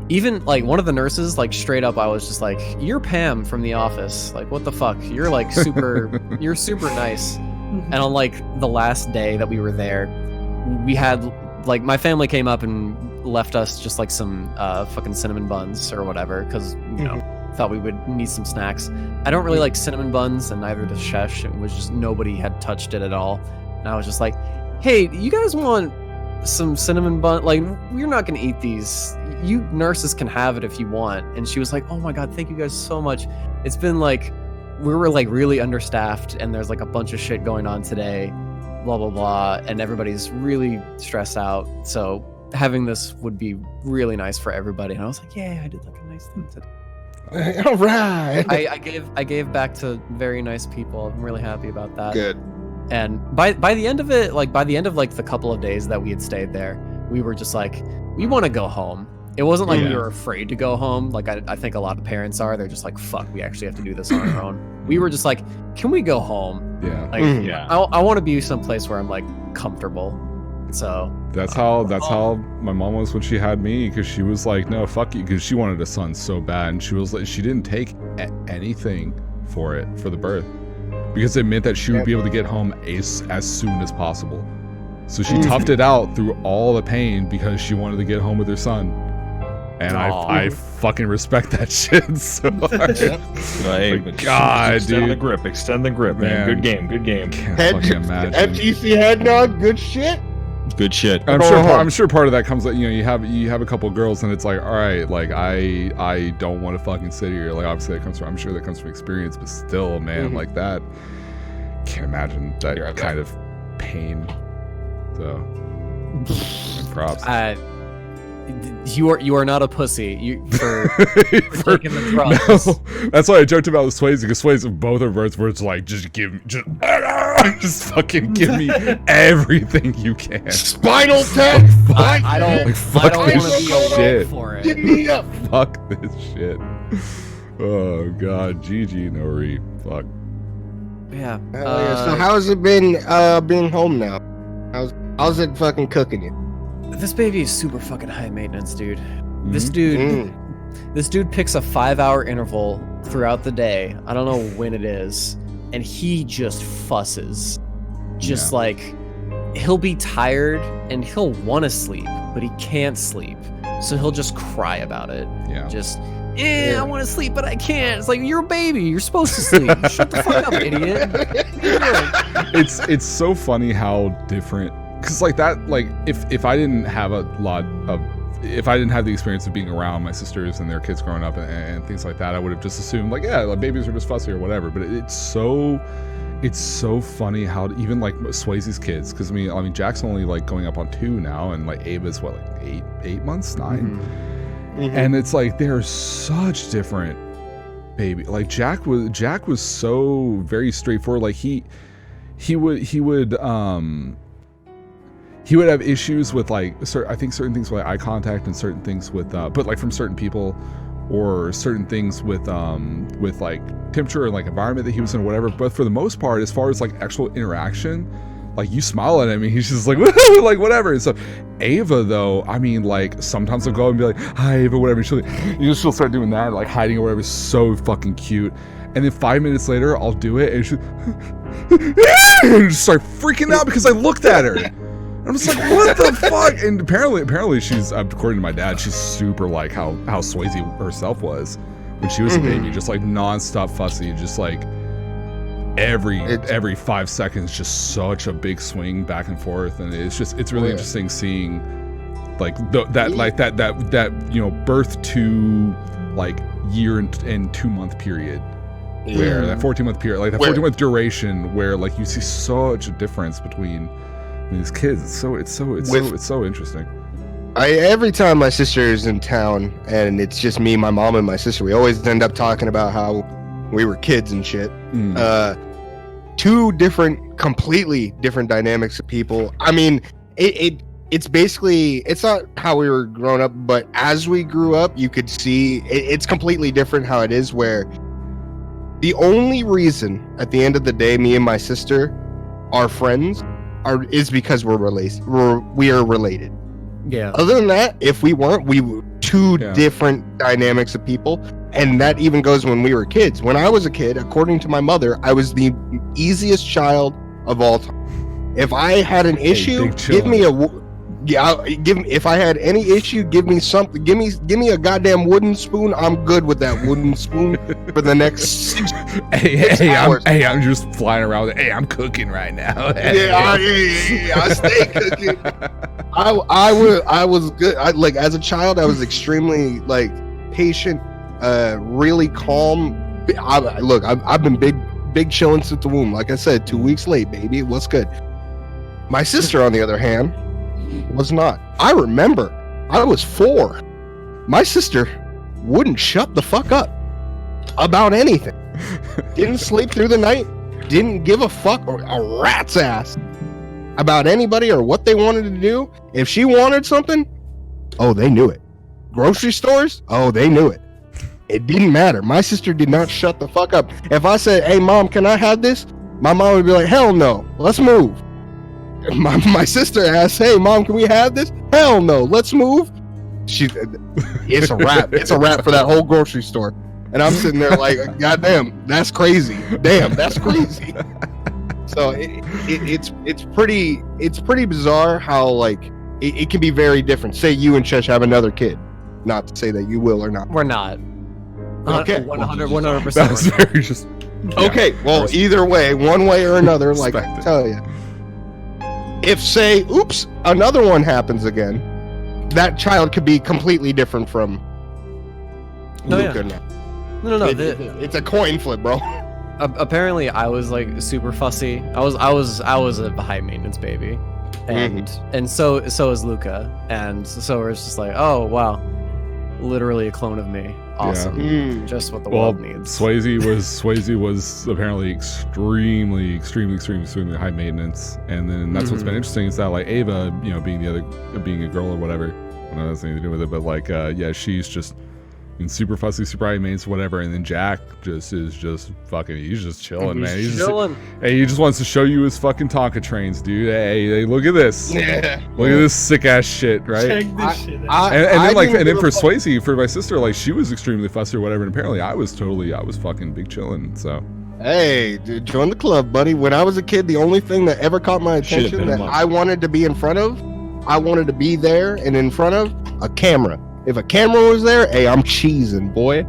Even like one of the nurses, like straight up, I was just like, "You're Pam from The Office. Like, what the fuck? You're like super, you're super nice." And on like the last day that we were there, we had like my family came up and left us just like some fucking cinnamon buns or whatever, because you know thought we would need some snacks. I don't really like cinnamon buns, and neither does Shesh. It was just nobody had touched it at all, and I was just like, "Hey, you guys want some cinnamon bun? Like, we're not gonna eat these. You nurses can have it if you want." And she was like, "Oh my god, thank you guys so much. It's been like we were like really understaffed, and there's like a bunch of shit going on today, blah blah blah, and everybody's really stressed out. So having this would be really nice for everybody." And I was like, "Yeah, I did like a nice thing today." All right. I gave back to very nice people. I'm really happy about that. Good. And by the end of it, like by the end of like the couple of days that we had stayed there, we were just like, we want to go home. It wasn't like we Yeah. were afraid to go home. Like I think a lot of parents are. They're just like, fuck, we actually have to do this on our own. We were just like, can we go home? Yeah. Like, Mhm. Yeah. I want to be someplace where I'm like comfortable. So That's how my mom was when she had me, because she was like, no, fuck you, because she wanted a son so bad, and she was like, she didn't take anything for the birth, because it meant that she would be able to get home as soon as possible. So she toughed it out through all the pain because she wanted to get home with her son. And I fucking respect that shit so much. Hey, But God, extend dude. the grip, man. Man. Good game. Can't Head, fucking imagine. FTC head nod, good shit. Good shit. I'm sure part of that comes like, you know, you have a couple girls and it's like, all right, like I don't want to fucking sit here. Like obviously I'm sure that comes from experience, but still, man, like that, can't imagine that You're okay. kind of pain. So props. you are not a pussy. You for taking the drugs. No, that's why I joked about Swayze, because Swayze, both of birds were like, just fucking give me everything you can. Spinal tap. I don't Like, fuck want this to be awake shit. for Give it. me up. Fuck this shit. Oh god, GG Nori. Fuck. Yeah. Hell yeah. So how's it been being home now? How's it fucking cooking you? This baby is super fucking high maintenance, dude. Mm-hmm. This dude picks a 5-hour interval throughout the day. I don't know when it is, and he just fusses. Just Yeah. like he'll be tired and he'll want to sleep, but he can't sleep. So he'll just cry about it. Yeah. Just I want to sleep, but I can't. It's like, you're a baby. You're supposed to sleep. Shut the fuck up, idiot. It's so funny how different, because like that, like if I didn't have if I didn't have the experience of being around my sisters and their kids growing up and things like that, I would have just assumed like, yeah, like babies are just fussy or whatever. But it's so funny how even like Swayze's kids, because I mean Jack's only like going up on 2 now, and like Ava's what, like 8 months, 9. And it's like they're such different baby. Like Jack was so very straightforward. Like he would have issues with like I think certain things with like eye contact and certain things with but like from certain people, or certain things with like temperature and like environment that he was in or whatever. But for the most part, as far as like actual interaction, like you smile at him and he's just like like whatever. And so Ava though, I mean, like sometimes I'll go and be like, hi Ava, whatever. She'll start doing that, like hiding or whatever. So fucking cute. And then 5 minutes later I'll do it and she'll and just start freaking out because I looked at her. I'm just like, what the fuck? And apparently she's, according to my dad, she's super like how Swayze herself was when she was a baby, just like nonstop fussy, just like every 5 seconds, just such a big swing back and forth. And it's really interesting seeing like that you know, birth to like year and 2 month period. Where that 14-month period, like that 14-month duration, where like you see such a difference between these kids. It's so interesting. Every time my sister is in town and it's just me, my mom, and my sister, we always end up talking about how we were kids and shit. Two completely different dynamics of people. I mean, it's basically, it's not how we were growing up, but as we grew up, you could see it's completely different how it is, where the only reason at the end of the day me and my sister are friends is because we are related. Yeah. Other than that, if we weren't, we were two different dynamics of people. And that even goes when we were kids. When I was a kid, according to my mother, I was the easiest child of all time. If I had an issue, give me if I had any issue, give me something. Give me a goddamn wooden spoon. I'm good with that wooden spoon for the next 6 hours. I'm just flying around. Hey, I'm cooking right now. I stay cooking. I was good. Like as a child, I was extremely like patient, really calm. I've been big chilling since the womb. Like I said, 2 weeks late, baby. What's good? My sister, on the other hand, was not. I remember I was 4. My sister wouldn't shut the fuck up about anything. Didn't sleep through the night. Didn't give a fuck or a rat's ass about anybody or what they wanted to do. If she wanted something, oh, they knew it. Grocery stores, oh, they knew it. It didn't matter. My sister did not shut the fuck up. If I said, hey mom, can I have this? My mom would be like, hell no, let's move. My sister asked, hey mom, can we have this? Hell no, let's move. It's a wrap. It's a wrap for that whole grocery store. And I'm sitting there like, goddamn, that's crazy. Damn, that's crazy. So it's pretty bizarre how like it can be very different. Say you and Chesh have another kid. Not to say that you will or not. We're not. Okay. 100%. That's very just. Okay, well, either way, one way or another, like I tell you. If say, oops, another one happens again, that child could be completely different from Luca. No. It's a coin flip, bro. Apparently, I was like super fussy. I was a high maintenance baby, and so is Luca, and so it's just like, oh wow, literally a clone of me. Awesome, just what the world needs. Swayze was apparently extremely high maintenance, and then that's what's been interesting is that like Ava, you know, being a girl or whatever, I don't know, that's nothing to do with it, but like she's just super fussy, super high maintenance, whatever, and then Jack is just fucking, he's just chilling, man. He's chilling. Hey, he just wants to show you his fucking Tonka trains, dude. Hey, look at this. Yeah. Look at this sick ass shit, right? Check this shit out. And then for Swayze, for my sister, like she was extremely fussy or whatever, and apparently I was fucking big chilling. So hey, dude, join the club, buddy. When I was a kid, the only thing that ever caught my attention that I wanted to be in front of, I wanted to be there and in front of a camera. If a camera was there, hey, I'm cheesing, boy.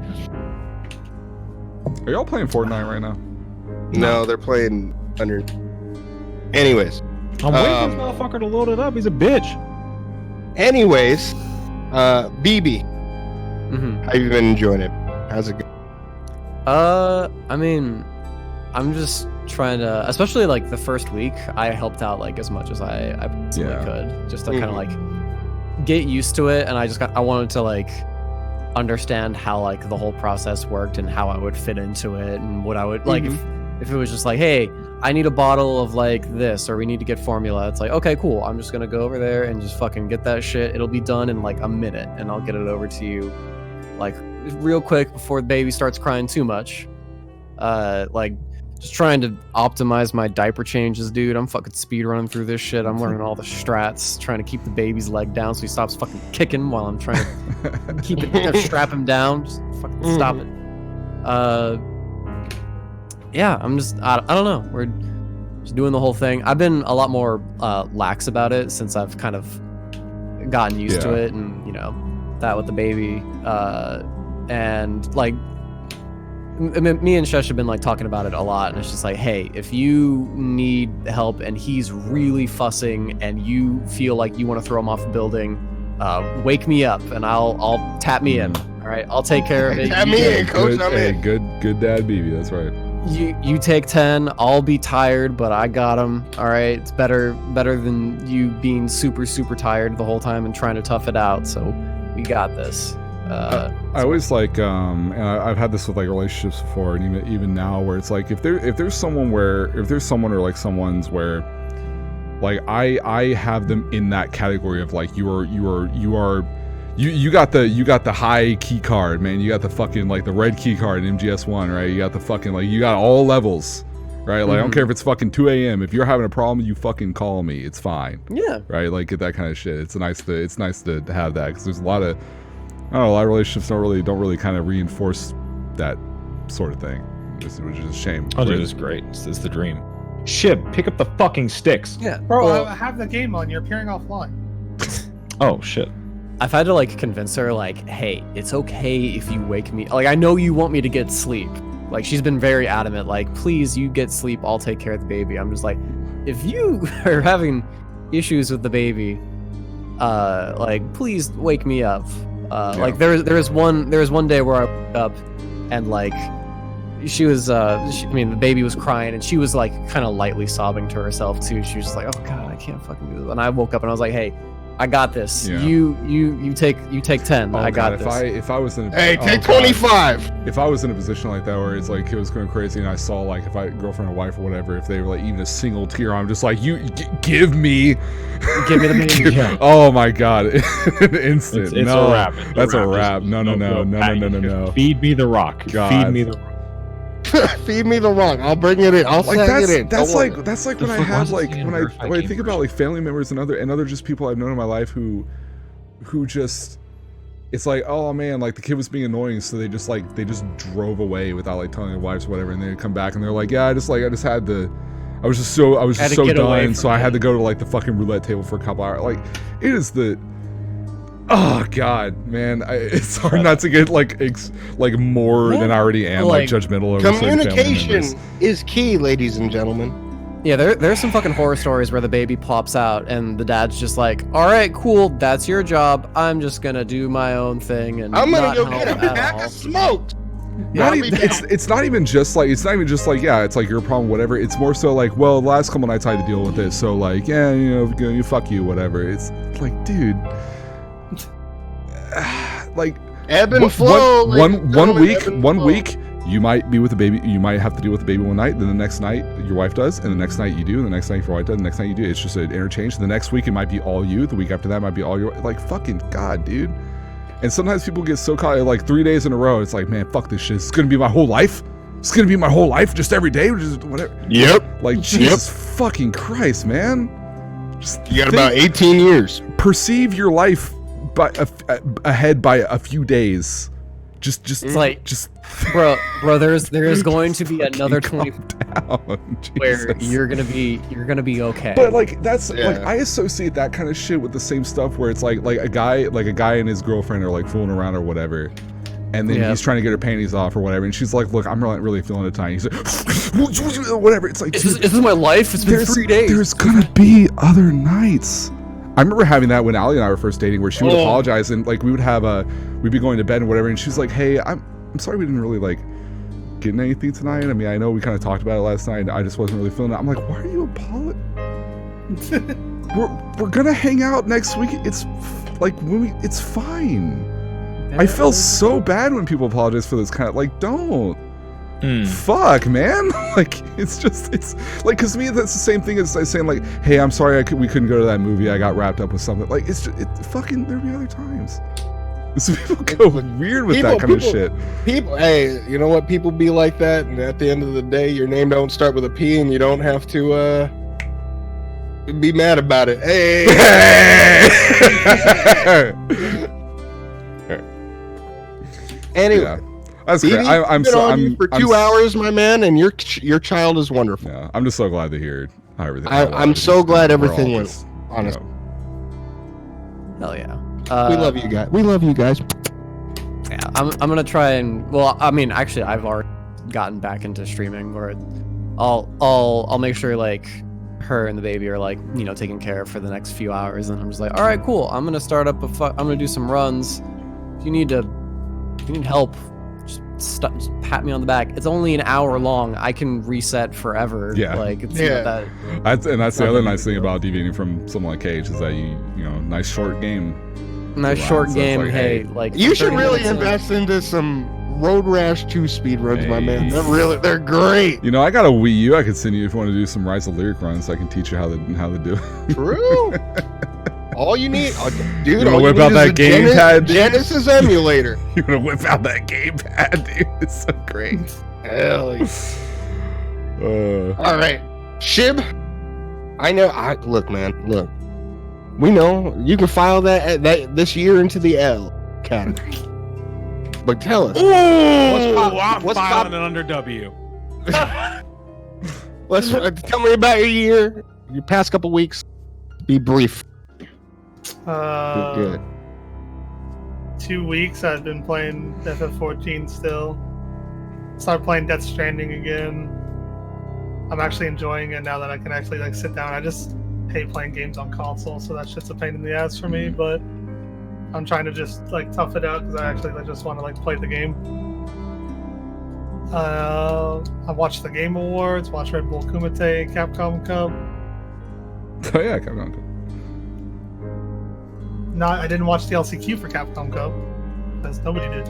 Are y'all playing Fortnite right now? No, they're playing under. Anyways, I'm waiting for this motherfucker to load it up. He's a bitch. Anyways, BB, how you been enjoying it? How's it going? I mean, I'm just trying to, especially like the first week, I helped out like as much as I possibly could, just to kind of like get used to it, and I wanted to like understand how like the whole process worked and how I would fit into it, and what I would like if it was just like, hey, I need a bottle of like this, or we need to get formula. It's like, okay, cool. I'm just gonna go over there and just fucking get that shit. It'll be done in like a minute, and I'll get it over to you like real quick before the baby starts crying too much. Like Just trying to optimize my diaper changes, dude. I'm fucking speed running through this shit. I'm learning all the strats, trying to keep the baby's leg down so he stops fucking kicking while I'm trying to keep it, strap him down. Just fucking stop it. Yeah, I'm just, I don't know. We're just doing the whole thing. I've been a lot more lax about it since I've kind of gotten used to it, and you know, that with the baby, and like. Me and Shesh have been like talking about it a lot, and it's just like, hey, if you need help and he's really fussing and you feel like you want to throw him off the building, wake me up and I'll tap me in. All right, I'll take care of it. Tap me in, coach. I'm in. Good dad, BB. That's right. You take 10. I'll be tired, but I got him. All right, it's better than you being super tired the whole time and trying to tough it out. So we got this. I always like, and I've had this with like relationships before, and even now, where it's like if there's someone or like someone's where, like I have them in that category of like you got the high key card, man. You got the fucking like the red key card in MGS1, right? You got the fucking like you got all levels, right? Like I don't care if it's fucking 2 a.m. If you're having a problem, you fucking call me. It's fine. Yeah. Right. Like get that kind of shit. It's nice to have that, because there's a lot of relationships don't really kind of reinforce that sort of thing, which is a shame. Oh, dude, it's great. It's the dream. Shib, pick up the fucking sticks. Yeah, bro. Well, I have the game on. You're appearing offline. Oh shit. I've had to like convince her, like, hey, it's okay if you wake me. Like, I know you want me to get sleep. Like, she's been very adamant. Like, please, you get sleep. I'll take care of the baby. I'm just like, if you are having issues with the baby, like, please wake me up. Like there was one day where I woke up and like she was the baby was crying and she was like kind of lightly sobbing to herself too. She was just like, oh god, I can't fucking do this. And I woke up and I was like, hey, I got this. Yeah. You take 10. I got this. If I was in take 25. If I was in a position like that where it's like it was going crazy and I saw like if I girlfriend or wife or whatever, if they were like even a single tear, I'm just like, give me the baby. Yeah. Oh my god. Instant. It's no, a wrap. That's a wrap. No. Feed me the rock. God. Feed me the rock. Feed me the rock. I'll bring it in. I'll like sag it in. That's like when I have like when I think about like family members and other just people I've known in my life who just, it's like, oh man, like the kid was being annoying, so they just drove away without like telling their wives or whatever, and they come back and they're like, yeah, I was just so done, so I had to go to like the fucking roulette table for a couple hours. Like it is the, oh god, man, it's hard not to get like more than I already am, like judgmental over communication is key, ladies and gentlemen. Yeah, there's some fucking horror stories where the baby pops out and the dad's just like, all right, cool, that's your job. I'm just gonna do my own thing and I'm gonna go get a pack of smokes. Yeah, it's not even just like yeah, it's like your problem, whatever. It's more so like, well, the last couple nights I had to deal with this, so like, yeah, you fuck you, whatever. It's like, dude, like ebb and flow. One week you might be with a baby, you might have to deal with the baby one night, then the next night your wife does, and the next night you do, and the next night your wife does, and the next night you do. It's just an interchange. The next week it might be all you, the week after that might be all your, like, fucking god, dude. And sometimes people get so caught, like 3 days in a row, it's like, man, fuck this shit. It's gonna be my whole life. It's gonna be my whole life, just every day, just whatever. Yep. Like, Jesus fucking Christ, man. You got about 18 years. Perceive your life ahead by a few days. Just bro, there's going to be another 20 down, where you're gonna be okay. But like that's like, I associate that kind of shit with the same stuff where it's like a guy and his girlfriend are like fooling around or whatever, and then he's trying to get her panties off or whatever, and she's like, look, I'm not really feeling it tonight. He's like, whatever. It's like, this is my life. It's been 3 days. There's gonna be other nights. I remember having that when Allie and I were first dating, where she would apologize, and like we'd be going to bed and whatever, and she's like, hey, I'm sorry we didn't really like get in anything tonight. I mean, I know we kind of talked about it last night, and I just wasn't really feeling it. I'm like, why are you apologizing? we're gonna hang out next week. It's like it's fine. I feel so bad when people apologize for this kind of, like, don't. Fuck, man. Like, it's like, because to me that's the same thing as saying like, hey, I'm sorry we couldn't go to that movie, I got wrapped up with something. Like, it's fucking, there'll be other times. Some people go weird with that kind of shit. People, hey, you know what? People be like that, and at the end of the day, your name don't start with a P, and you don't have to be mad about it. Hey. Anyway, Yeah. That's Stevie, great. I'm been so on you for 2 hours, my man, and your child is wonderful. Yeah, I'm just so glad to hear how everything. I'm so glad everything we're all went. just, Honestly, Hell yeah. we love you guys. We love you guys. Yeah, I'm gonna try and I mean, actually, I've already gotten back into streaming where I'll make sure like her and the baby are like taken care of for the next few hours, and I'm just like, all right, cool. I'm gonna start up I'm gonna do some runs. If you need help, just pat me on the back. It's only an hour long. I can reset forever. Yeah. Like it's Yeah. that. That's the other nice thing about deviating from something like Cage is that you nice short game. Nice Wow, short so it's game. like, Hey, hey, like You should 30 really minutes in. invest into some Road Rash 2 speed runs, my man. Hey. They're great. I got a Wii U. I could send you if you want to do some Rise of Lyric runs. I can teach you how to do it. True. All you need, dude. wanna all whip you out need is that a gamepad, dude? Genesis emulator. You want to whip out that gamepad, dude? It's so great. Hell yeah. All right, Shib. I know. Look, man. Look, we know you can file that this year into the L category. But tell us, I'm filing it under W. tell me about your past couple weeks. Be brief. Good. 2 weeks I've been playing FF14 still. Started playing Death Stranding again. I'm actually enjoying it now that I can actually like sit down. I just hate playing games on console, so that shit's a pain in the ass for me, but I'm trying to just like tough it out because I actually just want to like play the game. I watched the Game Awards, watched Red Bull Kumite, Capcom Cup. Oh yeah, Capcom Cup. No, I didn't watch the LCQ for Capcom Cup because nobody did.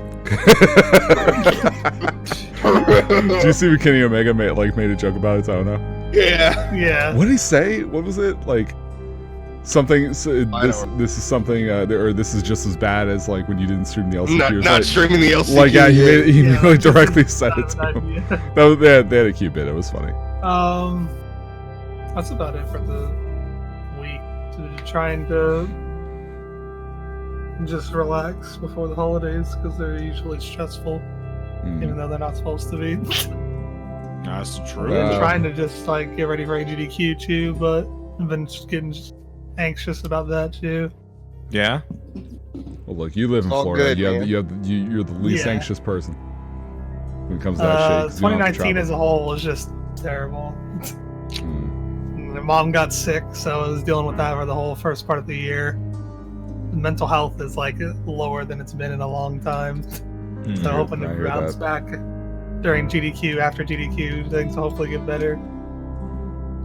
Did you see what Kenny Omega made a joke about it? I don't know. Yeah. What did he say? What was it like? Something. So this is something, or this is just as bad as like when you didn't stream the LCQ. Not streaming the LCQ. Like yeah, he Yeah, really that's just directly not said it an to him. idea. They had a cute bit. It was funny. That's about it for the week. So trying to just relax before the holidays because they're usually stressful, even though they're not supposed to be. That's true. I'm trying to just like get ready for AGDQ too, but I've been just getting anxious about that too. Yeah. Well, look, you live in all Florida. good, You're the least Yeah. anxious person when it comes to that shit. 'cause you don't have to 2019 as travel. a whole was just terrible. Mm. My mom got sick, so I was dealing with that for the whole first part of the year. Mental health is like lower than it's been in a long time. So hoping to I hear bounce that. back during GDQ, after GDQ, things will hopefully get better.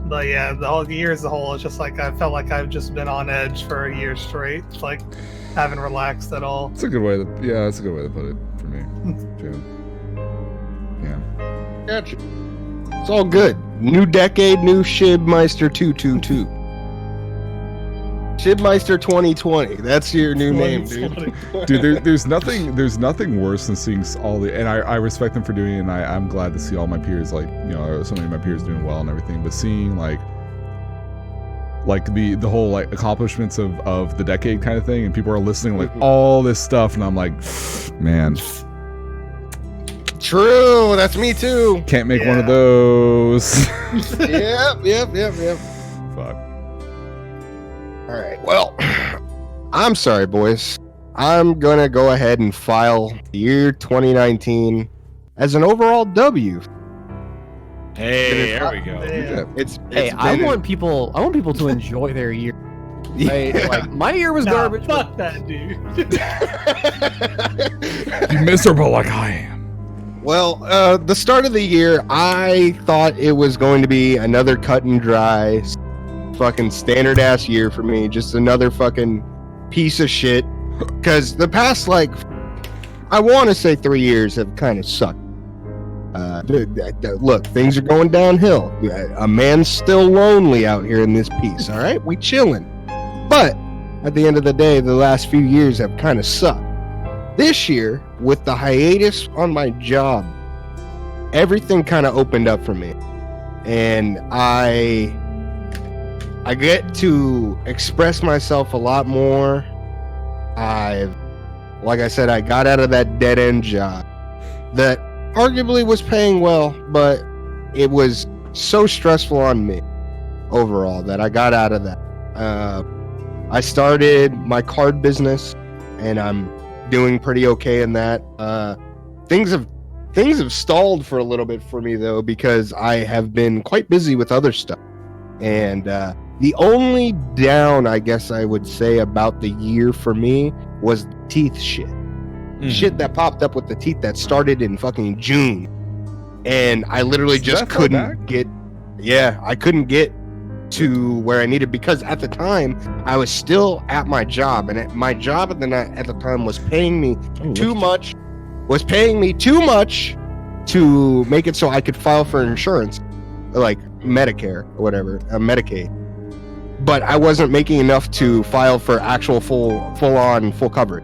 But yeah, the whole year as a whole, it's just like I felt like I've just been on edge for a year straight. It's like haven't relaxed at all. That's a good way to that's a good way to put it for me too. Yeah. Gotcha. It's all good. New decade, new Shibmeister 222. Shibmeister 2020. That's your new name, dude. Dude, there's nothing worse than seeing all the, and I respect them for doing it, and I'm glad to see all my peers, like, so many of my peers doing well and everything, but seeing like the whole like accomplishments of the decade kind of thing, and people are listening like all this stuff, and I'm like, man, True, that's me too. can't make one of those. Yep. Fuck. All right. Well, I'm sorry, boys. I'm gonna go ahead and file the year 2019 as an overall W. Hey, there we go. Yeah. Hey, I want people to enjoy their year. Hey, like my year was Nah, garbage. fuck that, dude. Be miserable like I am. Well, the start of the year, I thought it was going to be another cut and dry, fucking standard ass year for me. Just another fucking piece of shit. Because the past, like, I want to say 3 years have kind of sucked. Look, things are going downhill. A man's still lonely out here in this piece, all right? We chilling. But at the end of the day, the last few years have kind of sucked. this year, with the hiatus on my job, everything kind of opened up for me, and I get to express myself a lot more. Like I said, I got out of that dead end job that arguably was paying well, but it was so stressful on me overall that I got out of that. I started my card business, and I'm doing pretty okay in that. Things have stalled for a little bit for me though, because I have been quite busy with other stuff. And the only down, I guess I would say, about the year for me was the teeth shit. Shit that popped up with the teeth that started in fucking June. And I literally just couldn't get, I couldn't get to where I needed, because at the time I was still at my job, and my job at the time was paying me too much to make it so I could file for insurance, like Medicare or whatever, Medicaid. But I wasn't making enough to file for actual full coverage.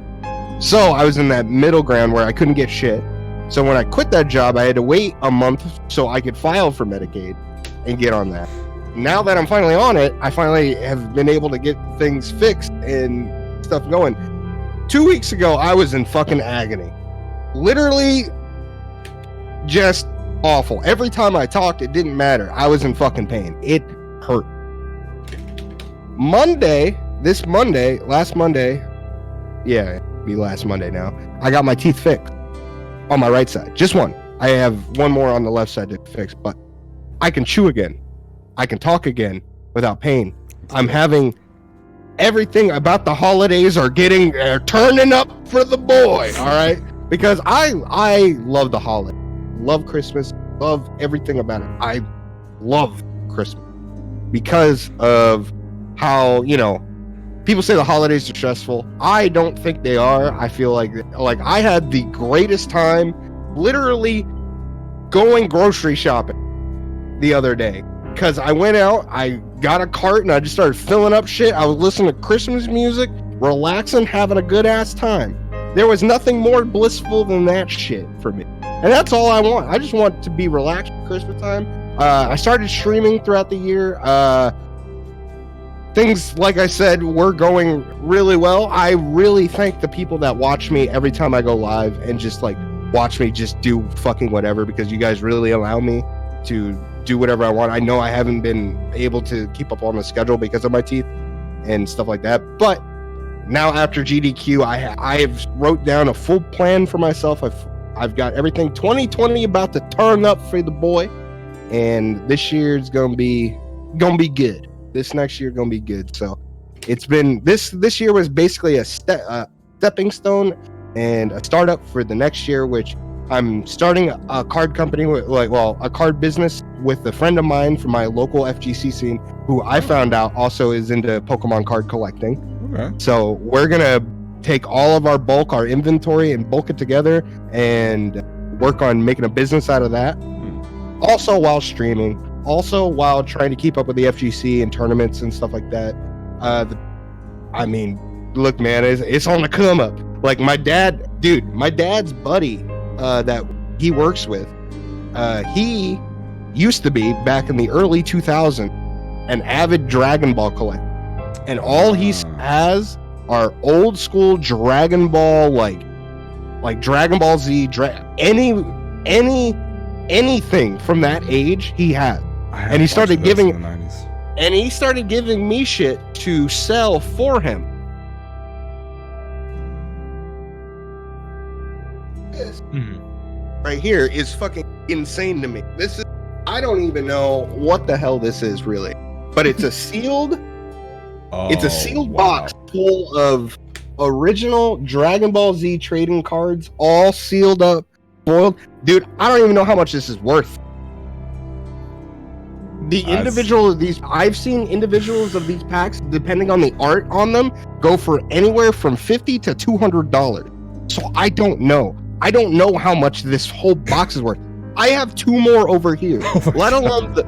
So I was in that middle ground where I couldn't get shit. So when I quit that job, I had to wait a month so I could file for Medicaid and get on that. Now that I'm finally on it, I finally have been able to get things fixed and stuff going. 2 weeks ago, I was in fucking agony. Literally just awful. Every time I talked, it didn't matter. I was in fucking pain. It hurt. Last Monday, last Monday now, I got my teeth fixed on my right side. Just one. I have one more on the left side to fix, but I can chew again. I can talk again without pain. I'm having everything about the holidays are turning up for the boy, all right? Because I love the holiday, love Christmas, love everything about it. I love Christmas because of how, people say the holidays are stressful. I don't think they are. I feel like I had the greatest time literally going grocery shopping the other day, because I went out, I got a cart, and I just started filling up shit. I was listening to Christmas music, relaxing, having a good ass time. There was nothing more blissful than that shit for me. And that's all I want. I just want to be relaxed for Christmas time. I started streaming throughout the year. Things, like I said, were going really well. I really thank the people that watch me every time I go live and just watch me just do fucking whatever, because you guys really allow me to do whatever I want. I know I haven't been able to keep up on the schedule because of my teeth and stuff like that. But now after GDQ, I have wrote down a full plan for myself. I've got everything. 2020 about to turn up for the boy, and this year's gonna be good. This next year gonna be good. So it's been this year was basically a stepping stone and a startup for the next year, which I'm starting a card company a card business with a friend of mine from my local FGC scene, who I found out also is into Pokemon card collecting. Okay. So we're gonna take all of our inventory and bulk it together and work on making a business out of that. Also while streaming, also while trying to keep up with the FGC and tournaments and stuff like that. Look, man, it's on the come up. Like my dad's buddy that he works with, he used to be, back in the early 2000s, an avid Dragon Ball collector. And all he has are old school Dragon Ball, like Dragon Ball Z, anything from that age he has. And he started giving me shit to sell for him. This right here is fucking insane to me. I don't even know what the hell this is really, but it's a sealed box full of original Dragon Ball Z trading cards, all sealed up, boiled. Dude, I don't even know how much this is worth. I've seen individuals of these packs, depending on the art on them, go for anywhere from $50 to $200. So I don't know. I don't know how much this whole box is worth. I have two more over here, let alone the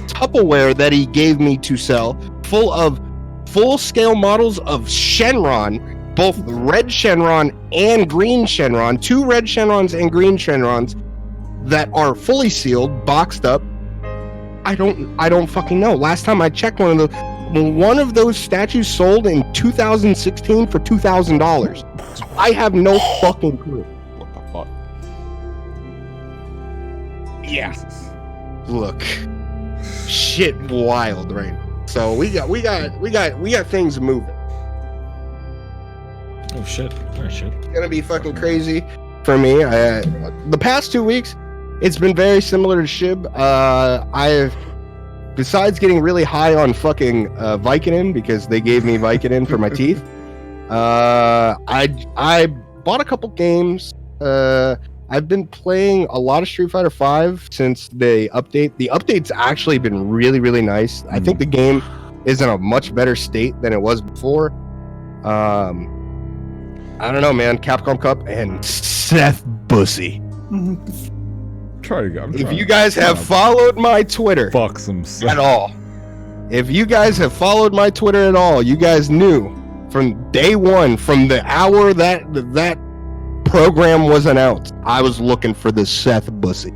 Tupperware that he gave me to sell, full of full-scale models of Shenron both red Shenron and green Shenron, 2 red Shenrons and green Shenrons that are fully sealed, boxed up. I don't fucking know. Last time I checked, one of those statues sold in 2016 for $2,000. So I have no fucking clue. What the fuck? Yeah. Look, shit, wild, right? So we got things moving. Oh shit! All right, shit. It's gonna be fucking crazy for me. The past 2 weeks, it's been very similar to Shib. I've, besides getting really high on fucking Vicodin because they gave me Vicodin for my teeth. I bought a couple games. I've been playing a lot of Street Fighter V since the update. The update's actually been really, really nice. I think the game is in a much better state than it was before. I don't know, man. Capcom Cup and Seth Bussy. Try to go. If you guys have followed my Twitter fuck some at all, if you guys have followed my Twitter at all, you guys knew from day one, from the hour that program was announced, I was looking for the Seth Bussy.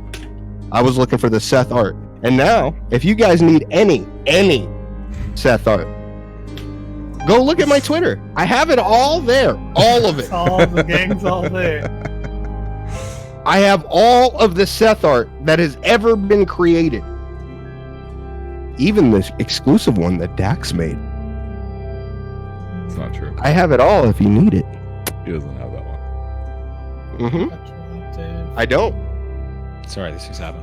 I was looking for the Seth art. And now, if you guys need any Seth art, go look at my Twitter. I have it all there. All of it. All the gang's all there. I have all of the Seth art that has ever been created. Even the exclusive one that Dax made. It's not true. I have it all if you need it. He doesn't have that one. Mm-hmm. I don't. Sorry, these things happen.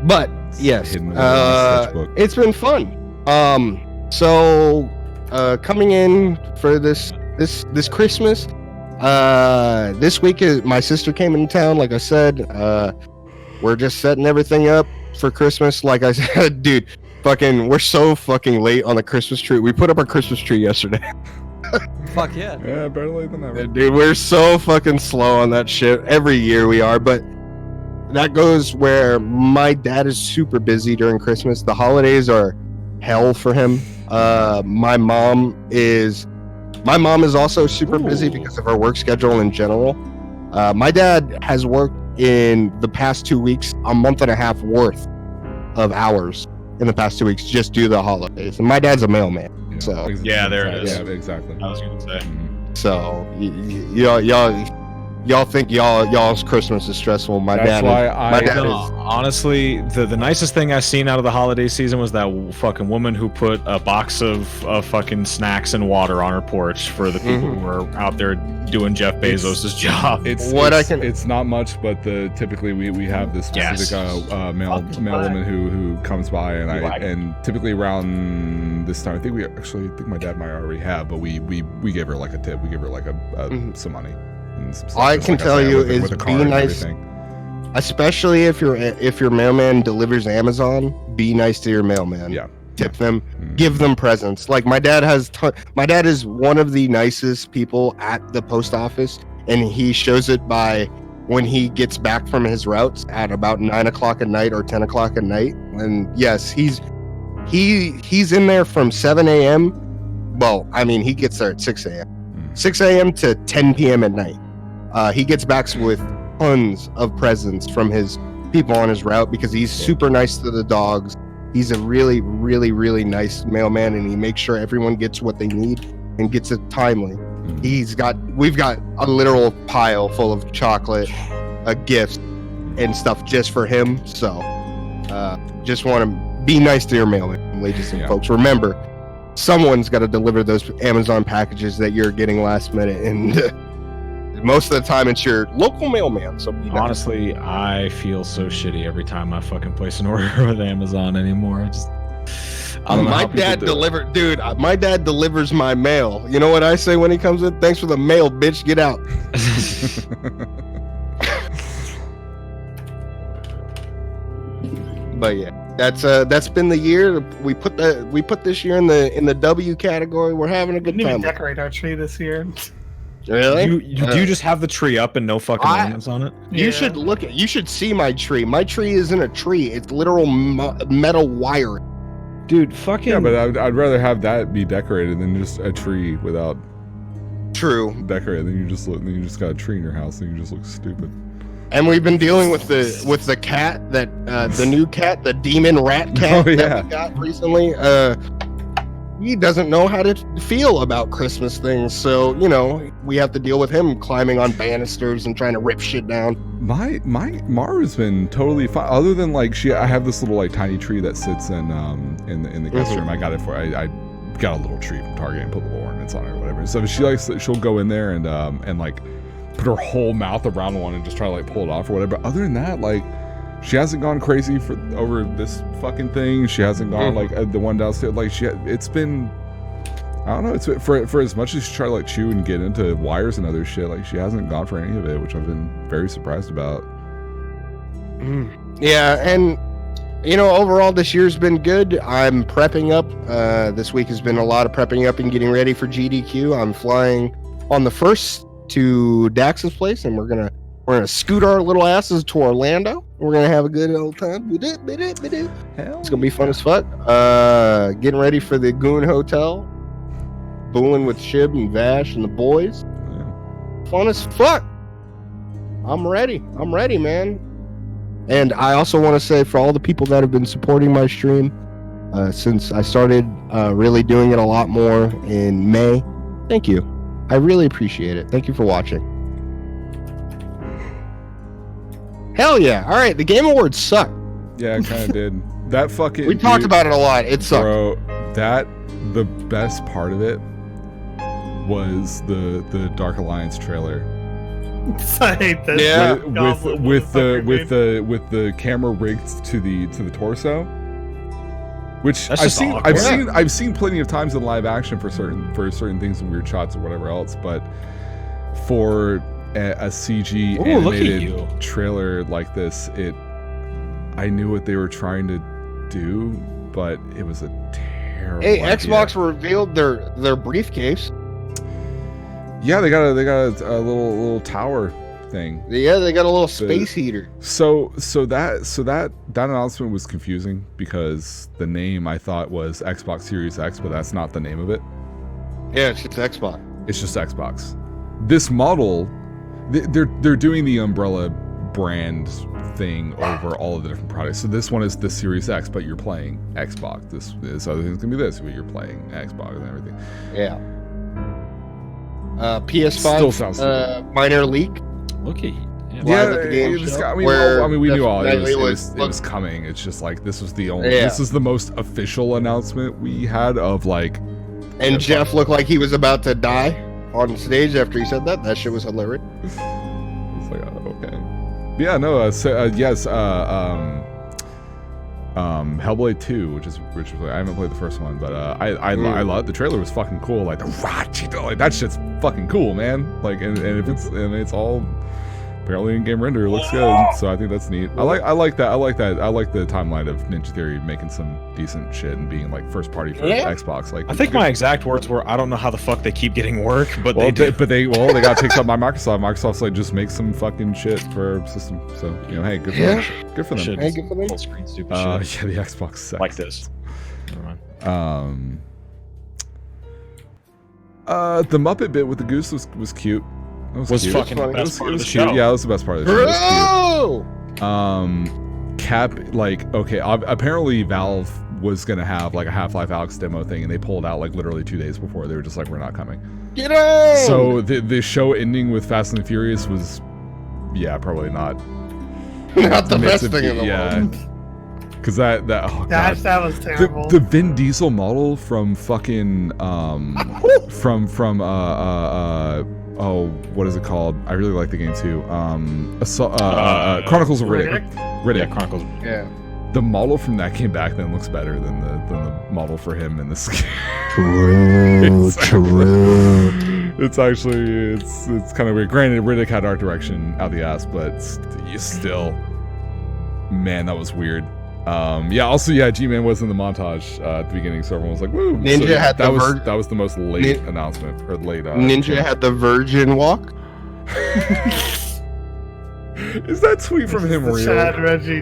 But yes, Hidden away in the sketchbook. it's been fun. So coming in for this Christmas, this week my sister came into town. Like I said, we're just setting everything up for Christmas. Like I said, dude, we're so fucking late on the Christmas tree. We put up our Christmas tree yesterday. Fuck yeah. Yeah, better late than never. Dude, we're so fucking slow on that shit. Every year we are, but that goes where my dad is super busy during Christmas. The holidays are hell for him. My mom is also super busy because of her work schedule in general. My dad has worked in the past 2 weeks, a month and a half worth of hours in the past 2 weeks just due to the holidays. And my dad's a mailman. So Yeah, there it is. Yeah, exactly. I was gonna say. So y'all think y'all's Christmas is stressful. My That's dad why is. No, honestly, the nicest thing I've seen out of the holiday season was that fucking woman who put a box of fucking snacks and water on her porch for the people who are out there doing Jeff Bezos' job. It's not much, but typically we have this specific male woman who comes by and typically around this time I think my dad might already have, but we gave her like a tip. We give her like some money. All I can tell you is be nice, especially if your mailman delivers Amazon. Be nice to your mailman. Yeah, tip them, give them presents. Like my dad is one of the nicest people at the post office, and he shows it by when he gets back from his routes at about 9 o'clock at night or 10 o'clock at night. And yes, he's in there from 7 a.m. Well, I mean, he gets there at 6 a.m. 6 a.m. to 10 p.m. at night. He gets back with tons of presents from his people on his route because he's super nice to the dogs. He's a really, really, really nice mailman, and he makes sure everyone gets what they need and gets it timely. We've got a literal pile full of chocolate, gifts, and stuff just for him. So, just want to be nice to your mailman, ladies and folks. Remember, someone's got to deliver those Amazon packages that you're getting last minute, and most of the time it's your local mailman. So honestly, I feel so shitty every time I fucking place an order with Amazon anymore. My dad delivers my mail. You know what I say when he comes in? Thanks for the mail, bitch. Get out. But yeah, that's been the year. We put this year in the W category. We're having a good Didn't even time. decorate our tree this year. Really? Do you just have the tree up and no fucking ornaments on it? You should see my tree. My tree isn't a tree. It's literal metal wire. Dude, fucking... Yeah, but I'd rather have that be decorated than just a tree without... True. decorate. Then you just got a tree in your house, and you just look stupid. And we've been dealing with the cat that the new cat, the demon rat cat that we got recently. He doesn't know how to feel about Christmas things, so we have to deal with him climbing on banisters and trying to rip shit down. My Mara's been totally fine. Other than I have this little tiny tree that sits in the guest room. I got it I got a little tree from Target and put little ornaments on it or whatever. So she'll go in there and put her whole mouth around one and just try to pull it off or whatever. But other than that, she hasn't gone crazy over this fucking thing. She hasn't gone the one downstairs. It's been, I don't know. It's for as much as she tried to chew and get into wires and other shit. She hasn't gone for any of it, which I've been very surprised about. Yeah, and overall this year's been good. I'm prepping up. This week has been a lot of prepping up and getting ready for GDQ. I'm flying on the 1st to Dax's place, and we're gonna scoot our little asses to Orlando. We're gonna have a good old time. It's gonna be fun as fuck. Getting ready for the Goon Hotel, booling with Shib and Vash and the boys. Yeah. Fun as fuck. I'm ready, man. And I also want to say, for all the people that have been supporting my stream since I started really doing it a lot more in May, thank you. I really appreciate it. Thank you for watching. Hell yeah. All right, the Game Awards suck. Yeah, it kind of did. That fucking... We talked about it a lot. It sucked. Bro, the best part of it was the Dark Alliance trailer. I hate that. Yeah. With the camera rigged to the torso. Which I've seen plenty of times in live action for certain things and weird shots or whatever else, but for a CG animated trailer like this, I knew what they were trying to do, but it was a terrible idea. Xbox revealed their briefcase. Yeah, they got a little tower thing. Yeah, they got a little space heater. So that announcement was confusing because the name I thought was Xbox Series X, but that's not the name of it. Yeah, it's just Xbox. It's just Xbox. This model, they're doing the umbrella brand thing over all of the different products. So this one is the Series X, but you're playing Xbox. This other thing's gonna be this, but you're playing Xbox and everything. Yeah. PS5 still sounds minor leak. Okay. We knew all it was coming. It's just this was the only. Yeah. This is the most official announcement we had of And Jeff looked like he was about to die on stage after he said that. That shit was hilarious. It's okay. Yeah, no. Yes. Hellblade 2, which is I haven't played the first one, but I love the trailer. Was fucking cool. That shit's fucking cool, man. And if it's all apparently in-game render, it looks good. So I think that's neat. I like that. I like the timeline of Ninja Theory making some decent shit and being first party for Xbox. I think my exact words were, I don't know how the fuck they keep getting work, but they got picked up by Microsoft. Microsoft's just make some fucking shit for system. So hey, good for them. Good for them. Hey, good for them. Full screen stupid shit. Yeah, the Xbox sucks. Like this. Never mind. The Muppet bit with the goose was cute. Was cute. fucking the best part of the show. Yeah, that was the best part of the show. Cap, apparently Valve was gonna have a Half-Life Alyx demo thing, and they pulled out literally 2 days before. They were just we're not coming. Get out! So the show ending with Fast and the Furious was, probably not the best thing in the world. Because that was terrible. The Vin Diesel model from fucking what is it called? I really like the game too. Chronicles of Riddick. Yeah, Chronicles. Yeah. The model from that game back then looks better than the model for him in this game. True. It's actually it's kind of weird. Granted, Riddick had art direction out the ass, but still, man, that was weird. G-Man was in the montage at the beginning, so everyone was like, "Woo!" Ninja had that was the most late announcement or late. Ninja had the virgin walk. Is that tweet from him real?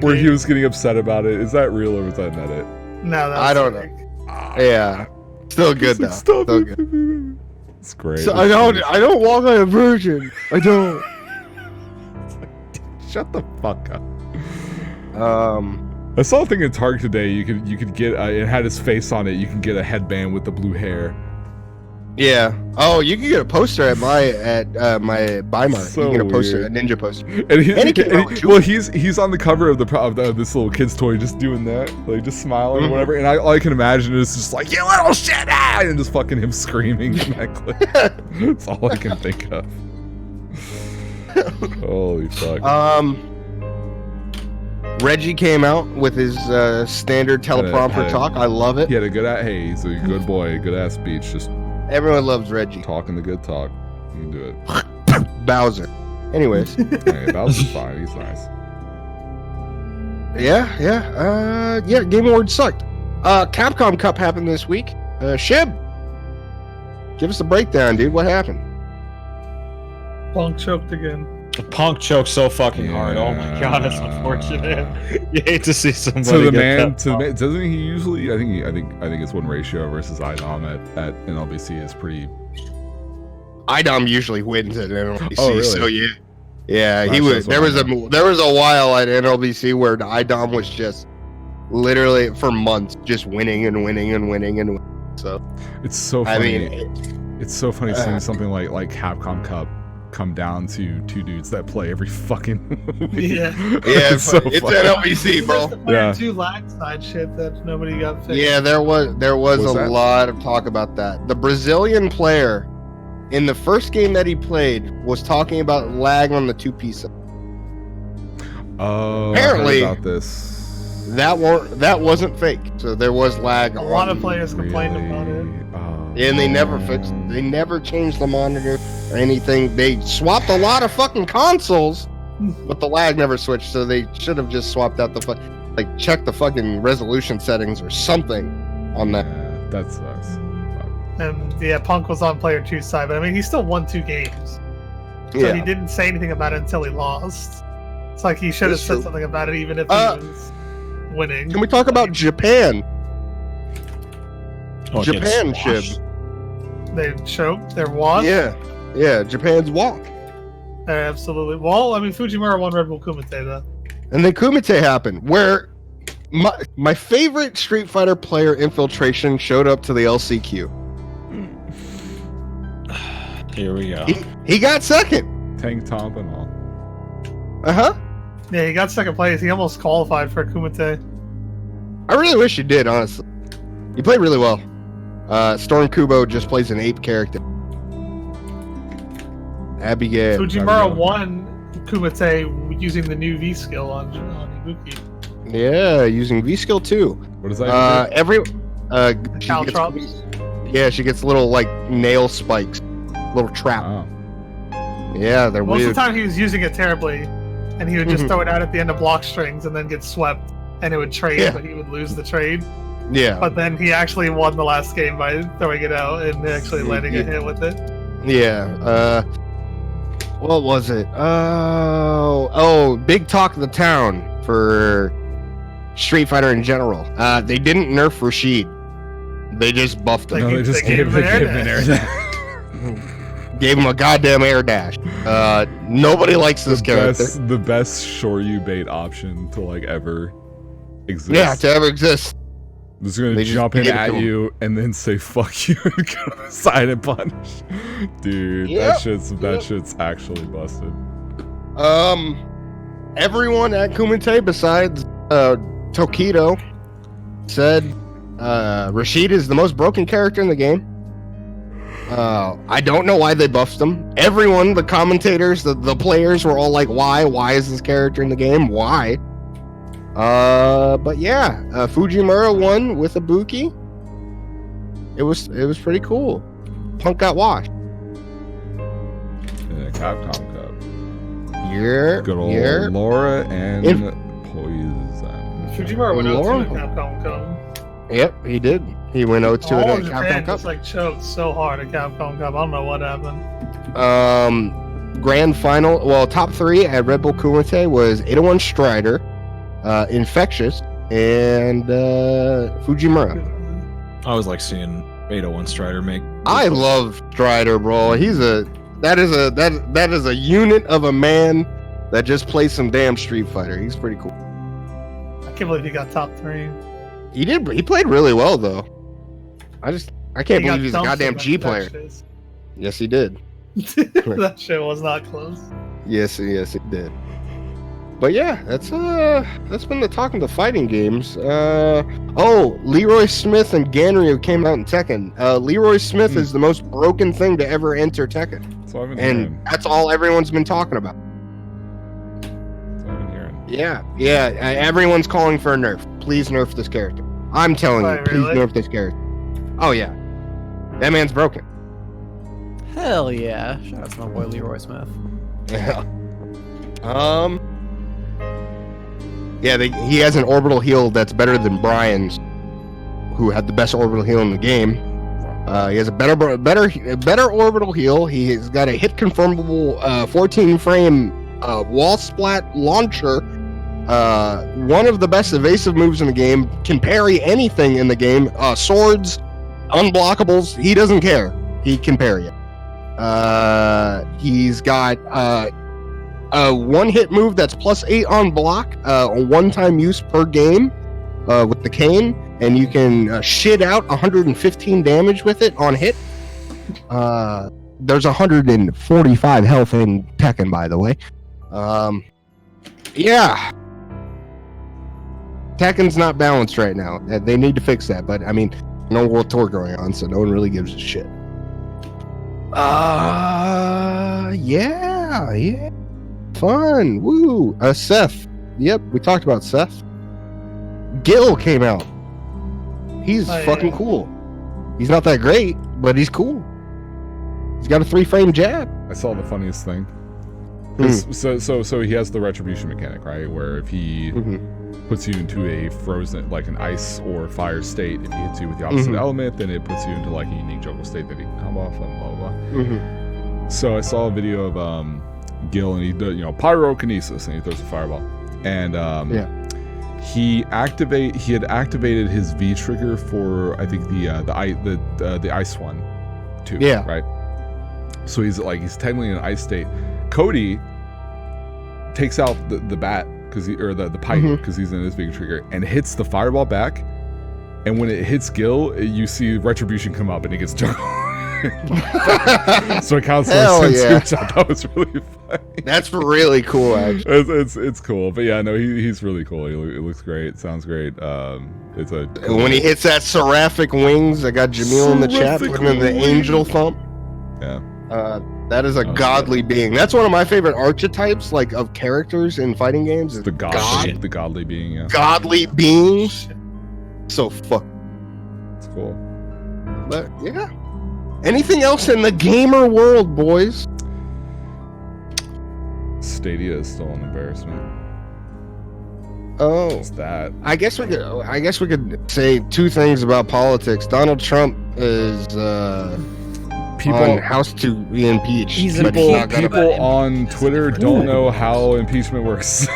Where he was getting upset about it? Is that real or was that an edit? No, that's I don't know. Yeah, still good though. Still good. It's great. So I don't walk like a virgin. I don't. Shut the fuck up. Um, I saw a thing in Target today. You could get it had his face on it. You can get a headband with the blue hair. yeah. Oh, you can get a poster at my Bimart. So you can get a poster, weird. a ninja poster. And he's on the cover of of this little kid's toy, just doing that, like just smiling or whatever. And all I can imagine is just like, "You little shit!" And just fucking him screaming in that clip. That's all I can think of. Holy fuck! Reggie came out with his standard teleprompter talk. I love it. He had a hey, he's a good boy, good ass speech. Just Everyone loves Reggie. talking the good talk. You can do it. Bowser. Anyways, Hey, Bowser's fine. He's nice. yeah. Game Awards sucked. Capcom Cup happened this week. Shib, give us a breakdown, dude. What happened? Punk choked again. Punk choked so fucking hard. Oh my god, it's unfortunate. You hate to see somebody To the get man, that to the pump. man, doesn't he usually? I think his win ratio versus IDOM at NLBC is pretty. IDOM usually wins at NLBC, Oh, really? so yeah, he Gosh, was. that's There what was I there was a while at NLBC where the IDOM was just literally for months just winning and winning and winning and winning. So It's so I funny. mean, It's so funny seeing something like Capcom Cup come down to two dudes that play every fucking movie. Yeah. it's so it's funny. NLBC, bro. Yeah. Two lag side shit that nobody got fixed. Yeah, there was Was a that? lot of talk about that. The Brazilian player in the first game that he played was talking about lag on the 2-piece. Oh, Apparently- I heard about this. That wasn't fake. So there was lag. A lot on of players complained about it. And they never fixed it. They never changed the monitor or anything. They swapped a lot of fucking consoles, but the lag never switched. So they should have just swapped out check the fucking resolution settings or something on that. Yeah, that sucks. And yeah, Punk was on player 2's side, but I mean, he still won 2 games. So Yeah. he didn't say anything about it until he lost. It's like he should have That's said true. something about it even if he was winning. Can we talk about Japan? Oh, it gets Japan squashed. Shib. They choked, they're washed. Yeah, Japan's walk. They're absolutely. Well, I mean, Fujimura won Red Bull Kumite though. And then Kumite happened, where my favorite Street Fighter player infiltration showed up to the LCQ. Here we go. He got second. Tank top and all. Yeah, he got second place. He almost qualified for Kumite. I really wish he did, honestly. He played really well. Storm Kubo just plays an ape character. Abigail. Fujimura won Kumite using the new V skill on Ibuki. Yeah, using V skill too. What does that She Caltrops. yeah, she gets little like nail spikes, little do? trap. Oh. Yeah, they're Most of weird. the time he was using it terribly, and he would just Mhm. throw it out at the end of block strings and then get swept, and it would trade, Yeah. but he would lose the trade. Yeah, But then he actually won the last game by throwing it out and actually landing a hit with it. yeah. What was it? Oh, big talk of the town for Street Fighter in general. They didn't nerf Rashid. They just buffed him. No, they just gave him an an air air dash. Gave him a goddamn air dash. Nobody likes this character. The best Shoryu bait option to like ever exist. Yeah, to ever exist. Just gonna They just jump in gave it at to him. you and then say fuck you and go to the side and punish. Dude, Yep, that shit's actually busted. Everyone at Kumite besides Tokido said Rashid is the most broken character in the game. I don't know why they buffed him. Everyone, the commentators, the players were all like, why? Why is this character in the game? Why? But yeah, Fujimura won with Ibuki. It was pretty cool. Punk got washed. Yeah, Capcom Cup. Yeah, Good old yeah. Laura and Poison. Fujimura went Laura. 0-2 at Capcom Cup. Yep, he did. He went 0-2 All at of Capcom Japan Cup. just like choked so hard at Capcom Cup. I don't know what happened. Grand final, well, top 3 at Red Bull Kumite was 801 Strider, Infectious, and Fujimura. I always like seeing Beta 1 Strider make. I love Strider, bro. That is a unit of a man that just plays some damn Street Fighter. He's pretty cool. I can't believe he got top 3. He did. He played really well though. I can't He got believe he's a dumped goddamn in G that player. shit. Yes, he did. That shit was not close. Yes, he did. But yeah, that's been the talking the fighting games. Leroy Smith and Ganryu came out in Tekken. Leroy Smith is the most broken thing to ever enter Tekken, That's what I've been and hearing. that's all everyone's been talking about. That's what I've been hearing. Yeah. Everyone's calling for a nerf. Please nerf this character. I'm telling you, Wait, please really? nerf this character. Oh yeah, that man's broken. Hell yeah! Shout out to my boy Leroy Smith. Yeah. He has an orbital heal that's better than Brian's, who had the best orbital heal in the game. He has a better orbital heal. He's got a hit confirmable 14 frame wall splat launcher. One of the best evasive moves in the game. Can parry anything in the game. Swords, unblockables. He doesn't care. He can parry it. He's got a one-hit move that's +8 on block, a one-time use per game with the cane, and you can shit out 115 damage with it on hit. There's 145 health in Tekken, by the way. Yeah. Tekken's not balanced right now. They need to fix that, but I mean, no World Tour going on, so no one really gives a shit. Yeah. Fun. Woo. Seth. Yep, we talked about Seth. Gil came out. He's fucking cool. He's not that great, but he's cool. He's got a 3-frame jab. I saw the funniest thing. So he has the retribution mechanic, right? Where if he puts you into a frozen, like an ice or fire state, if he hits you with the opposite element, then it puts you into like a unique juggle state that he can come off and blah blah blah. So I saw a video of Gil, and he does, pyrokinesis, and he throws a fireball, and he had activated his V trigger for, I think, the ice one too. Yeah. Right. So he's technically in an ice state. Cody takes out the bat the pipe because he's in his V trigger, and hits the fireball back. And when it hits Gil, you see retribution come up, and it gets juggled. So it counts as which I thought was really funny. That's really cool, actually. It's cool, but yeah, no, he's really cool. It looks great, sounds great. It's a cool when he hits that seraphic wings, I got Jamil in the chat putting in the angel thump. Yeah. That is a godly being. That's one of my favorite archetypes, like of characters in fighting games. Is the godly being. Yeah. Godly beings. So fuck. It's cool. But yeah. Anything else in the gamer world, boys? Stadia is still an embarrassment. Oh, it's that. I guess we could say two things about politics. Donald Trump is on house to be impeached. People on Twitter don't know how impeachment works.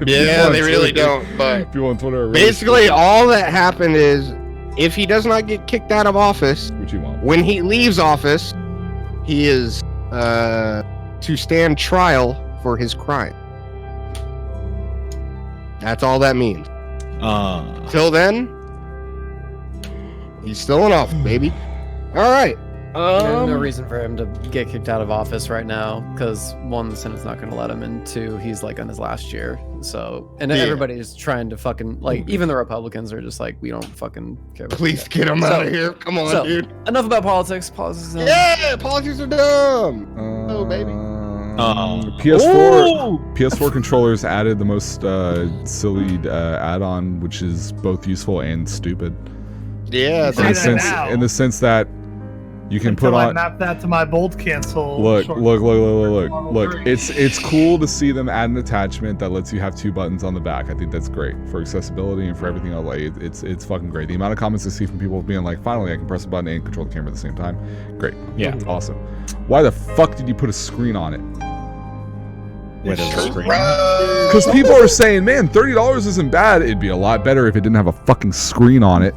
Yeah, they really don't. But people on Twitter are really basically all that happened is, if he does not get kicked out of office, which he won't, when he leaves office, he is to stand trial for his crime. That's all that means. Till then, he's still in office, baby. All right. There's no reason for him to get kicked out of office right now, because one, the Senate's not going to let him, and two, he's like on his last year. So, and everybody's trying to fucking, like, even the Republicans are just like, we don't fucking care about Please get him out of here. Come on, dude. Enough about politics. Politics are dumb. Oh, baby. PS4 controllers added the most silly add-on, which is both useful and stupid. Yeah, in the sense that you can put on. Map that to my bolt cancel. Look! It's cool to see them add an attachment that lets you have 2 buttons on the back. I think that's great for accessibility and for everything else. Like, it's fucking great. The amount of comments I see from people being like, "Finally, I can press a button and control the camera at the same time." Great. Yeah. Awesome. Why the fuck did you put a screen on it? Because people are saying, "Man, $30 isn't bad. It'd be a lot better if it didn't have a fucking screen on it."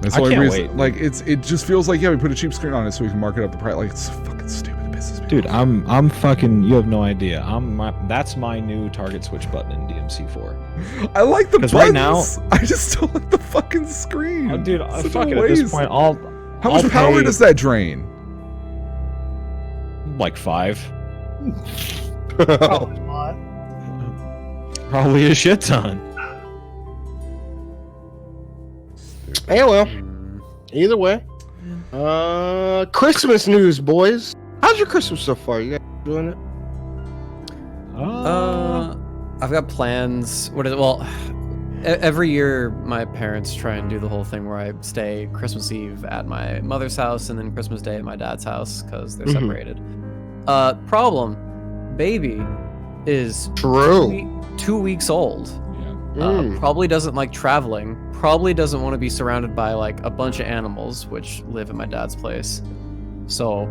That's I the only can't reason. wait. Like it just feels like we put a cheap screen on it so we can mark it up the price. Like it's fucking stupid. It pisses me Dude, off. I'm fucking. You have no idea. That's my new target switch button in DMC4. I like the buttons. right now- I just don't like the fucking screen. Oh, dude, Such a fuck it. At this waste. point, How much I'll power pay, does that drain? like 5. Probably not. Probably a shit ton. Hey, well, either way. Christmas news, boys. How's your Christmas so far? You guys doing it? I've got plans. Well, every year my parents try and do the whole thing where I stay Christmas Eve at my mother's house and then Christmas Day at my dad's house because they're separated. Problem, baby is True. 2 weeks old. Yeah. Probably doesn't like traveling. Probably doesn't want to be surrounded by like a bunch of animals, which live at my dad's place. So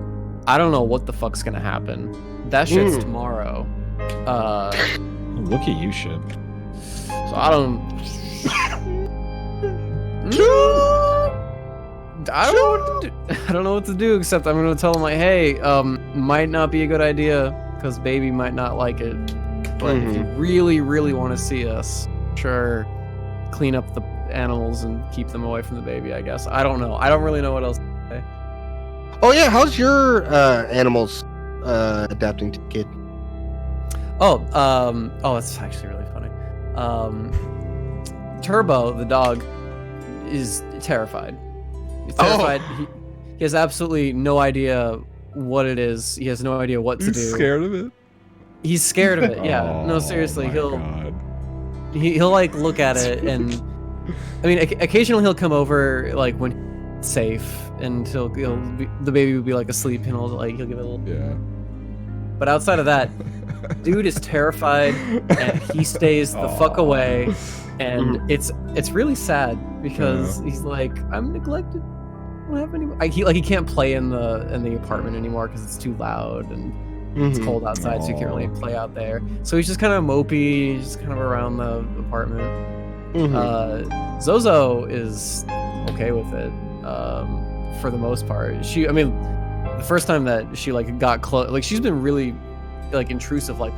I don't know what the fuck's gonna happen. That shit's tomorrow. Look at you, Shib. So I don't. I don't know what to do except I'm gonna tell him like, hey, might not be a good idea because baby might not like it. But if you really, really want to see us, sure, clean up the animals and keep them away from the baby. I guess I don't know. I don't really know what else to say. Oh yeah, how's your animals adapting to the kid? Oh, that's actually really funny. Turbo, the dog, is terrified. He's terrified. He has absolutely no idea what it is. He has no idea what to do. He's scared of it. He's scared of it. Yeah. Oh, No, seriously. my God. He'll like look at it and I mean, occasionally he'll come over like when it's safe and the baby will be like asleep and he'll give it a little. Yeah. But outside of that, dude is terrified and he stays the fuck away, and it's really sad because he's like, I'm neglected. I don't have any. He can't play in the apartment anymore because it's too loud and it's cold outside, so he can't really play out there. So he's just kind of mopey, just kind of around the apartment. Zozo is okay with it for the most part. The first time that she like got close, like she's been really like intrusive, like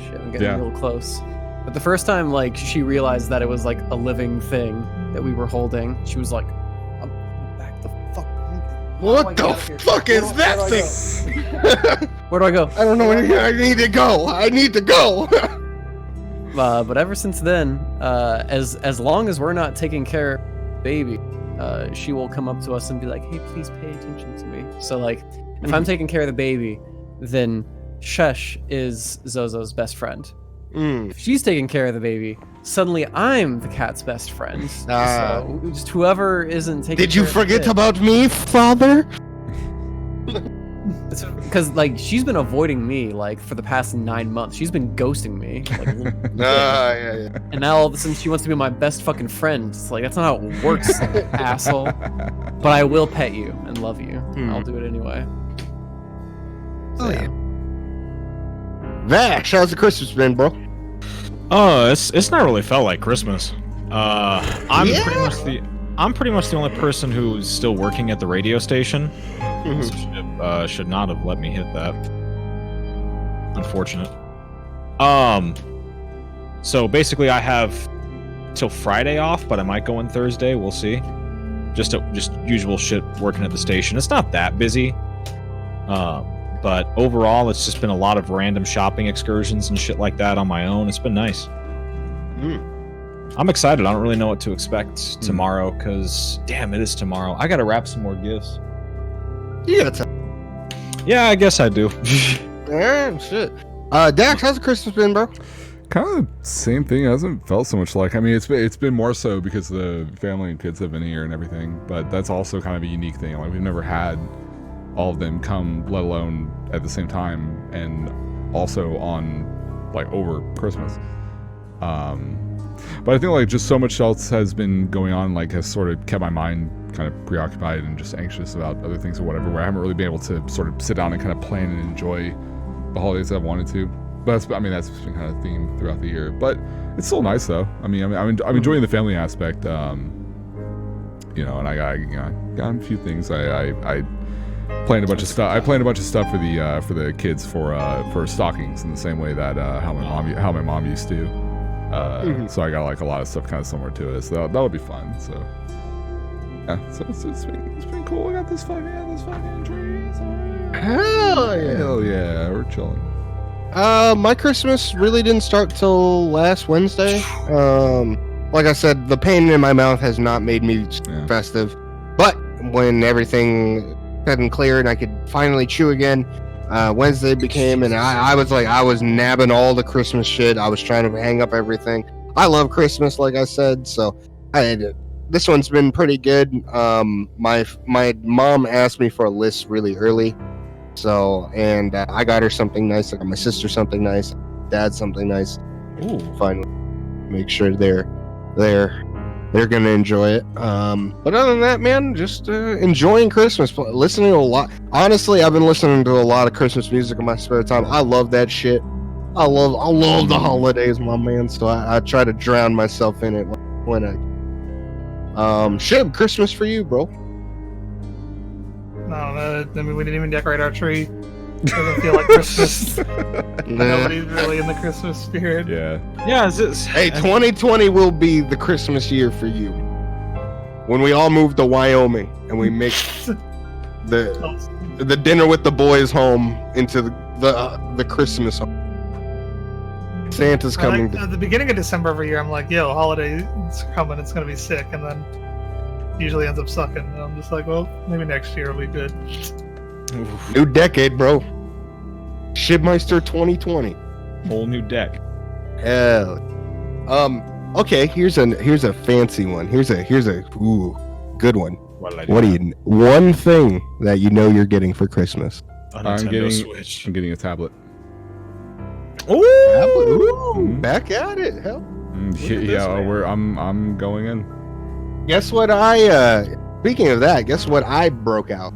shit, I'm getting real close. But the first time like she realized that it was like a living thing that we were holding, she was like, back the fuck. What the fuck is that thing? Where do I go? I don't know. I need to go. I need to go. But ever since then, as long as we're not taking care of baby, she will come up to us and be like, hey, please pay attention to me. So like, if I'm taking care of the baby, then Shush is Zozo's best friend. If she's taking care of the baby, suddenly I'm the cat's best friend. So just whoever isn't taking Did you care of forget the kid. about me, father? Because like she's been avoiding me like for the past 9 months. She's been ghosting me. Like, Yeah. and now all of a sudden she wants to be my best fucking friend. It's like that's not how it works, asshole. But I will pet you and love you. I'll do it anyway. So, yeah. Vash, how's the Christmas been, bro? Oh, it's not really felt like Christmas. I'm pretty much the only person who's still working at the radio station. Shib, should not have let me hit that. Unfortunate. So basically, I have till Friday off, but I might go in Thursday. We'll see. Just usual shit working at the station. It's not that busy. But overall, it's just been a lot of random shopping excursions and shit like that on my own. It's been nice. I'm excited. I don't really know what to expect tomorrow because, damn, it is tomorrow. I gotta wrap some more gifts. You got time. Yeah, I guess I do. Yeah, shit. Dax, how's the Christmas been, bro? Kind of the same thing. It hasn't felt so much like. I mean, it's been more so because the family and kids have been here and everything. But that's also kind of a unique thing. Like we've never had all of them come, let alone at the same time, and also on like over Christmas. But I think like just so much else has been going on, like has sort of kept my mind kind of preoccupied and just anxious about other things or whatever, where I haven't really been able to sort of sit down and kind of plan and enjoy the holidays that I've wanted to. But that's been kind of a theme throughout the year. But it's still nice though. I'm enjoying the family aspect. you know, and I got a few things. I planned a bunch of stuff. I planned a bunch of stuff for the kids for stockings in the same way that how my mom used to. So I got like a lot of stuff kind of similar to it. So that'll be fun. So yeah, so it's been cool. I got this fucking trees. Hell yeah, we're chilling. My Christmas really didn't start till last Wednesday. Like I said, the pain in my mouth has not made me festive. But when everything said and cleared and I could finally chew again, Wednesday became, and I was nabbing all the Christmas shit. I was trying to hang up everything. I love Christmas, like I said, so this one's been pretty good. My mom asked me for a list really early, so I got her something nice. I got my sister something nice, dad something nice. Ooh. Finally, make sure they're gonna enjoy it. But other than that, man, just enjoying Christmas, listening to a lot. Honestly, I've been listening to a lot of Christmas music in my spare time. I love that shit. I love the holidays, my man. So I try to drown myself in it when I. Shib, Christmas for you, bro. No, I mean, we didn't even decorate our tree. Doesn't feel like Christmas. Nobody's really in the Christmas spirit. Yeah. Yeah. Hey, 2020 will be the Christmas year for you. When we all move to Wyoming and we make the dinner with the boys home into the Christmas home. Santa's coming. At the beginning of December every year, I'm like, yo, holiday is coming, it's going to be sick. And then usually ends up sucking. And I'm just like, well, maybe next year will be good. New decade, bro. Shibmeister 2020. Whole new deck. Hell. Okay, here's a fancy one. Here's a good one. What do you one thing that you know you're getting for Christmas? I'm getting a tablet. Ooh, back at it. Hell. Yeah, I'm going in. Guess what speaking of that, guess what I broke out?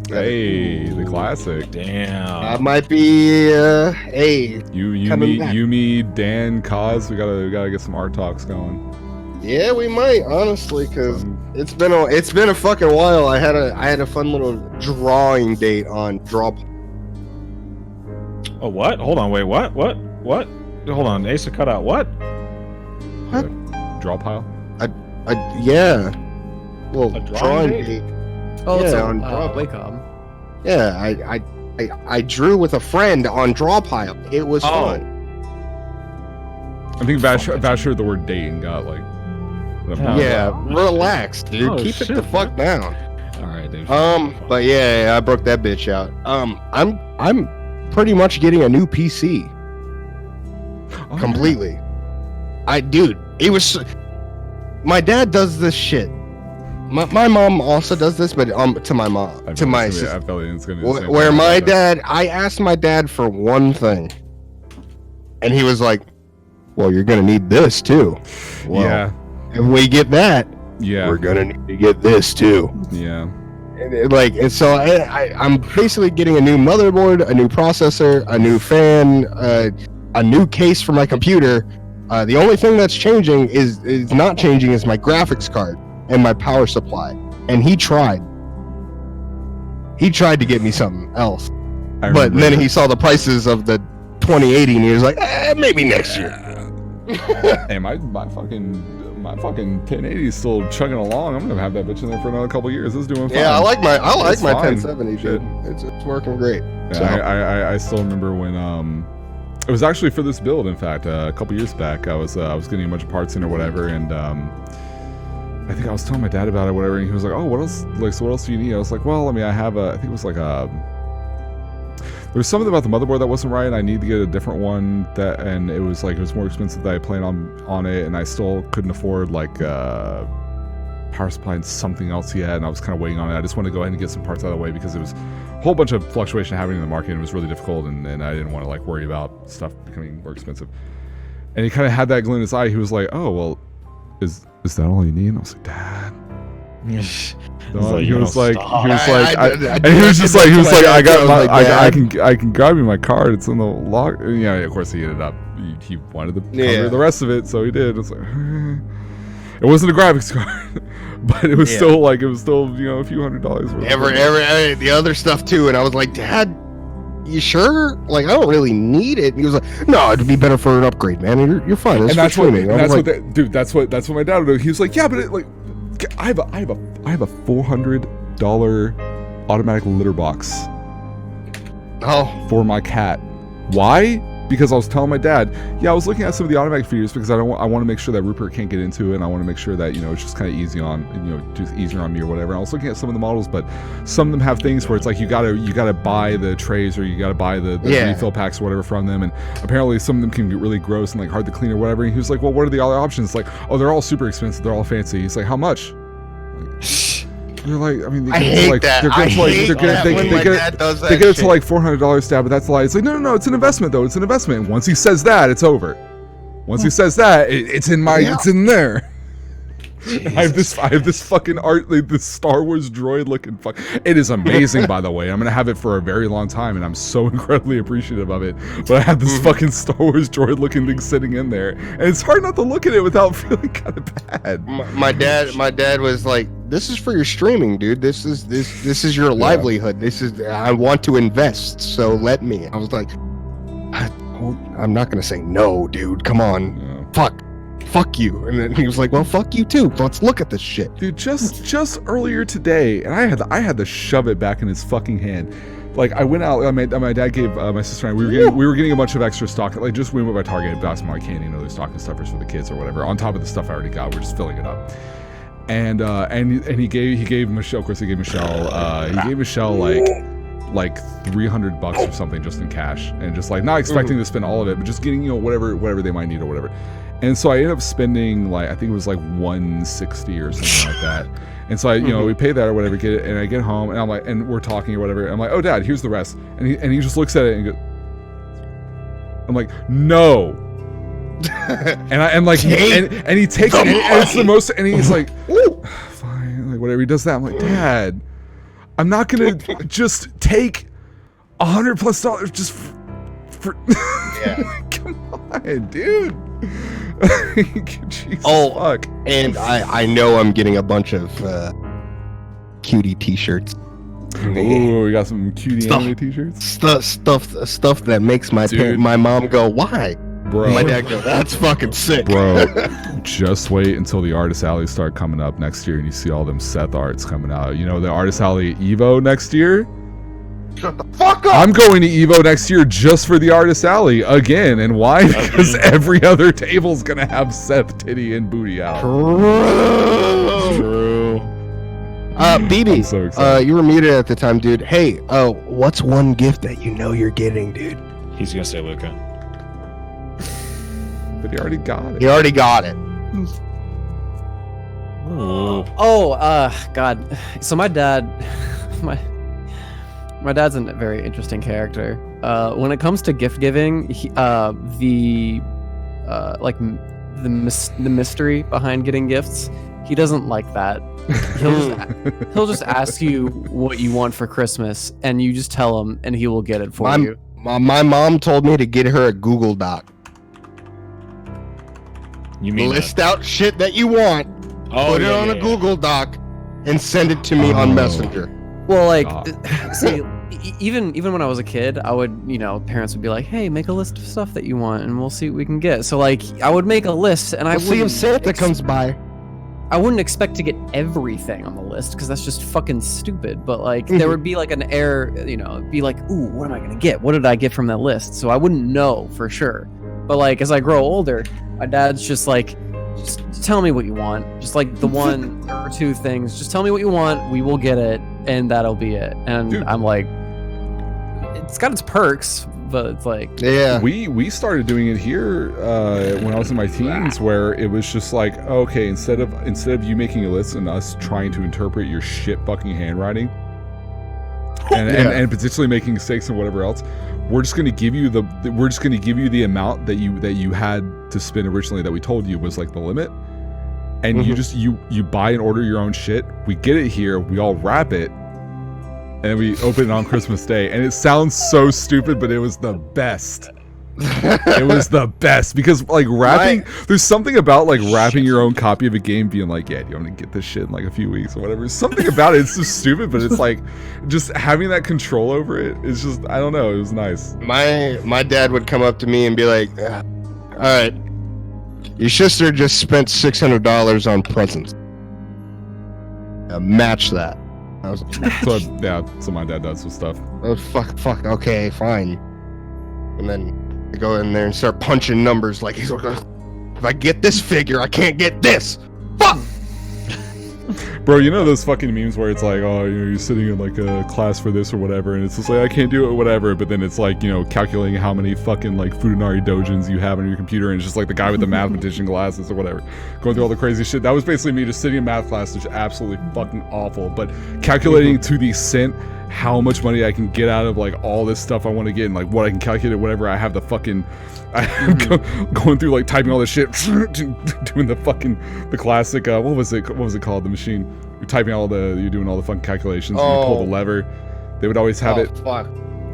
Hey, the classic. Damn. That might be you, me, Dan, Cause. We gotta get some art talks going. Yeah, we might, honestly, because it's been a fucking while. I had a fun little drawing date on Draw. Oh, what? Hold on, wait, what? Hold on, Aceuhh cut out what? Draw pile? Yeah. Well, A drawing date? date. Oh, it's Yeah, on on Wacom. Yeah, I drew with a friend on Drawpile. It was fun. I think Vash heard the word date and got like. Yeah, relax, dude. Oh, Keep shit. it the fuck down. All right, dude. But yeah, I broke that bitch out. I'm pretty much getting a new PC. Completely. It was. My dad does this shit. My mom also does this, but to my mom, to my sister. I felt it's gonna be the same Where thing. my dad, I asked my dad for one thing, and he was like, "Well, you're gonna need this too." Well, Yeah. if we get that, Yeah. we're gonna need to get this too. Yeah. And so I'm basically getting a new motherboard, a new processor, a new fan, a new case for my computer. The only thing that's changing is not changing is my graphics card and my power supply. And he tried to get me something else, but then he saw the prices of the 2080 and he was like, maybe next year. Hey, my fucking 1080 is still chugging along. I'm gonna have that bitch in there for another couple years. It's doing fine. Yeah, I like my It's fine. 1070, dude. It's working great. Yeah, So- I still remember when it was actually for this build. In fact, a couple years back, I was getting a bunch of parts in or whatever, and I think I was telling my dad about it, or whatever, and he was like, "Oh, what else? Like, so what else do you need?" I was like, "Well, I mean, I have I think it was like there was something about the motherboard that wasn't right, and I need to get a different one and it was more expensive than I planned on it, and I still couldn't afford like power supply and something else he had, and I was kind of waiting on it. I just wanted to go ahead and get some parts out of the way because it was a whole bunch of fluctuation happening in the market, and it was really difficult, and I didn't want to like worry about stuff becoming more expensive. And he kind of had that glint in his eye. He was like, "Oh, well, is that all you need?" And I was like, "Dad." He was like, I can grab you my card. It's in the log. Yeah, of course he ended up. He wanted to cover the rest of it, so he did. It's like, It wasn't a graphics card, but it was still like a few $100 worth. Every the other stuff too, and I was like, Dad, you sure? Like, I don't really need it. And he was like, no, it'd be better for an upgrade, man. You're fine. And that's what that's what my dad would do. He was like, yeah, but I have a $400 automatic litter box. For my cat. Why? Because I was telling my dad, I was looking at some of the automatic feeders because I want to make sure that Rupert can't get into it, and I want to make sure that it's just kind of easy on just easier on me or whatever. And I was looking at some of the models, but some of them have things where it's like you gotta buy the trays or you gotta buy the refill packs or whatever from them, and apparently some of them can get really gross and like hard to clean or whatever. And he was like, well, what are the other options? Like, oh, they're all super expensive, they're all fancy. He's like, how much? They're like, I mean, they get it to like $400 stab, but that's a lie. It's like, no, it's an investment though. It's an investment. And once he says that, it's over. Once he says that, it's in there. I have this fucking art, like this Star Wars droid looking fuck. It is amazing, by the way. I'm gonna have it for a very long time, and I'm so incredibly appreciative of it. But I have this fucking Star Wars droid looking thing sitting in there, and it's hard not to look at it without feeling kind of bad. My dad was like, "This is for your streaming, dude. This is your livelihood. I want to invest, so let me." I was like, I'm not gonna say no, dude. Come on, fuck you. And then he was like, well, fuck you too. Let's look at this shit. Dude, just earlier today, and I had to shove it back in his fucking hand. Like, I went out, my dad gave my sister and I, we were getting a bunch of extra stock. Like, just we went by Target, bought some like candy and other stocking stuffers for the kids or whatever. On top of the stuff I already got, we're just filling it up. And he gave Michelle, of course he gave Michelle like $300 or something just in cash, and just like not expecting to spend all of it, but just getting whatever they might need or whatever. And so I ended up spending like, I think it was like $160 or something like that. And so we pay that or whatever, get it, and I get home and I'm like, and we're talking or whatever. I'm like, oh, Dad, here's the rest. And he just looks at it and goes, I'm like, no. and he takes it, and it's the most, and he's like, fine, like whatever. He does that. I'm like, Dad, I'm not gonna just take $100+ just for come on, dude. Jesus fuck. And I know I'm getting a bunch of cutie t-shirts. Oh, we got some cutie anime t-shirts. Stuff that makes my mom go, why? Bro. My dad go, that's fucking sick. Bro, just wait until the Artist Alley start coming up next year and you see all them Seth arts coming out. The Artist Alley Evo next year? Shut the fuck up! I'm going to Evo next year just for the Artist Alley again. And why? Because every other table's gonna have Seth titty and booty out. True. BB, so excited. You were muted at the time, dude. Hey, what's one gift that you know you're getting, dude? He's gonna say Luca. But he already got it. He already got it. God. So my dad, my dad's a very interesting character. When it comes to gift giving, the mystery behind getting gifts, he doesn't like that. He'll just ask you what you want for Christmas, and you just tell him, and he will get it for you. My mom told me to get her a Google Doc. You mean list out shit that you want, put it on a Google Doc, and send it to me on Messenger. Well, like, see, even when I was a kid, I would, parents would be like, "Hey, make a list of stuff that you want, and we'll see what we can get." So, like, I would make a list, and We'll see if Santa comes by. I wouldn't expect to get everything on the list because that's just fucking stupid. But like, there would be like an air, be like, "Ooh, what am I gonna get? What did I get from that list?" So I wouldn't know for sure. But like, as I grow older, my dad's just like, just tell me what you want. Just like the one or two things. Just tell me what you want. We will get it, and that'll be it. And dude, I'm like, it's got its perks, but it's like, yeah. We started doing it here when I was in my teens, where it was just like, okay, instead of you making a list and us trying to interpret your shit fucking handwriting, and potentially making mistakes and whatever else, we're just gonna give you the amount that you had to spend originally that we told you was like the limit, and you buy and order your own shit. We get it here, we all wrap it, and we open it on Christmas Day. And it sounds so stupid, but it was the best. It was the best because like wrapping. There's something about like wrapping your own copy of a game, being like, yeah, you want to get this shit in like a few weeks or whatever. Something about it. It's so stupid, but it's like just having that control over it. It's just I don't know. It was nice. My dad would come up to me and be like, "All right, your sister just spent $600 on presents. Match that." I was like, So my dad does with stuff. oh, fuck, okay, fine. And then I go in there and start punching numbers like he's like, if I get this figure, I can't get this. Fuck! Bro, you know those fucking memes where it's like, oh, you know, you're sitting in like a class for this or whatever, and it's just like, I can't do it, whatever, but then it's like, you know, calculating how many fucking like Futanari dojins you have on your computer, and it's just like the guy with the mathematician glasses or whatever, going through all the crazy shit. That was basically me just sitting in math class, which is absolutely fucking awful, but calculating to the cent how much money I can get out of like all this stuff I want to get, and like what I can calculate, whatever. I have the fucking going through like typing all this shit, doing the classic what was it called, the machine. You're doing all the fun calculations, and you pull the lever. They would always have it. Fuck.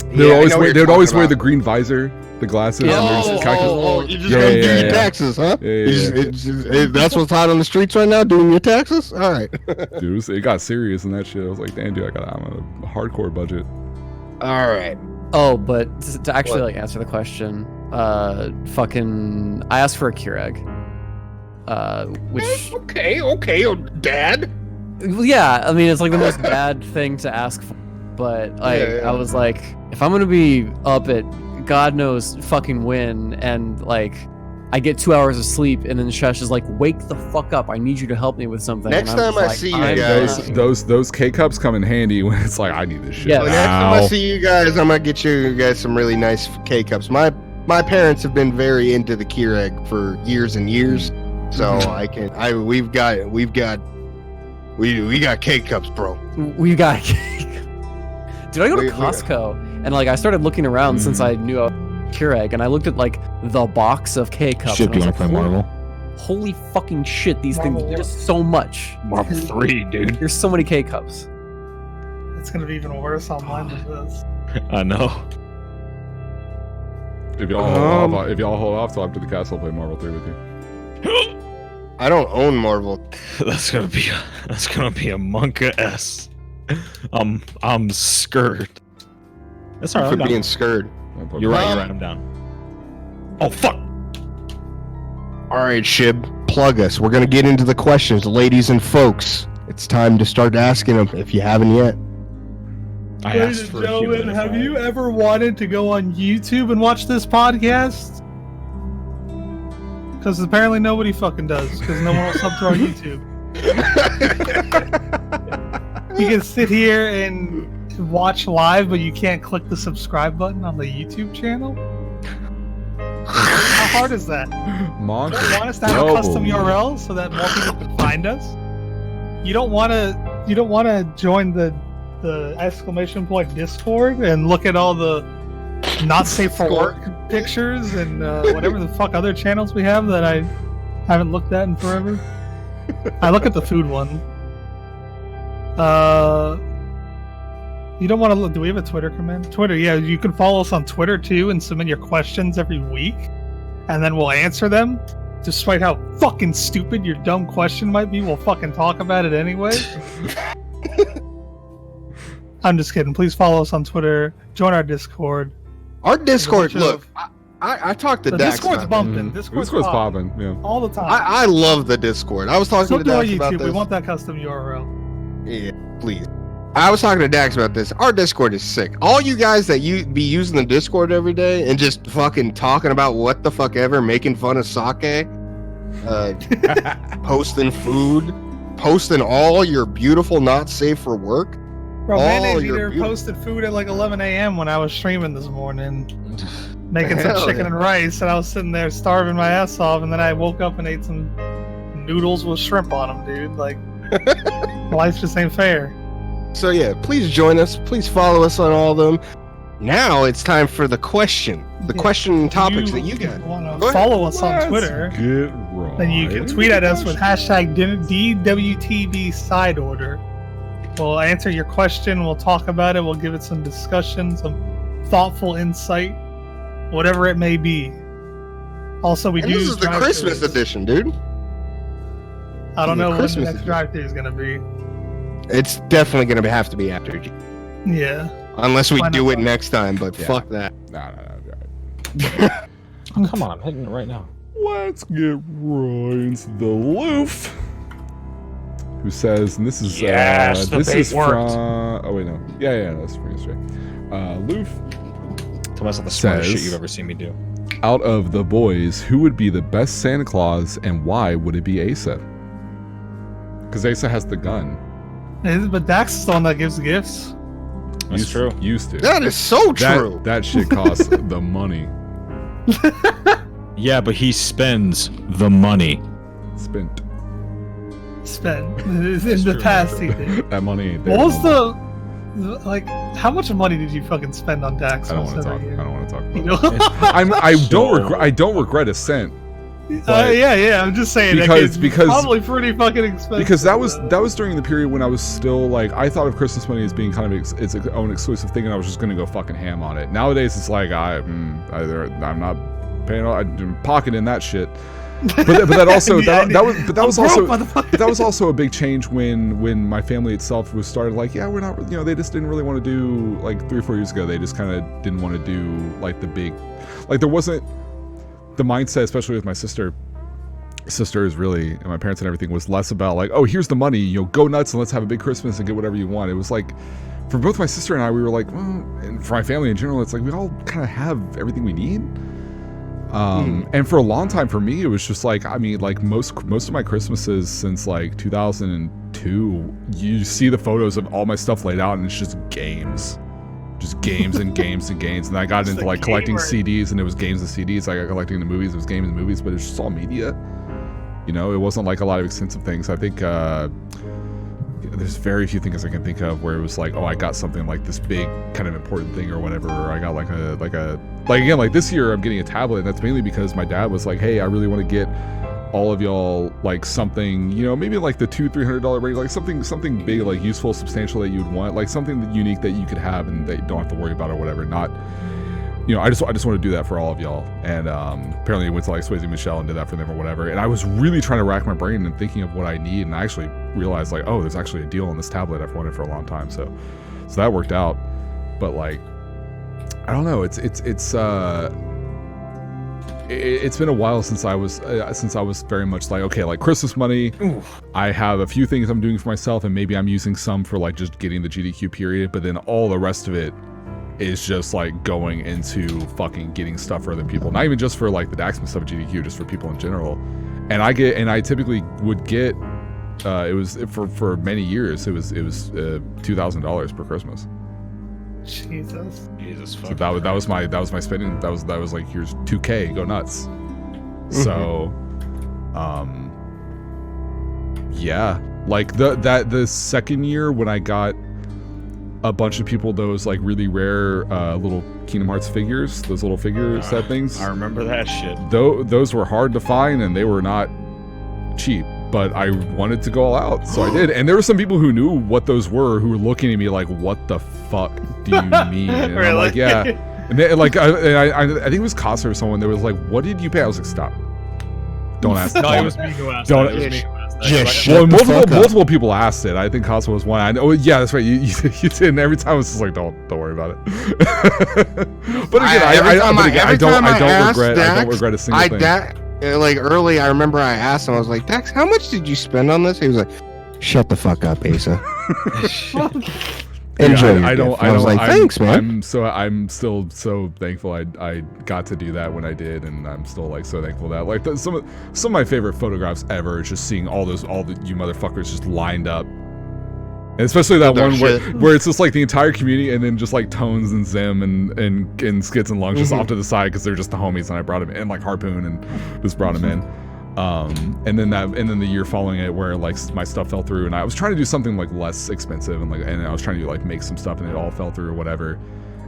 They would always wear the green visor, the glasses. And they're just calculating. You're just gonna do your taxes, huh? Yeah. That's what's hot on the streets right now, doing your taxes? All right. Dude, it got serious and that shit. I was like, damn, dude, I'm on a hardcore budget. All right. Oh, but to actually like answer the question, I asked for a Keurig. Which Okay, Dad. yeah, I mean it's like the most bad thing to ask for, but like I was like, if I'm gonna be up at God knows fucking when, and like I get 2 hours of sleep, and then Shesh is like, wake the fuck up, I need you to help me with something. Next and I'm time I just see you I'm guys, Those K cups come in handy when it's like I need this shit. Yeah. Well, next time I see you guys, I'm gonna get you guys some really nice K cups. My parents have been very into the Keurig for years and years, so we've got K cups, bro. We got cake. Dude, I go to Costco and like I started looking around since I knew Keurig, and I looked at like the box of K cups. Shib, do you want to play Marvel? Holy fucking shit! These things, there's so much. Marvel 3, dude. There's so many K cups. It's gonna be even worse online than this. I know. If y'all hold off till after the cast, I'll play Marvel 3 with you. I don't own Marvel. That's gonna be a Monka S. I'm scared. That's For alright. being scared. You're right. You're right. I'm down. Oh fuck! All right, Shib, plug us. We're gonna get into the questions, ladies and folks. It's time to start asking them if you haven't yet. I Ladies asked and for a human gentlemen, have design. you ever wanted to go on YouTube and watch this podcast? Because apparently nobody fucking does, because no one will sub to our YouTube. You can sit here and watch live, but you can't click the subscribe button on the YouTube channel? How hard is that? Monka. You want us to have a custom URL so that more people can find us? You don't want to join the ! Discord and look at all the not safe for work pictures and whatever the fuck other channels we have that I haven't looked at in forever. I look at the food one. You don't want to look. Do we have a Twitter command? Twitter, yeah. You can follow us on Twitter too and submit your questions every week, and then we'll answer them. Despite how fucking stupid your dumb question might be, we'll fucking talk about it anyway. I'm just kidding. Please follow us on Twitter. Join our Discord. Our Discord, look, I talked to The Dax Discord's about bumping. this. Discord's popping, yeah. all the time. I love the Discord. I was talking So to do our Dax about YouTube. this. We want that custom URL. Yeah, please. I was talking to Dax about this. Our Discord is sick. All you guys that you be using the Discord every day and just fucking talking about what the fuck ever, making fun of sake, posting food, posting all your beautiful not safe for work. Bro, Oh, Mayonnaise you're Eater beautiful. posted food at like 11 a.m. when I was streaming this morning, making some Hell chicken yeah. and rice, and I was sitting there starving my ass off, and then I woke up and ate some noodles with shrimp on them, dude. Like, life just ain't fair. So yeah, please join us. Please follow us on all of them. Now it's time for the question. The Yeah. question topics that you got. Want Go to ahead. follow us on Let's Twitter? Get right. Then you can tweet at us with hashtag DWTB side order. We'll answer your question. We'll talk about it. We'll give it some discussion, some thoughtful insight. whatever it may be. Also, we And do. this is the Christmas edition, dude. I don't know when the Christmas next edition. drive-thru is gonna be. It's definitely gonna have to be after G. Yeah. Unless we Why do not? it next time, but Yeah. fuck that. No. Oh, come on, I'm hitting it right now. Let's get right into the Loof, who says, and this is Yes, the this bait is worked. from. Oh wait, no, yeah, that's from yesterday. Loof, Tell me that's not the smartest Says- shit you've ever seen me do. out of the boys, who would be the best Santa Claus, and why would it be Aceuhh? Because Aceuhh has the gun. But Dax is the one that gives gifts. That's true. Used to. That is so true. That shit costs the money. Yeah, but he spends the money. Spent. Spent in the past, he did. That money ain't there. What was no more. like? How much money did you fucking spend on Dax? I don't want to every talk. year? I don't want to talk You about know? it. I don't regret a cent. But- yeah. I'm just saying Because- it's probably pretty fucking expensive. Because that was during the period when I was still like, I thought of Christmas money as being kind of its own exclusive thing, and I was just gonna go fucking ham on it. Nowadays it's like I'm not paying. I'm pocketing that shit. But that also that was also a big change when my family itself was started like, yeah, we're not, they just didn't really want to do, like 3 or 4 years ago, they just kind of didn't want to do like the big, like there wasn't the mindset, especially with my sisters really, and my parents and everything, was less about like, oh, here's the money, go nuts and let's have a big Christmas and get whatever you want. It was like, for both my sister and I, we were like, well, and for my family in general, it's like we all kind of have everything we need. And for a long time for me, it was just like, I mean, like most of my Christmases since like 2002, you see the photos of all my stuff laid out and it's just games. Just games and games and games. And I got into like collecting CDs, and it was games and CDs. I got collecting the movies, it was games and movies, but it's just all media. It wasn't like a lot of extensive things. I think there's very few things I can think of where it was like, oh, I got something like this big kind of important thing or whatever, or I got like again, like this year I'm getting a tablet, and that's mainly because my dad was like, hey, I really want to get all of y'all like something, maybe like the $200-300 range, like something big, like useful, substantial that you'd want, like something unique that you could have and that you don't have to worry about or whatever. Not, I just want to do that for all of y'all. And apparently I went to like Swayze Michelle and did that for them or whatever. And I was really trying to rack my brain and thinking of what I need, and I actually realized like, oh, there's actually a deal on this tablet I've wanted for a long time. So that worked out. But like, I don't know. It's been a while since I was very much like, okay, like Christmas money. Oof. I have a few things I'm doing for myself, and maybe I'm using some for like just getting the GDQ period, but then all the rest of it is just like going into fucking getting stuff for other people. Not even just for like the DAX stuff at GDQ, just for people in general. And I typically would get it was for many years it was $2,000 per Christmas. Jesus So that was my spending. That was like, here's $2K, go nuts. So yeah, like the second year when I got a bunch of people those like really rare little Kingdom Hearts figures, those little figure set things, I remember that shit. Those were hard to find and they were not cheap, but I wanted to go all out, so I did. And there were some people who knew what those were who were looking at me like, what the fuck do you mean? And Really? I'm like, yeah. And they, like I think it was Casa or someone that was like, what did you pay? I was like, stop, don't ask. No, it was me who asked Don't- that. It was me who asked that. Just Like, shut the fuck up. multiple people asked it. I think Casa was one. I know. Yeah, that's right. You did. And every time I was just like, don't worry about it. But again, I don't regret a single thing. Like early, I remember I asked him, I was like, Dax, how much did you spend on this? He was like, shut the fuck up, Asa. Enjoy. I was like, thanks, man. I'm still so thankful I got to do that when I did, and I'm still like so thankful that like some of my favorite photographs ever is just seeing all the you motherfuckers just lined up. And especially that one where it's just like the entire community, and then just like Tones and Zim and Skits and Lungs just off to the side because they're just the homies, and I brought him in, and like Harpoon, and just brought him in. And then the year following it where like my stuff fell through, and I was trying to do something like less expensive, and I was trying to like make some stuff, and it all fell through or whatever.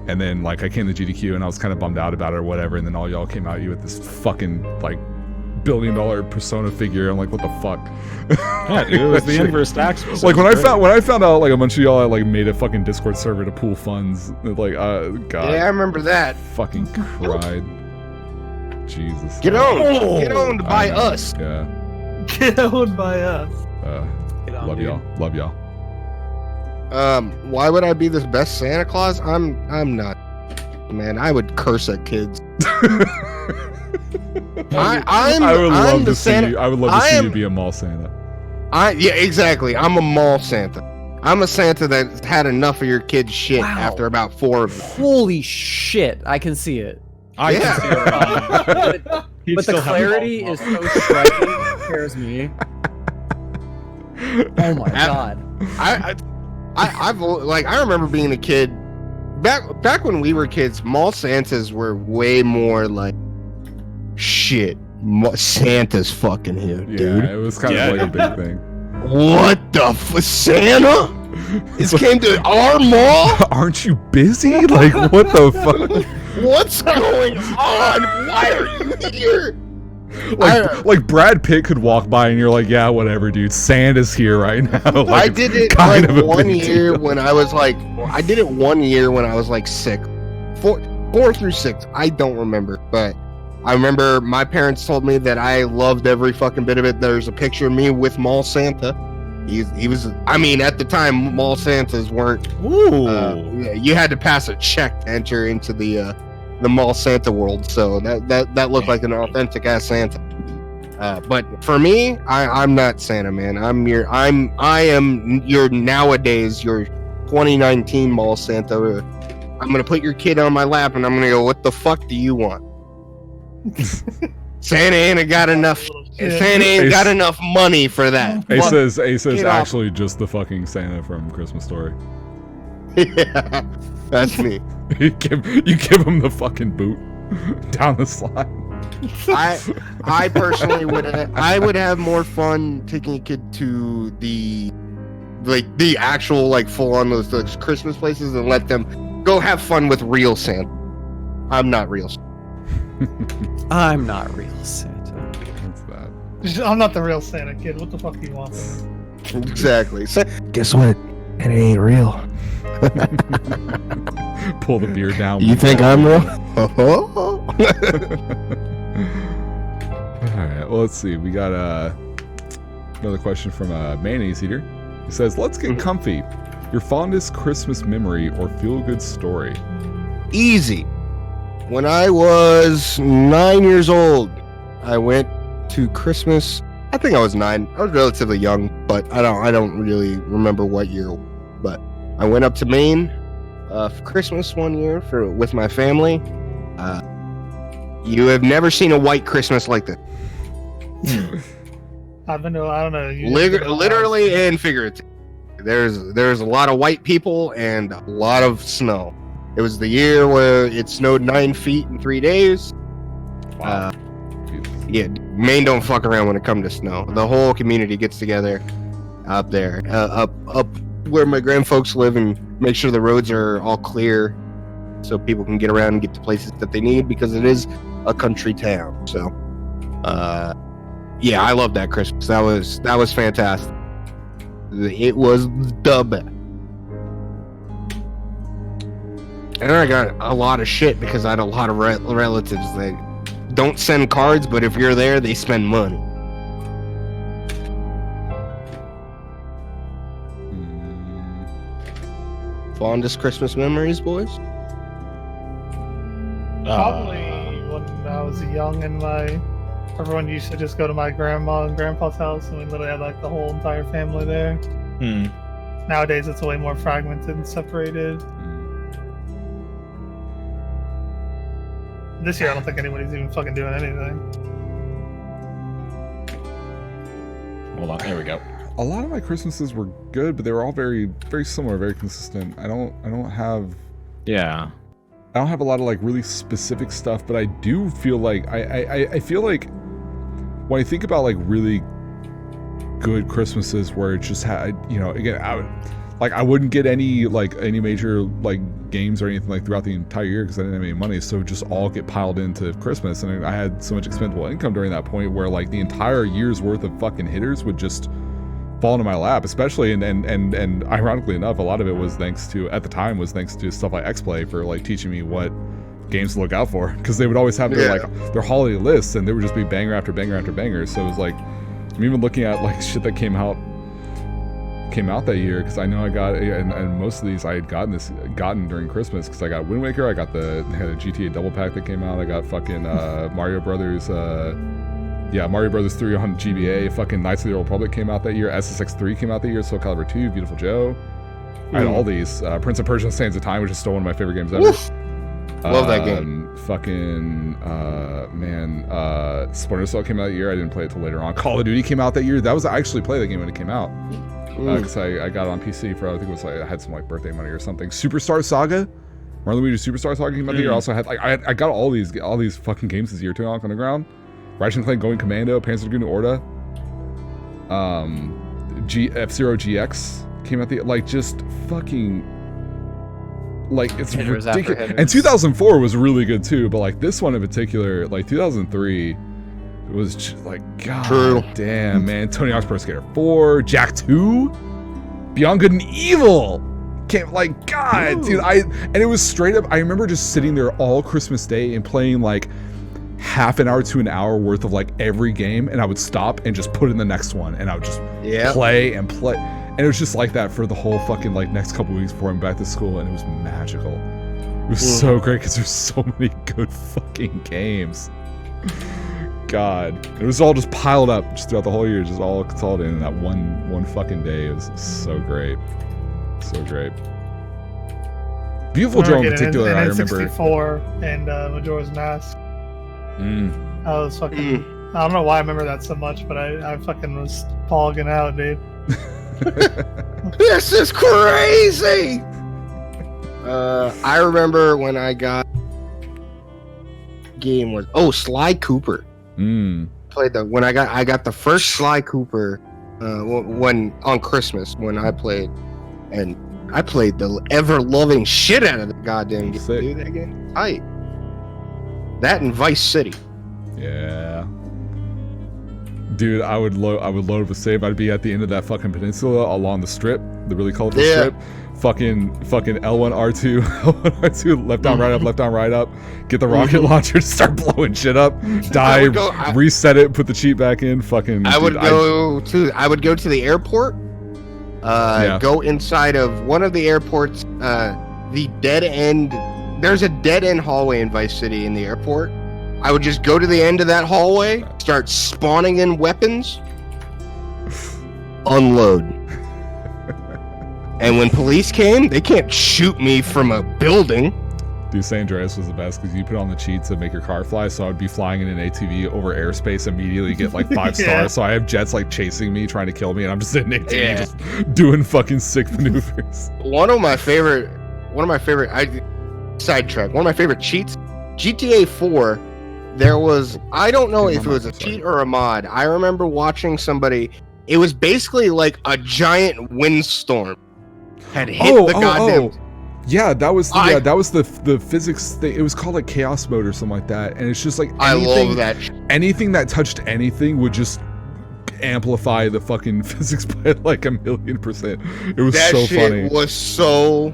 And then like I came to GDQ and I was kind of bummed out about it or whatever, and then all y'all came out you with this fucking like billion-dollar Persona figure. I'm like, what the fuck? Yeah, dude, it was the inverse tax. Like when I found out like a bunch of y'all had like made a fucking Discord server to pool funds, like God. Yeah, I remember that. Fucking cried. Jesus. Get owned by us. Yeah. Get owned by us. Love y'all. Love y'all. Why would I be the best Santa Claus? I'm not. Man, I would curse at kids. I would love to see you be a mall Santa. Yeah, exactly. I'm a mall Santa. I'm a Santa that's had enough of your kid's shit after about 4 of them. Holy shit! I can see it. I can see it. But the clarity is so striking. It scares me. Oh my god! I remember being a kid back when we were kids. Mall Santas were way more like shit. Santa's fucking here, dude. Yeah, it was kind of like a big thing. What the Santa? This came to our mall? Aren't you busy? Like, what the fuck? What's going on? Why are you here? Like Brad Pitt could walk by and you're like, yeah, whatever, dude. Santa's here right now. Like, I did it like 1 year when I was like, I did it 1 year when I was like 6, 4 through 6. I don't remember, but I remember my parents told me that I loved every fucking bit of it. There's a picture of me with Mall Santa. He was. I mean, at the time, Mall Santas weren't. You had to pass a check to enter into the Mall Santa world. So that looked like an authentic ass Santa. But for me, I'm not Santa, man. I am your nowadays your 2019 Mall Santa. I'm gonna put your kid on my lap and I'm gonna go, what the fuck do you want? Santa ain't got enough. Santa ain't got enough money for that. Ace says actually just the fucking Santa from Christmas Story. Yeah, that's me. you give him the fucking boot down the slide. I personally would have more fun taking a kid to the actual like full on those Christmas places and let them go have fun with real Santa. I'm not real Santa. I'm not real Santa. What's that? I'm not the real Santa kid. What the fuck do you want? Exactly. Guess what? It ain't real. Pull the beard down. You think I'm real? Alright, well, let's see. We got another question from Mayonnaise Eater. He says, let's get comfy. Your fondest Christmas memory or feel-good story? Easy. When I was 9 years old, I went to Christmas. I think I was 9. I was relatively young, but I don't really remember what year. But I went up to Maine for Christmas one year with my family. You have never seen a white Christmas like this. I've been to, I don't know. Literally and figuratively. There's a lot of white people and a lot of snow. It was the year where it snowed 9 feet in 3 days. Wow. Yeah, Maine don't fuck around when it comes to snow. The whole community gets together up there, up where my grandfolks live, and make sure the roads are all clear so people can get around and get to places that they need, because it is a country town. So, yeah, I love that Christmas. That was fantastic. It was the best. And I got a lot of shit because I had a lot of relatives that don't send cards, but if you're there, they spend money. Fondest Christmas memories, boys? Probably when I was young and everyone used to just go to my grandma and grandpa's house, and we literally had like the whole entire family there. Nowadays, it's way more fragmented and separated. This year, I don't think anybody's even fucking doing anything. Hold on, there we go. A lot of my Christmases were good, but they were all very, very similar, very consistent. I don't have a lot of like really specific stuff, but I do feel like I feel like when I think about like really good Christmases where it just had, you know, again, like I wouldn't get any major like games or anything like throughout the entire year because I didn't have any money, so just all get piled into Christmas, and I had so much expendable income during that point where like the entire year's worth of fucking hitters would just fall into my lap, especially and ironically enough, a lot of it was thanks to stuff like XPlay for like teaching me what games to look out for, because they would always have their like their holiday lists, and there would just be banger after banger after banger. So it was like I'm even looking at like shit that came out that year, because I know I got and most of these I had gotten during Christmas, because I got Wind Waker, they had a GTA double pack that came out, I got fucking Mario Brothers Mario Brothers 3 on GBA, fucking Knights of the Old Republic came out that year, SSX 3 came out that year, Soul Calibur 2, Beautiful Joe. I had all these. Prince of Persia: Sands of Time, which is still one of my favorite games ever. Oof. Love that game. Fucking Splinter Cell came out that year. I didn't play it till later on. Call of Duty came out that year. I actually played that game when it came out, because I got it on PC for, I think it was like I had some like birthday money or something. Superstar Saga, Marlon Luigi Superstar Saga came out the year. I also had like I got all these fucking games this year too. On the ground, Ratchet & Clank Going Commando, Panzer Dragoon Orta, F-Zero GX came out the like just fucking. Like it's hitters ridiculous. And 2004 was really good too, but like this one in particular, like 2003 was just like god damn, man. Tony Hawk's Pro Skater 4, Jak 2, Beyond Good and Evil came, like god dude, and it was straight up, I remember just sitting there all Christmas Day and playing like half an hour to an hour worth of like every game, and I would stop and just put in the next one, and I would just play and play. And it was just like that for the whole fucking like next couple weeks before I went back to school, and it was magical. It was so great because there's so many good fucking games. God, it was all just piled up just throughout the whole year, just all consolidated in that one fucking day. It was so great, so great. Beautiful Joe in particular, I remember. N64 and Majora's Mask. I was fucking. I don't know why I remember that so much, but I fucking was fogging out, dude. This is crazy. I remember when I got game was Sly Cooper. Played when I got the first Sly Cooper when on Christmas when I played, and I played the ever loving shit out of the goddamn game. Dude, that game tight. That and Vice City. Yeah. Dude, I would load up a save. I'd be at the end of that fucking peninsula along the strip, the really colorful strip. Fucking L1 R2, L1 R2, left down, right up. Get the rocket launcher, start blowing shit up. Die, reset it, put the cheat back in. Fucking. I would go to the airport. Go inside of one of the airports. The dead end. There's a dead end hallway in Vice City in the airport. I would just go to the end of that hallway, start spawning in weapons, unload. And when police came, they can't shoot me from a building. Dude, San Andreas was the best because you put on the cheats to make your car fly, so I would be flying in an ATV over airspace, immediately get like 5 stars, so I have jets like chasing me, trying to kill me, and I'm just in an ATV just doing fucking sick maneuvers. One of my favorite cheats, GTA 4, there was, I don't know if it was a cheat or a mod. I remember watching somebody, it was basically like a giant windstorm had hit the goddamn. Yeah, that was the physics thing. It was called like chaos mode or something like that, and it's just like I love that. Anything that touched anything would just amplify the fucking physics by like 1,000,000%. It was so funny. That shit was so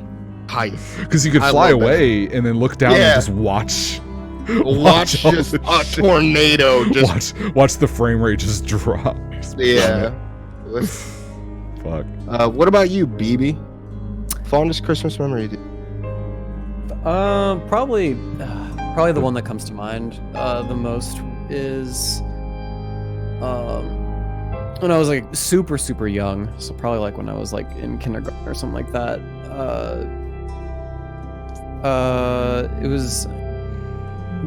hype because you could fly away and then look down and just watch just a tornado just watch the frame rate just drop. Fuck. What about you, BB? Fondest Christmas memory? Probably the one that comes to mind the most is when I was like super young, so probably like when I was like in kindergarten or something like that. It was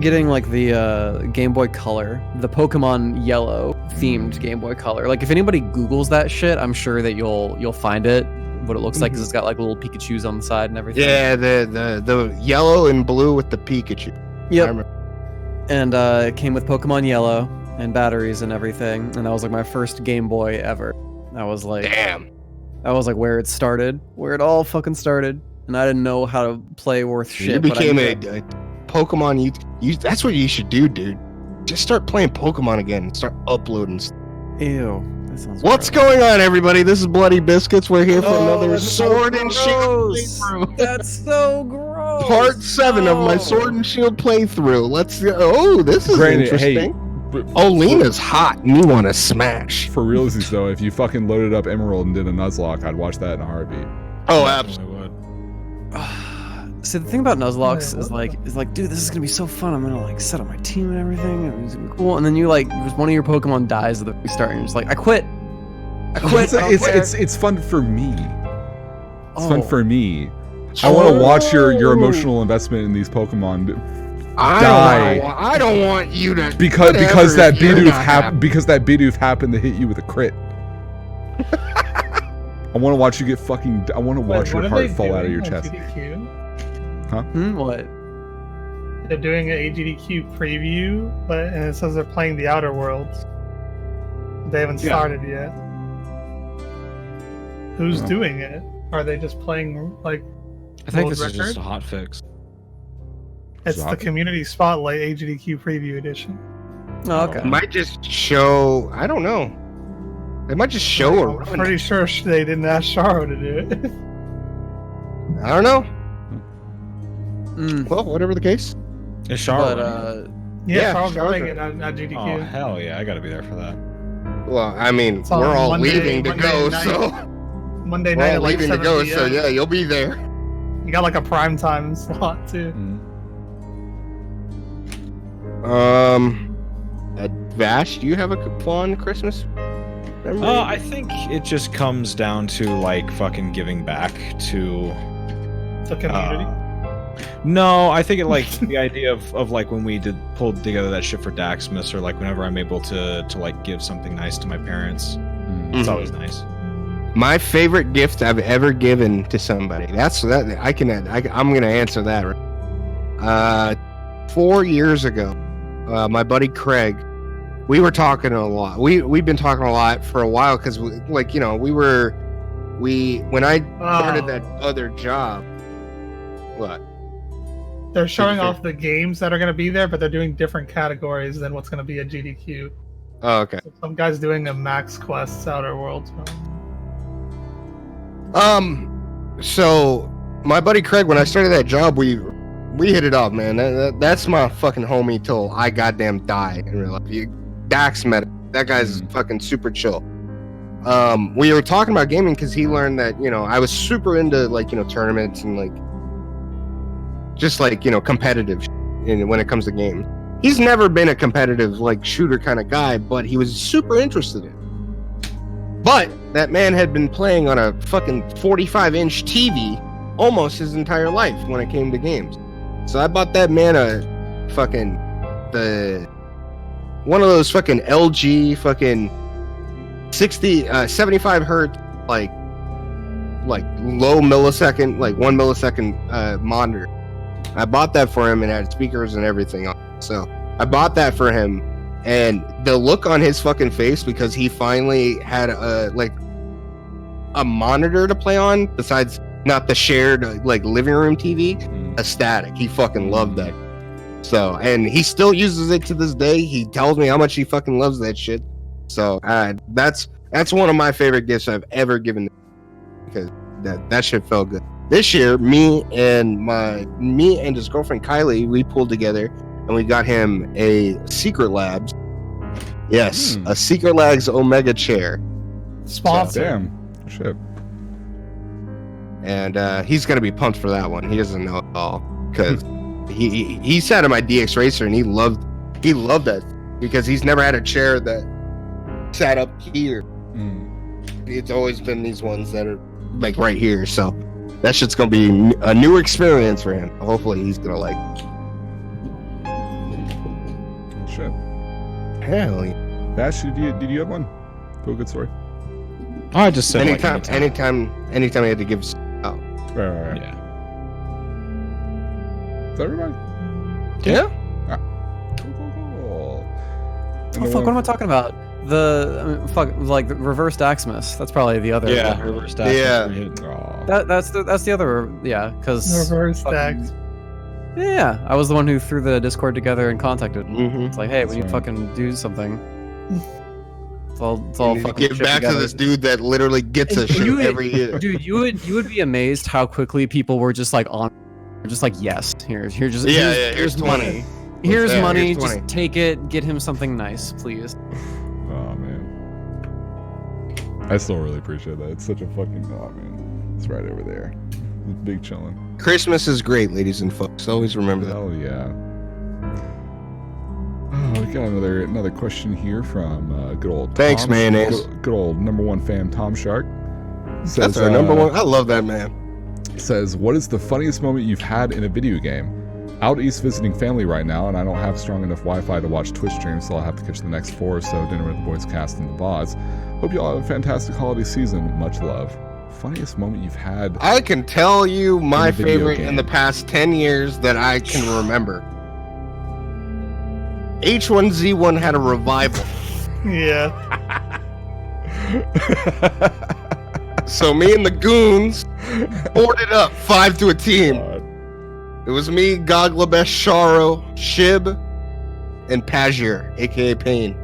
getting like the Game Boy Color, the Pokemon Yellow themed Game Boy Color. Like if anybody Googles that shit, I'm sure that you'll find it, what it looks like, because it's got like little Pikachus on the side and everything. Yeah, the yellow and blue with the Pikachu. Yep. And it came with Pokemon Yellow and batteries and everything, and that was like my first Game Boy ever. I was like, damn. That was like where it started, where it all fucking started, and I didn't know how to play worth shit. You but I became knew a Pokemon. You that's what you should do, dude. Just start playing Pokemon again and start uploading. Ew, that sounds. What's gross. going on, everybody? This is Bloody Biscuits. We're here for Oh, another that's Sword so and Shield gross. playthrough. That's so gross. Part 7 of my No. Sword and Shield playthrough. Let's go. Oh, this is Granted, interesting. hey, Oh, Lena's hot. And you want to smash. for realsies though, if you fucking loaded up Emerald and did a Nuzlocke, I'd watch that in a heartbeat. Oh, Definitely would. See, the thing about Nuzlocke is like, dude, this is gonna be so fun. I'm gonna like set up my team and everything, and it's gonna be cool. And then you like, one of your Pokemon dies at the start, and you're just like, I quit. I quit. I don't care. It's fun for me. It's fun Oh. for me. I want to watch your emotional investment in these Pokemon die. I don't want you to. Because whatever, that if you're Bidoof not happy. happened to hit you with a crit. I want to watch you get fucking. I want to watch your heart fall out of your chest. What? They're doing an AGDQ preview, and it says they're playing the Outer Worlds. They haven't started yet. Who's Oh. doing it? Are they just playing like? I think World this is just record? a hot fix. It's the Community Spotlight AGDQ preview edition. Oh, okay. It might just show. I don't know. They might just show a I'm run. pretty sure they didn't ask Sharo to do it. I don't know. Mm, Well, whatever the case. Is Char but Yeah, Sharo's Sharo's running right. it on GDQ. Oh hell yeah, I gotta be there for that. Well, I mean, It's on we're all Monday- leaving to Monday go, night. so Monday we're night all at like leaving to 7 go. PM. So yeah, you'll be there. You got like a prime time slot too. Vash, do you have a fun Christmas memory? I think it just comes down to like fucking giving back to. The community. No, I think it like the idea of like when we pulled together that shit for Daxmas, or like whenever I'm able to like give something nice to my parents. It's always nice. My favorite gift I've ever given to somebody. That's that. I'm gonna answer that. 4 years ago, my buddy Craig, we were talking a lot. We've been talking a lot for a while because when I started that other job. What? They're showing off the games that are going to be there, but they're doing different categories than what's going to be a GDQ. Oh, okay. So some guy's doing a Max Quest Outer Worlds. So my buddy Craig, when I started that job, we hit it off, man. That's my fucking homie till I goddamn die in real life. Dax met him. That guy's fucking super chill. We were talking about gaming because he learned that I was super into tournaments and just competitive when it comes to games. He's never been a competitive shooter kind of guy, but he was super interested in it. But that man had been playing on a fucking 45-inch TV almost his entire life when it came to games. So I bought that man one of those fucking LG fucking 75 hertz low millisecond 1 millisecond monitor. I bought that for him and had speakers and everything on it. So I bought that for him, and the look on his fucking face because he finally had a monitor to play on besides not the shared living room TV. Ecstatic. He fucking loved that. So, and he still uses it to this day. He tells me how much he fucking loves that shit. So that's one of my favorite gifts I've ever given, because that shit felt good. This year, me and his girlfriend Kylie, we pulled together and we got him a Secret Labs. Yes, a Secret Labs Omega chair. Sponsor. Damn. Shit. And he's gonna be pumped for that one. He doesn't know at all because he sat in my DX Racer and he loved that because he's never had a chair that sat up here. It's always been these ones that are right here. So that shit's gonna be a new experience for him. Hopefully he's gonna like it. Shit. Hell yeah. Bash, did you have one? Feel good story. I just said Anytime I had to give out. Right. Yeah. Is that everybody? Yeah. Cool. Oh fuck! What am I talking about? Like the reverse Daxmas. That's probably the other. Yeah, reverse DAX. Yeah. Aw. That's the other. Yeah, because Reverse DAX. Yeah, I was the one who threw the Discord together and contacted. Mhm. It's like, hey, we need to That's fucking do something. It's all You need to fucking get shit back to together. this dude that literally gets a And shit you would- every year. Dude, you would be amazed how quickly people were just like just like, yes, here's Here's here's 20. money. Here's Yeah, money. here's 20. Just take it. Get him something nice, please. Oh man. I still really appreciate that. It's such a fucking man. It's right over there. It's big chillin'. Christmas is great, ladies and folks. Always remember that. Hell yeah. Oh, we got another question here from good old Thanks, Tom, mayonnaise. Good old #1 fan Tom Shark. Says, That's our number one. I love that man. Says, what is the funniest moment you've had in a video game? Out east visiting family right now, and I don't have strong enough Wi-Fi to watch Twitch streams, so I'll have to catch the next 4 or so dinner with the boys cast and the VODs. Hope you all have a fantastic holiday season. Much love. Funniest moment you've had? I can tell you my In a video favorite game. in the past 10 years that I can remember. H1Z1 had a revival. Yeah. So me and the goons boarded up 5 to a team. It was me, Goglabesh, Sharo, Shib, and Pazir, aka Pain.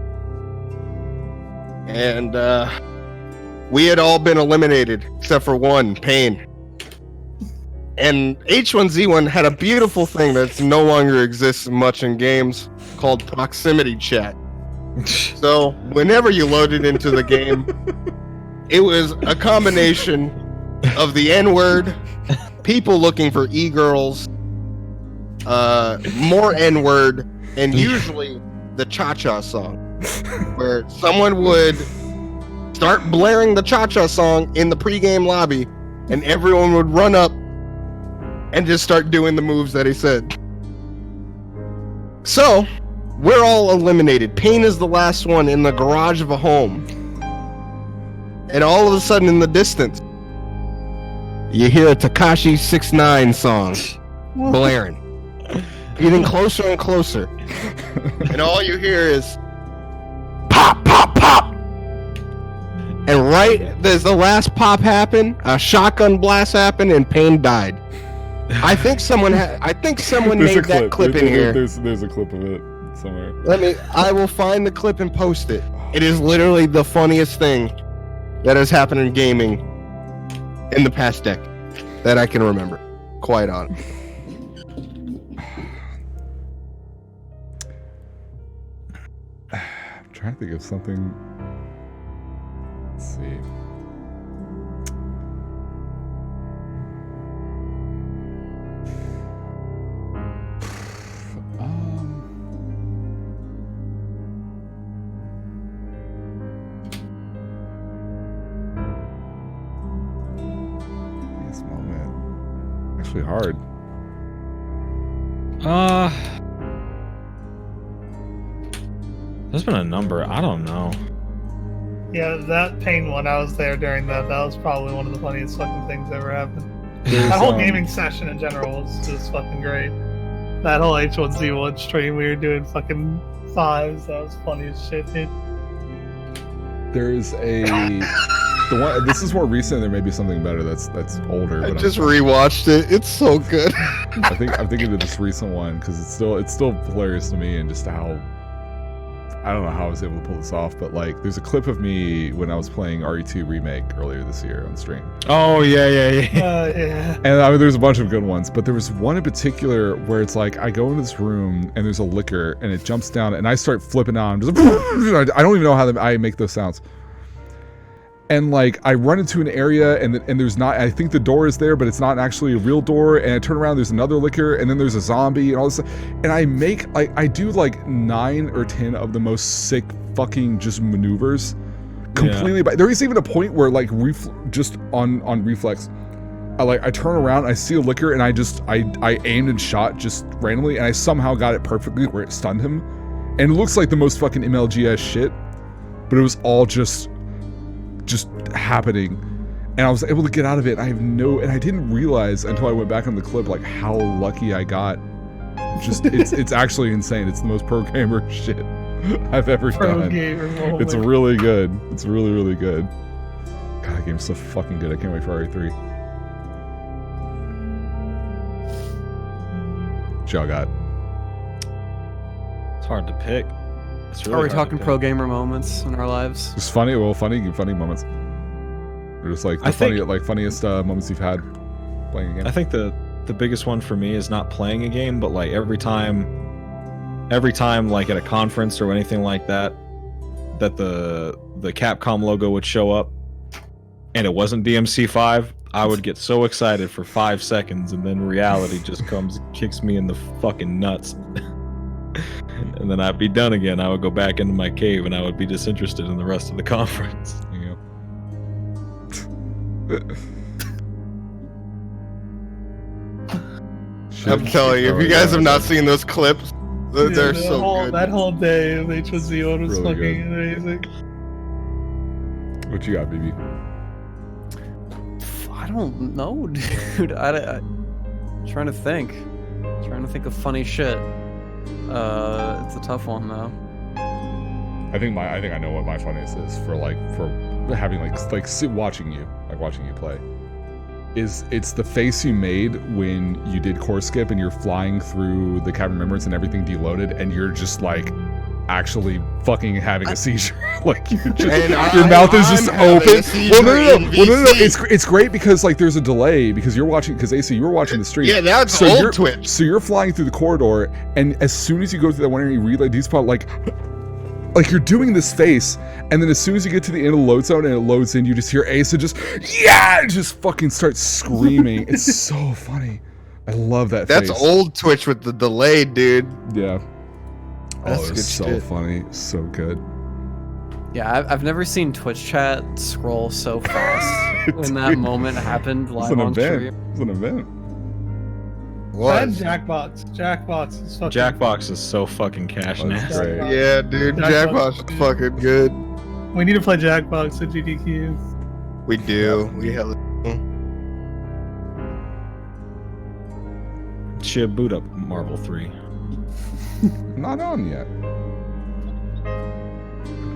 And we had all been eliminated except for one, Pain. And H1Z1 had a beautiful thing that no longer exists much in games called proximity chat. So whenever you loaded into the game, it was a combination of the N-word, people looking for e-girls, more N-word, and usually the cha-cha song, where someone would start blaring the cha-cha song in the pregame lobby, and everyone would run up and just start doing the moves that he said. So, we're all eliminated. Pain is the last one in the garage of a home. And all of a sudden in the distance, you hear a Tekashi 6ix9ine song blaring. Getting closer and closer. And all you hear is pop, pop, pop. And right as the last pop happened, a shotgun blast happened and Pain died. I think someone There's made a that clip in here. There's a clip of it somewhere. I will find the clip and post it. It is literally the funniest thing that has happened in gaming in the past decade that I can remember. Quite honest. I'm trying to think of something. Let's see. This moment. Actually hard. There's been a number. I don't know. Yeah, that Pain one, I was there during that. That was probably one of the funniest fucking things that ever happened. There's, That whole gaming session in general was just fucking great. That whole H1Z1 stream, we were doing fucking fives. That was funny as shit, dude. There's the one. This is more recent. There may be something better that's older. I But just rewatched it. It's so good. I'm thinking of this recent one because it's still hilarious to me, and just how I don't know how I was able to pull this off, but like there's a clip of me when I was playing RE2 Remake earlier this year on stream. Oh yeah. Yeah. And I mean, there's a bunch of good ones, but there was one in particular where it's like I go into this room and there's a liquor and it jumps down and I start flipping out. I'm just I don't even know how I make those sounds. And like I run into an area and there's not. I think the door is there, but it's not actually a real door. And I turn around, there's another liquor, and then there's a zombie and all this. And I do like 9 or 10 of the most sick fucking just maneuvers, completely. There is even a point where like just on reflex, I turn around, I see a liquor, and I aimed and shot just randomly, and I somehow got it perfectly where it stunned him. And it looks like the most fucking MLG ass shit, but it was all just happening, and I was able to get out of it. And I didn't realize until I went back on the clip like how lucky I got. Just it's actually insane. It's the most pro gamer shit. I've ever Pro done. gamer moment. It's really good. It's really, really good. God, that game's so fucking good. I can't wait for RE3. What y'all got? It's hard to pick. It's really Are we hard to talking pick. pro gamer moments in our lives? Just funny, funny moments. Or just like the I think- funniest moments you've had playing a game. I think the biggest one for me is not playing a game, but like every time like at a conference or anything like that the Capcom logo would show up and it wasn't DMC5, I would get so excited for 5 seconds, and then reality just kicks me in the fucking nuts. And then I'd be done again. I would go back into my cave and I would be disinterested in the rest of the conference. I'm telling you, if you guys have not seen those clips, they're so good. That whole day of H1Z1 was Really fucking amazing. What you got, BB? I don't know, dude. I'm trying to think. Trying to think of funny shit. It's a tough one though. I think I know what my funniest is for having watching you play. It's the face you made when you did core skip and you're flying through the cavern remembrance and everything deloaded and you're just like actually fucking having a seizure. Like you're just, your mouth is just open. Well, no. It's great because like there's a delay because you're watching, because Aceuhh, you were watching the stream. Yeah, that's so old Twitch. So you're flying through the corridor, and as soon as you go through that one area, you reload these spot like you're doing this face, and then as soon as you get to the end of the load zone and it loads in, you just hear Aceuhh just fucking start screaming. It's so funny. I love that face. That's old Twitch with the delay, dude. Yeah. That's oh, good it's so shit. funny. So good. Yeah, I've never seen Twitch chat scroll so fast when that moment happened live on stream. It's an event. And Jackbox. Jackbox is fucking. Jackbox is so fucking cash That's nasty. great. Yeah, dude. Jackbox is fucking good. We need to play Jackbox at GDQ. We do. We hella. Shib, boot up Marvel 3. Not on yet.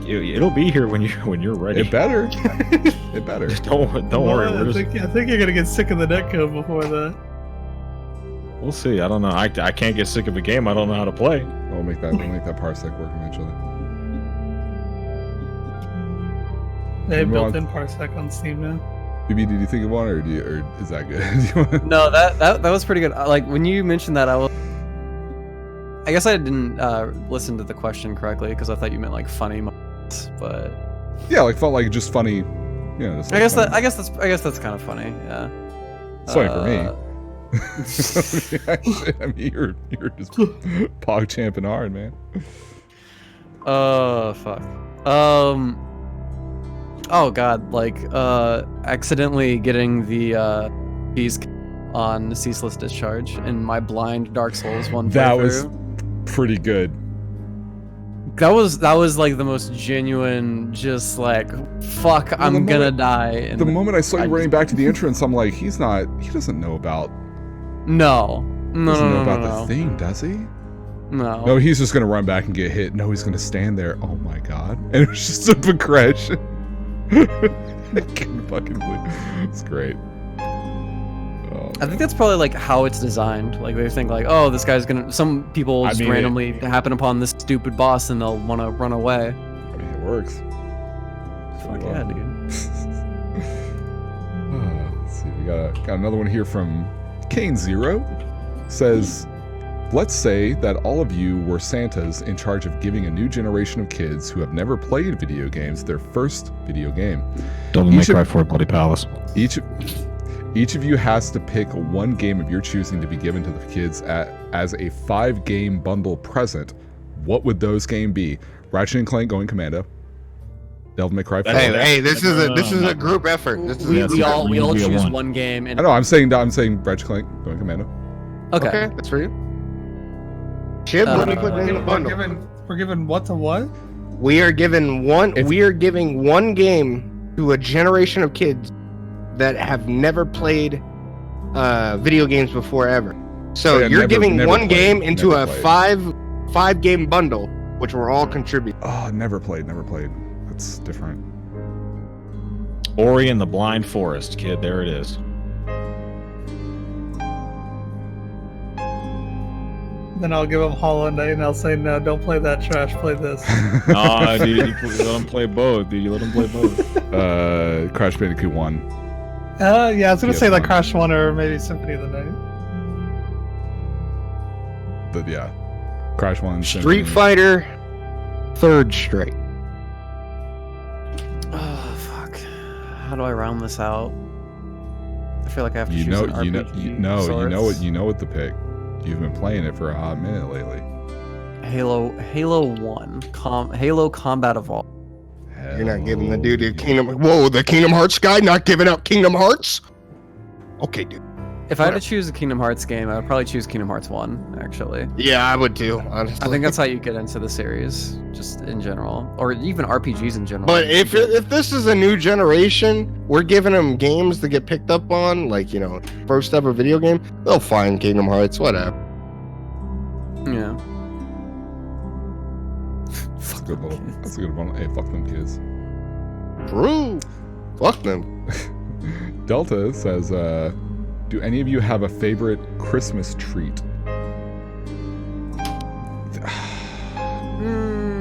It'll be here when you're ready. It better. It better. Don't worry. I think you're gonna get sick of the netcode before that. We'll see. I don't know. I can't get sick of a game I don't know how to play. We'll make that parsec work eventually. They have built-in parsec on Steam now. BB, did you think of one, or is that good? No, that was pretty good. Like when you mentioned that, I guess I didn't listen to the question correctly because I thought you meant like funny moments, but yeah, like felt like just funny. You know, just like I guess that's kind of funny. Yeah, it's funny for me. I mean, you're just pog champing hard, man. Fuck. Oh god, like accidentally getting the keys on ceaseless discharge in my blind Dark Souls one playthrough. That was pretty good. That was like the most genuine, just like fuck, Well, I'm gonna die. And The moment I saw you running back to the entrance, I'm like, he doesn't know about no, the thing, does he? No. No, he's just gonna run back and get hit. No, he's gonna stand there. Oh my god. And it was just a progression. I can't fucking believe it's great. Oh, I think that's probably like how it's designed. Like they think like, oh, this guy's gonna. Some people just randomly happen upon this stupid boss and they'll want to run away. I mean, it works. Fuck yeah, dude. Let's see. We got another one here from Kane Zero. Says, let's say that all of you were Santas in charge of giving a new generation of kids who have never played video games their first video game. Devil May Cry 4 Bloody Palace. Each of you has to pick one game of your choosing to be given to the kids as a 5-game bundle present. What would those games be? Ratchet & Clank Going Commando. Devil May Cry 4. Hey, this is a group effort. We all choose one game. And I know. I'm saying Ratchet & Clank Going Commando. Okay, that's for you. Shib, let me put it in the bundle. We're given what to what? We are giving one game to a generation of kids that have never played video games before ever. So you're giving one game into a five game bundle which we're all contributing. Oh, never played. That's different. Ori and the Blind Forest, kid. There it is. Then I'll give them Hollow Knight and I'll say, no, don't play that trash, play this. Nah, dude, you let them play both. Dude, you let them play both. Crash Bandicoot 1. Yeah, I was gonna say like PS1. Crash 1 or maybe Symphony of the Night. But yeah, Crash 1. Street Fighter, third straight. Oh fuck! How do I round this out? I feel like I have to You choose know, an you know, RPG you know, of you know sorts. what, you know what to pick. You've been playing it for a hot minute lately. Halo 1, Halo Combat Evolved. You're not giving the dude a Kingdom. Whoa, the Kingdom Hearts guy not giving out Kingdom Hearts? Okay, dude. If I had to choose a Kingdom Hearts game, I would probably choose Kingdom Hearts 1, actually. Yeah, I would too, honestly. I think that's how you get into the series, just in general. Or even RPGs in general. But if this is a new generation, we're giving them games to get picked up on, like, you know, first ever video game, they'll find Kingdom Hearts, whatever. Yeah. That's a good little. That's a good one. Hey, fuck them kids. True. Fuck them. Delta says, do any of you have a favorite Christmas treat?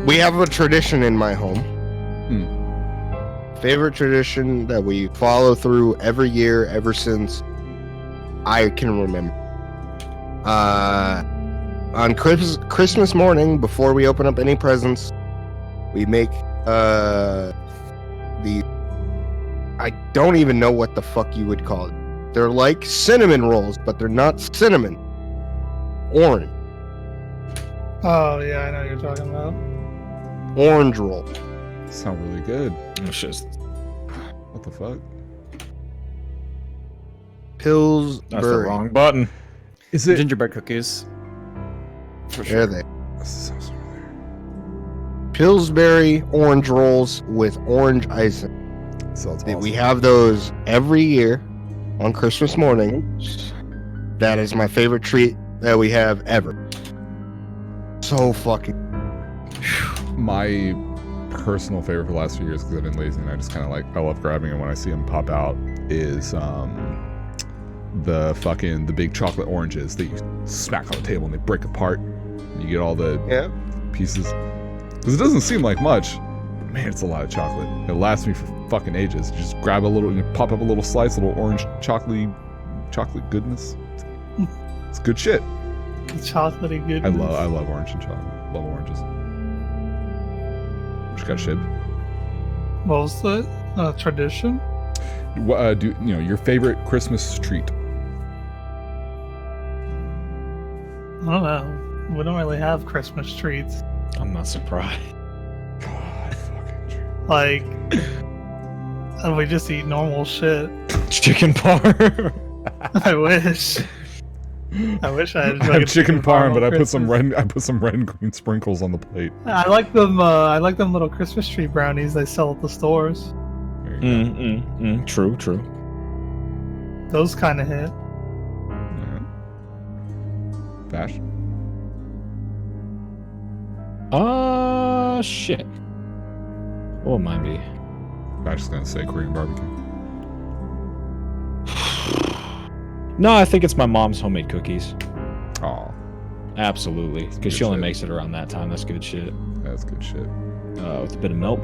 We have a tradition in my home. Hmm. Favorite tradition that we follow through every year ever since I can remember. On Christmas morning, before we open up any presents, we make I don't even know what the fuck you would call it. They're like cinnamon rolls, but they're not cinnamon. Orange. Oh yeah, I know what you're talking about. Orange roll. Sound really good. It's just What the fuck? Pillsbury. that's the wrong button. Is it? Gingerbread cookies. For There sure. they. Sounds familiar. Pillsbury orange rolls with orange icing. Sounds We awesome. have those every year on Christmas morning. That is my favorite treat that we have ever. So fucking. My personal favorite for the last few years, because I've been lazy and I just kind of like, I love grabbing them when I see them pop out, is the big chocolate oranges that you smack on the table and they break apart. You get all the Yeah. pieces. Because it doesn't seem like much, but man, it's a lot of chocolate. It lasts me for fucking ages. You just grab a little, you pop up a little slice, little orange chocolate goodness. It's good shit. Chocolatey good. I love orange and chocolate. Love oranges. What you got, Shib? What was the tradition? Do you know your favorite Christmas treat? I don't know. We don't really have Christmas treats. I'm not surprised. God, fucking treat. Like, we just eat normal shit. Chicken parm. I wish. I wish I had. I have chicken parm, on but I put some Christmas. red and green sprinkles on the plate. I like them. I like them little Christmas tree brownies they sell at the stores. There you go. True. Those kind of hit. Alright. Vash. Shit. What might be? Vash is gonna say Korean barbecue. No, I think it's my mom's homemade cookies. Aw, Absolutely, Good because she only shit. makes it around that time. That's good shit. that's good shit. With a bit of milk,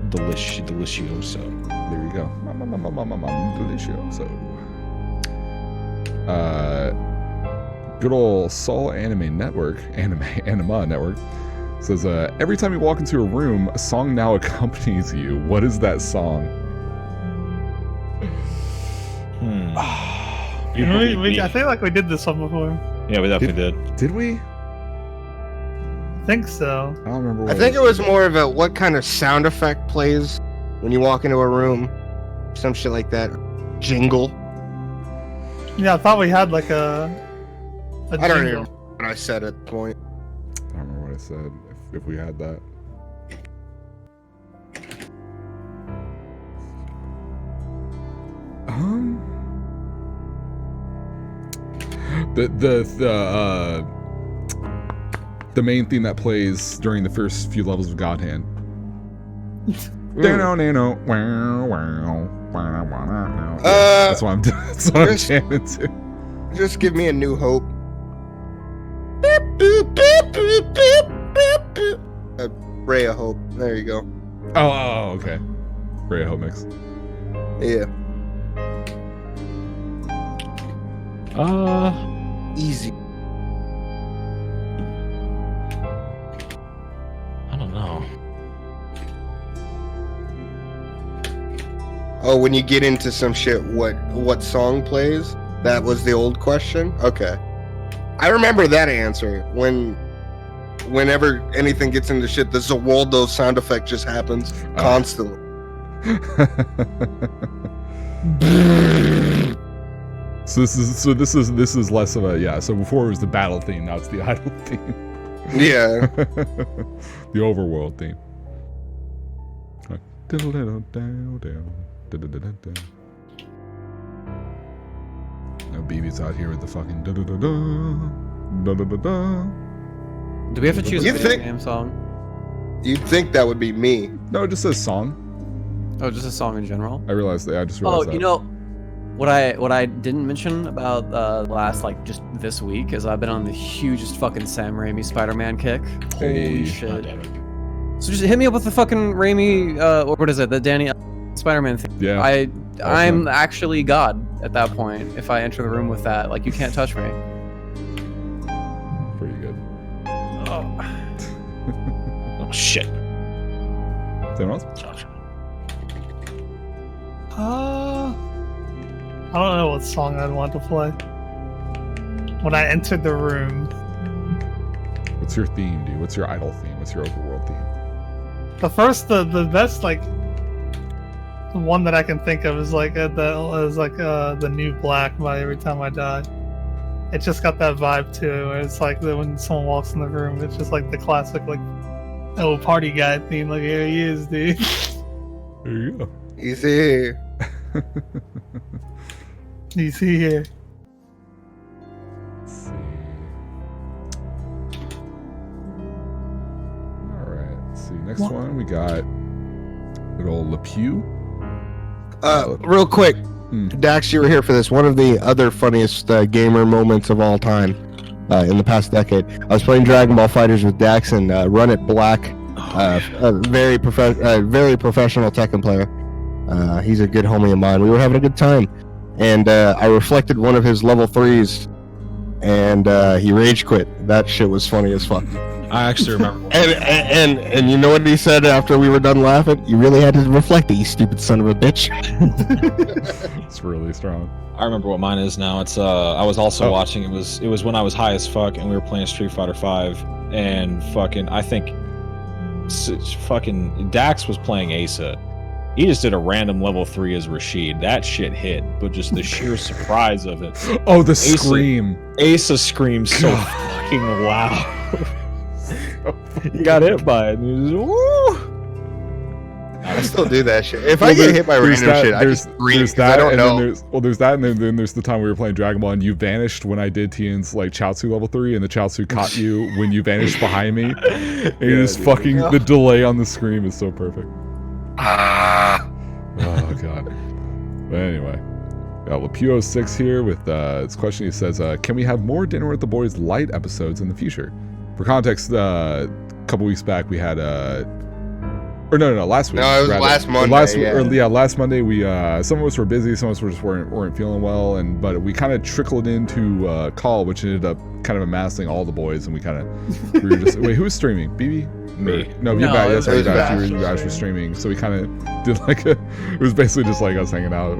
delicioso. There you go. Delicioso. Good old Soul Anima Network says, every time you walk into a room, a song now accompanies you. What is that song? I feel like we did this one before. Yeah, we definitely did. Did we? I think so. I don't remember. I think it was more of a what kind of sound effect plays when you walk into a room, some shit like that. Jingle. Yeah, I thought we had like a I don't even jingle. remember what I said at the point. I don't remember what I said. If we had that. the main theme that plays during the first few levels of God Hand. That's what I'm doing. That's what I'm jamming to. Just give me a New Hope. Ray of Hope. There you go. Oh, okay. Ray of Hope mix. Yeah. Easy. I don't know. Oh, when you get into some shit, what song plays? That was the old question? Okay. I remember that answer. Whenever anything gets into shit, the Zawaldo sound effect just happens constantly. So this is less of a so before it was the battle theme, now it's the idle theme. Yeah. The overworld theme. Now BB's out here with the fucking Do we have to choose a You video think- game song? You'd think that would be me. No, it just says song. Oh, just a song in general? I realized that. I just realized Oh, that. you know, what I didn't mention about last, like, just this week is I've been on the hugest fucking Sam Raimi Spider-Man kick. Holy Hey. shit. So just hit me up with the fucking Raimi, or what is it, the Danny Spider-Man thing. Yeah. I'm actually God at that point if I enter the room with that. Like, you can't touch me. Pretty good. Oh shit. Anyone else? I don't know what song I'd want to play. When I entered the room, What's your theme, dude? What's your idol theme? What's your overworld theme? the best, like, the one that I can think of is like the New Black by Every Time I Die. It just got that vibe too. Where it's like when someone walks in the room, it's just like the classic, like, oh, party guy theme. Like, here he is, dude. There you go. Easy. You see here. Let's see. Alright, let's see. Next one, we got good old LePew. Real quick, Hmm. Dax, you were here for this. One of the other funniest gamer moments of all time in the past decade. I was playing Dragon Ball Fighters with Dax and Run It Black, a very professional Tekken player. He's a good homie of mine. We were having a good time, and I reflected one of his level 3s, and he rage quit. That shit was funny as fuck. I actually remember. And you know what he said after we were done laughing? You really had to reflect it, you stupid son of a bitch. It's really strong. I remember what mine is now. It's I was also watching. It was when I was high as fuck, and we were playing Street Fighter 5, and fucking I think fucking Dax was playing Aceuhh. He just did a random level 3 as Rashid. That shit hit, but just the sheer surprise of it. Oh, the scream. Aceuhh screams so fucking loud. He got hit by it. And he was just, woo! I still do that shit. If I get hit by random shit, I just scream because I don't know. There's that, and then there's the time we were playing Dragon Ball, and you vanished when I did Tian's like Chaozu level 3, and the Chaozu caught you when you vanished behind me. And you just fucking the delay on the scream is so perfect. Oh god. But anyway, got Lepuo 6 here with this question. He says, "Can we have more Dinner with the Boys light episodes in the future?" For context, a couple weeks back we had last week. No, it was last Monday. Last Monday we some of us were busy, some of us just weren't feeling well, but we kind of trickled into call, which ended up kind of amassing all the boys, and we were just wait, who was streaming? BB? Me. No, you guys. That's right. You guys were streaming, so we kind of did like it was basically just like us hanging out.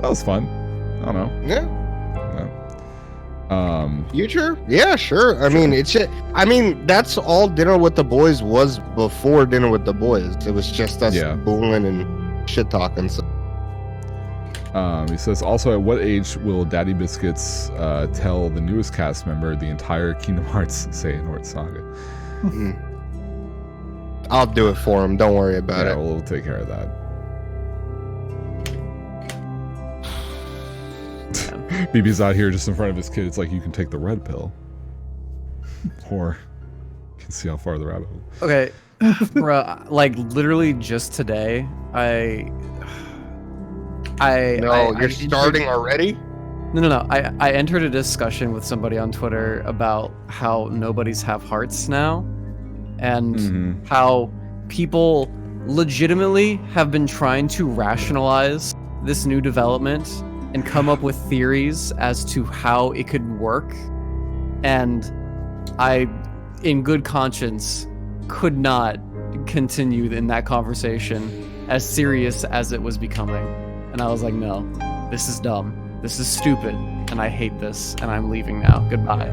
That was fun. I don't know. Yeah. Future? Yeah, sure. I mean, that's all Dinner with the Boys was before Dinner with the Boys. It was just us booling and shit talking. So. He says, also, at what age will Daddy Biscuits tell the newest cast member the entire Kingdom Hearts Xehanort saga? I'll do it for him. Don't worry about it. We'll take care of that. BB's out here just in front of his kid. It's like, you can take the red pill. Or See how far the rabbit hole. Okay, bruh, like literally just today, You're starting already? No. I entered a discussion with somebody on Twitter about how nobodies have hearts now, and how people legitimately have been trying to rationalize this new development and come up with theories as to how it could work, and I, in good conscience, could not continue in that conversation as serious as it was becoming. And I was like, no, this is dumb. This is stupid. And I hate this. And I'm leaving now. Goodbye.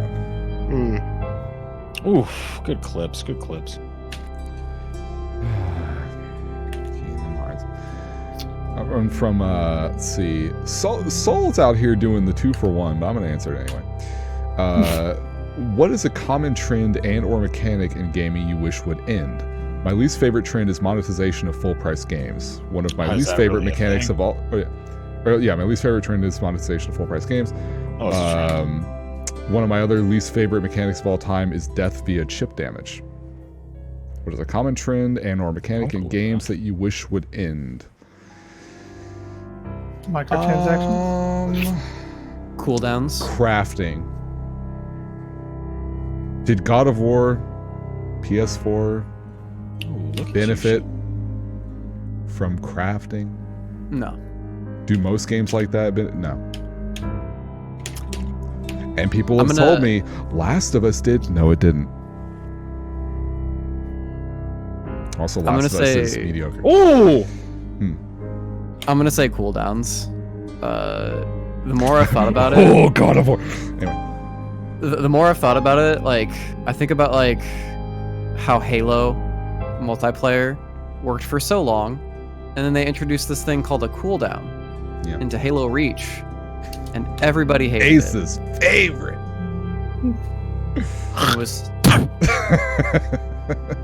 Oof, good clips, good clips. I'm from, let's see. Soul's out here doing the 2-for-1, but I'm going to answer it anyway. What is a common trend and or mechanic in gaming you wish would end? My least favorite trend is monetization of full-price games. One of my least favorite mechanics of all... my least favorite trend is monetization of full-price games. One of my other least favorite mechanics of all time is death via chip damage. What is a common trend and or mechanic in games that you wish would end? Microtransactions? Cooldowns. Crafting. Did God of War, PS4, benefit from crafting? No. Do most games like that? No. And people have told me, Last of Us did. No, it didn't. Also, Last of Us is mediocre. Oh! I'm going to say cooldowns. The more I thought about it... Oh, God of War. Anyway. The more I've thought about it, like, I think about, like, how Halo multiplayer worked for so long, and then they introduced this thing called a cooldown into Halo Reach, and everybody hated it. Ace's favorite. It was...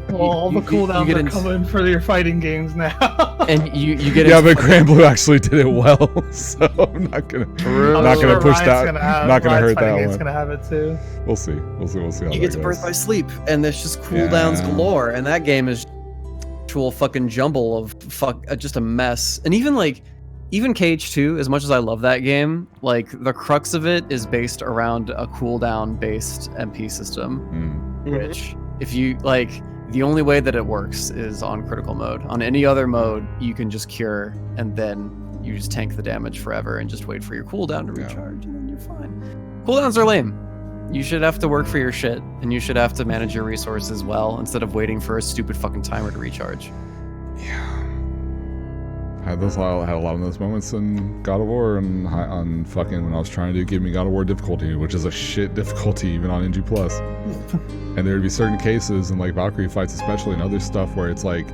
Well, all the cooldowns are coming for your fighting games now. And you get yeah, but Grand Blue actually did it well, so I'm not gonna push that. Not gonna hurt that one. It's gonna have it too. We'll see. We'll see how you get to Birth by Sleep, and there's just cooldowns galore, and that game is actual fucking jumble of just a mess. And even KH2, as much as I love that game, like the crux of it is based around a cooldown based MP system, which if you like, the only way that it works is on critical mode. On any other mode, you can just cure, and then you just tank the damage forever and just wait for your cooldown to recharge, and then you're fine. Cooldowns are lame. You should have to work for your shit, and you should have to manage your resources well instead of waiting for a stupid fucking timer to recharge. Yeah. I had a lot of those moments in God of War and on fucking when I was trying to give me God of War difficulty, which is a shit difficulty even on NG+. And there would be certain cases, and like Valkyrie fights especially, and other stuff where it's like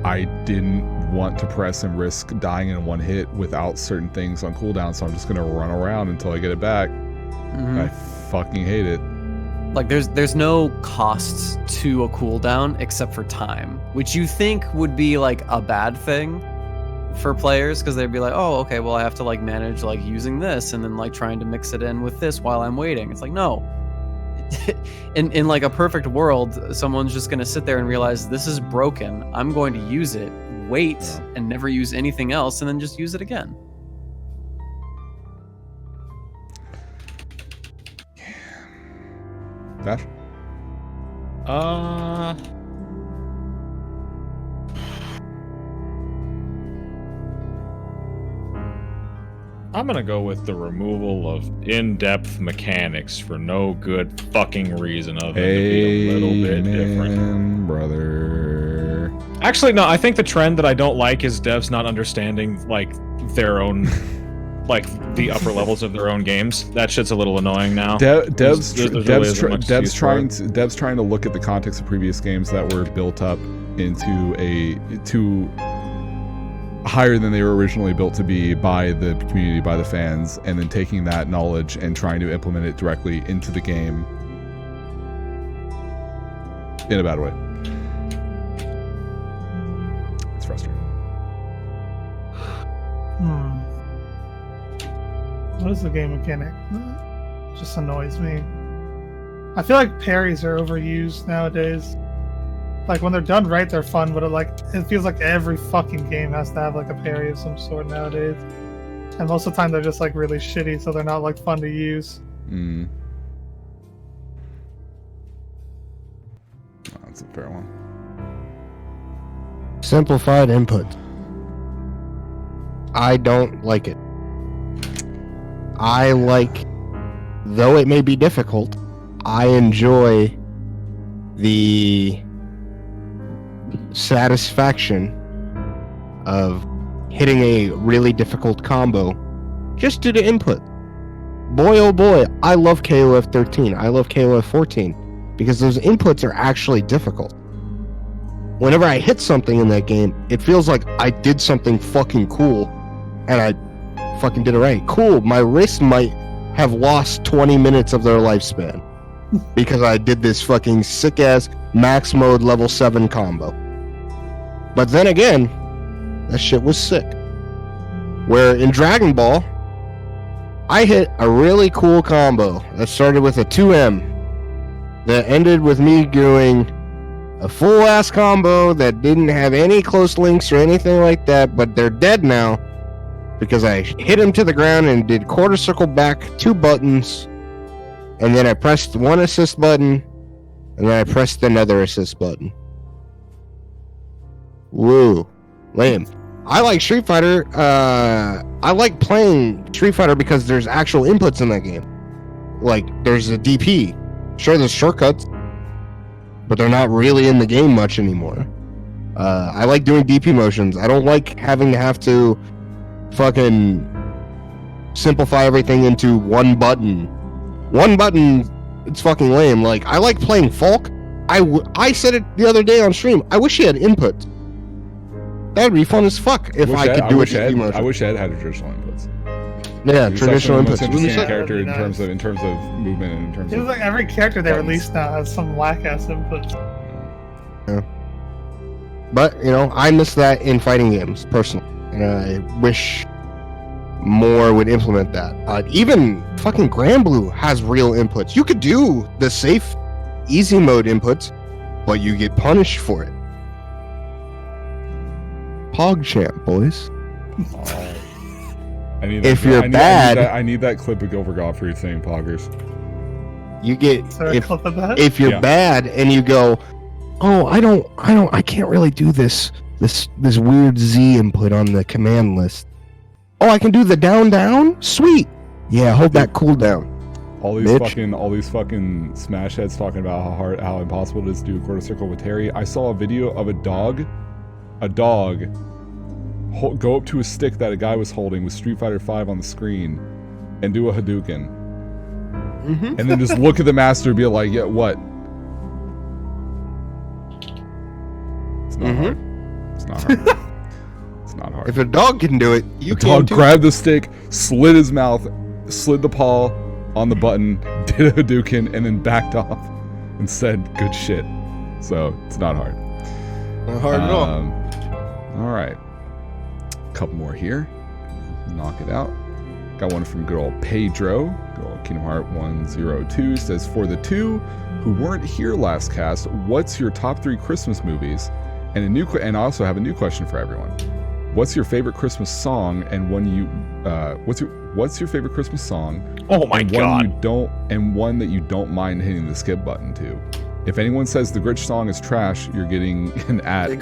I didn't want to press and risk dying in one hit without certain things on cooldown, so I'm just gonna run around until I get it back. I fucking hate it. Like there's no cost to a cooldown except for time, which you think would be like a bad thing for players, because they'd be like, oh, okay, well I have to like manage like using this and then like trying to mix it in with this while I'm waiting. It's like, no. in like a perfect world, someone's just gonna sit there and realize this is broken. I'm going to use it, wait, and never use anything else, and then just use it again. Vash? I'm gonna go with the removal of in-depth mechanics for no good fucking reason other than to be a little bit different. Brother. Actually, no, I think the trend that I don't like is devs not understanding like their own like the upper levels of their own games. That shit's a little annoying now. Devs trying to look at the context of previous games that were built up into higher than they were originally built to be by the community, by the fans, and then taking that knowledge and trying to implement it directly into the game in a bad way. It's frustrating. What is the game mechanic? Just annoys me. I feel like parries are overused nowadays. Like when they're done right, they're fun, but it feels like every fucking game has to have like a parry of some sort nowadays. And most of the time they're just like really shitty, so they're not like fun to use. Oh, that's a fair one. Simplified input. I don't like it. I like, though it may be difficult, I enjoy the satisfaction of hitting a really difficult combo just due to input. Boy oh boy, I love KOF 13. I love KOF 14 because those inputs are actually difficult. Whenever I hit something in that game, it feels like I did something fucking cool and I fucking did it right. Cool, my wrist might have lost 20 minutes of their lifespan because I did this fucking sick ass max mode level 7 combo. But then again, that shit was sick. Where in Dragon Ball, I hit a really cool combo that started with a 2M that ended with me doing a full ass combo that didn't have any close links or anything like that, but they're dead now because I hit him to the ground and did quarter circle back 2 buttons, and then I pressed 1 assist button, and then I pressed another assist button. Woo. Lame. I like Street Fighter. I like playing Street Fighter because there's actual inputs in that game. Like, there's a DP. Sure, there's shortcuts, but they're not really in the game much anymore. I like doing DP motions. I don't like having to fucking simplify everything into one button. One button, it's fucking lame. Like, I like playing Falk. I said it the other day on stream. I wish he had input. That would be fun as fuck if I could do it. I wish Ed had traditional inputs. Yeah, traditional inputs. Interesting character in terms of movement and in terms It of. was like every character they buttons. released now has some whack ass inputs. Yeah. But I miss that in fighting games personally, and I wish more would implement that. Even fucking Granblue has real inputs. You could do the safe, easy mode inputs, but you get punished for it. PogChamp, boys. I need If you're bad- I need that clip of Gilbert Gottfried saying poggers. You get Is there a clip of that? if you're Yeah. bad and you go, oh, I can't really do this weird Z input on the command list. Oh, I can do the down. Sweet. Yeah, hold that cooldown. All these Bitch. fucking smash heads talking about how impossible it is to do a quarter circle with Terry. I saw a video of a dog go up to a stick that a guy was holding with Street Fighter 5 on the screen and do a Hadouken. Mm-hmm. And then just look at the master and be like, yeah, what? It's not hard. It's not hard. It's not hard. If a dog can do it, you The can dog too. grabbed the stick, slid his mouth, slid the paw on the button, did a Hadouken, and then backed off and said, good shit. So, it's not hard. Not hard at all. All right. Couple more here. Knock it out. Got one from good old Pedro. Good old Kingdom Heart 102 says, for the two who weren't here last cast, what's your top 3 Christmas movies? And and I also have a new question for everyone. What's your favorite Christmas song? And what's your favorite Christmas song? Oh my god. One that you don't mind hitting the skip button to. If anyone says the Grinch song is trash, you're getting an ad. The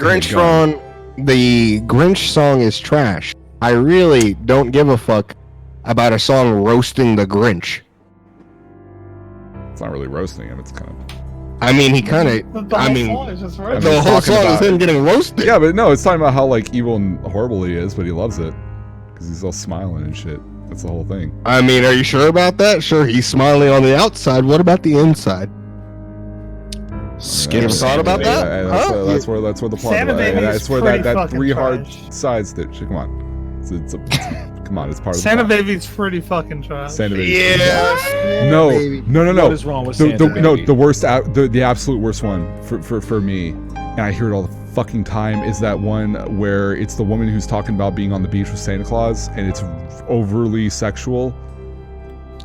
Grinch song is trash. I really don't give a fuck about a song roasting the Grinch. It's not really roasting him. It's kind of. I mean, he kind of. The I whole mean, song is just I right. mean, the whole talking song about is him getting roasted. Yeah, but no, it's talking about how like evil and horrible he is, but he loves it because he's all smiling and shit. That's the whole thing. I mean, are you sure about that? Sure, he's smiling on the outside. What about the inside? Skip Ever thought about that? Huh? That's where the plot. Santa Baby is That's where pretty that fucking 3 hard trash. sides that. Come on, come on, it's part of Santa the plot. Baby's pretty fucking trash. Santa Baby. Yeah. No, baby. no. What is wrong with Santa Baby? No, the worst, the absolute worst one for me, and I hear it all the fucking time, is that one where it's the woman who's talking about being on the beach with Santa Claus, and it's overly sexual.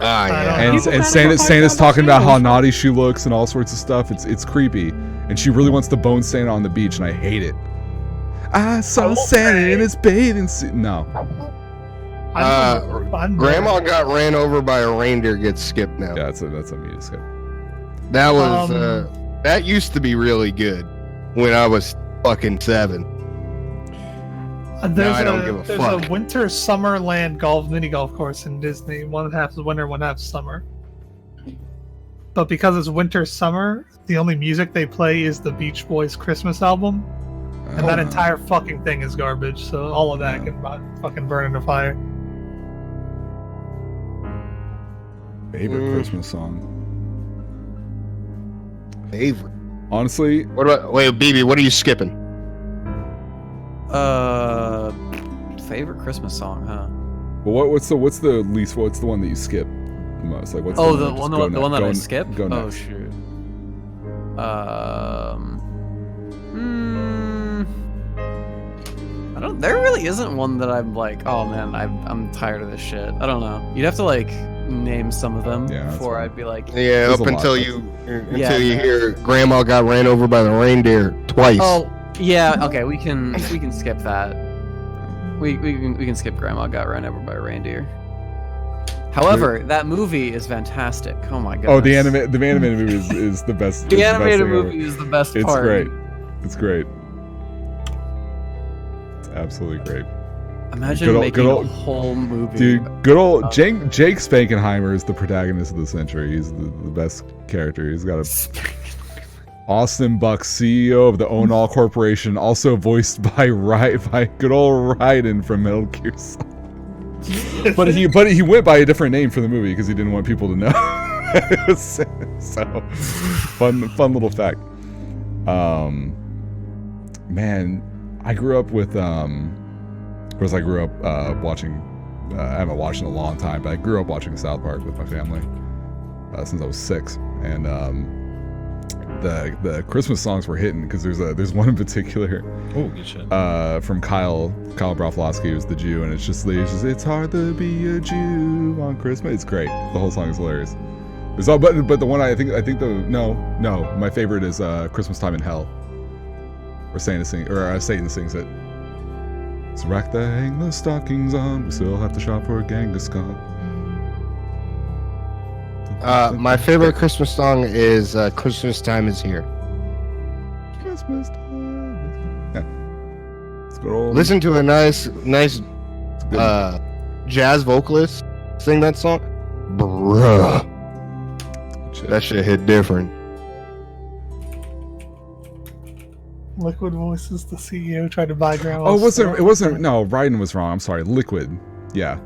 Ah, yeah. And People Santa's talking about how naughty she looks and all sorts of stuff. It's creepy, and she really wants to bone Santa on the beach, and I hate it. I saw Santa in his bathing suit. No. Grandma got ran over by a reindeer gets skipped now. Yeah, that's a media skip. That was that used to be really good when I was fucking 7. There's I don't give a fuck. a winter summer land mini golf course in Disney. One half is winter, one half is summer. But because it's winter summer, the only music they play is the Beach Boys Christmas album, and that entire fucking thing is garbage. So all of that can fucking burn in a fire. Favorite Christmas song? Favorite. Honestly, What about BB? What are you skipping? Favorite Christmas song, huh? well, what's the one that you skip the most? Like, what's Oh, the the one that I skipped? Go Oh next. shoot. I don't. There really isn't one that I'm like, oh man, I'm tired of this shit. I don't know. You'd have to like name some of them before I'd be like. Yeah, There's up a lot, until but- you hear Grandma got ran over by the reindeer twice. Oh yeah, okay, we can skip that. We can skip Grandma got ran over by a reindeer. However, that movie is fantastic. Oh my god. Oh, the animated movie is the best. The is animated best thing ever. movie is the best It's part. great. It's great. It's absolutely great. Imagine Good old- making good old- a whole movie. Dude, good old Jake Spankenheimer is the protagonist of the century. He's the best character. He's got a Austin Buck, CEO of the Own All Corporation, also voiced by good old Raiden from Metal Gear Solid. but he went by a different name for the movie because he didn't want people to know. So fun little fact. Man, I grew up with of course I grew up watching. I haven't watched in a long time, but I grew up watching South Park with my family since I was 6, and the Christmas songs were hitting because there's one in particular. Oh, good shit. From Kyle Broflovsky, who's the Jew, and it's hard to be a Jew on Christmas. It's great. The whole song is hilarious. But the one I think my favorite is Christmas Time in Hell, where Satan sings it. It's rack to hang the stockings on. We still have to shop for a Genghis Khan. My favorite Christmas song is "Christmas Time Is Here." Christmas time. Yeah. It's good old. Listen to a nice jazz vocalist sing that song. Bruh, that shit hit different. Liquid Voices, the CEO tried to buy Grandma. Oh, it wasn't. No, Raiden was wrong. I'm sorry. Liquid. Yeah.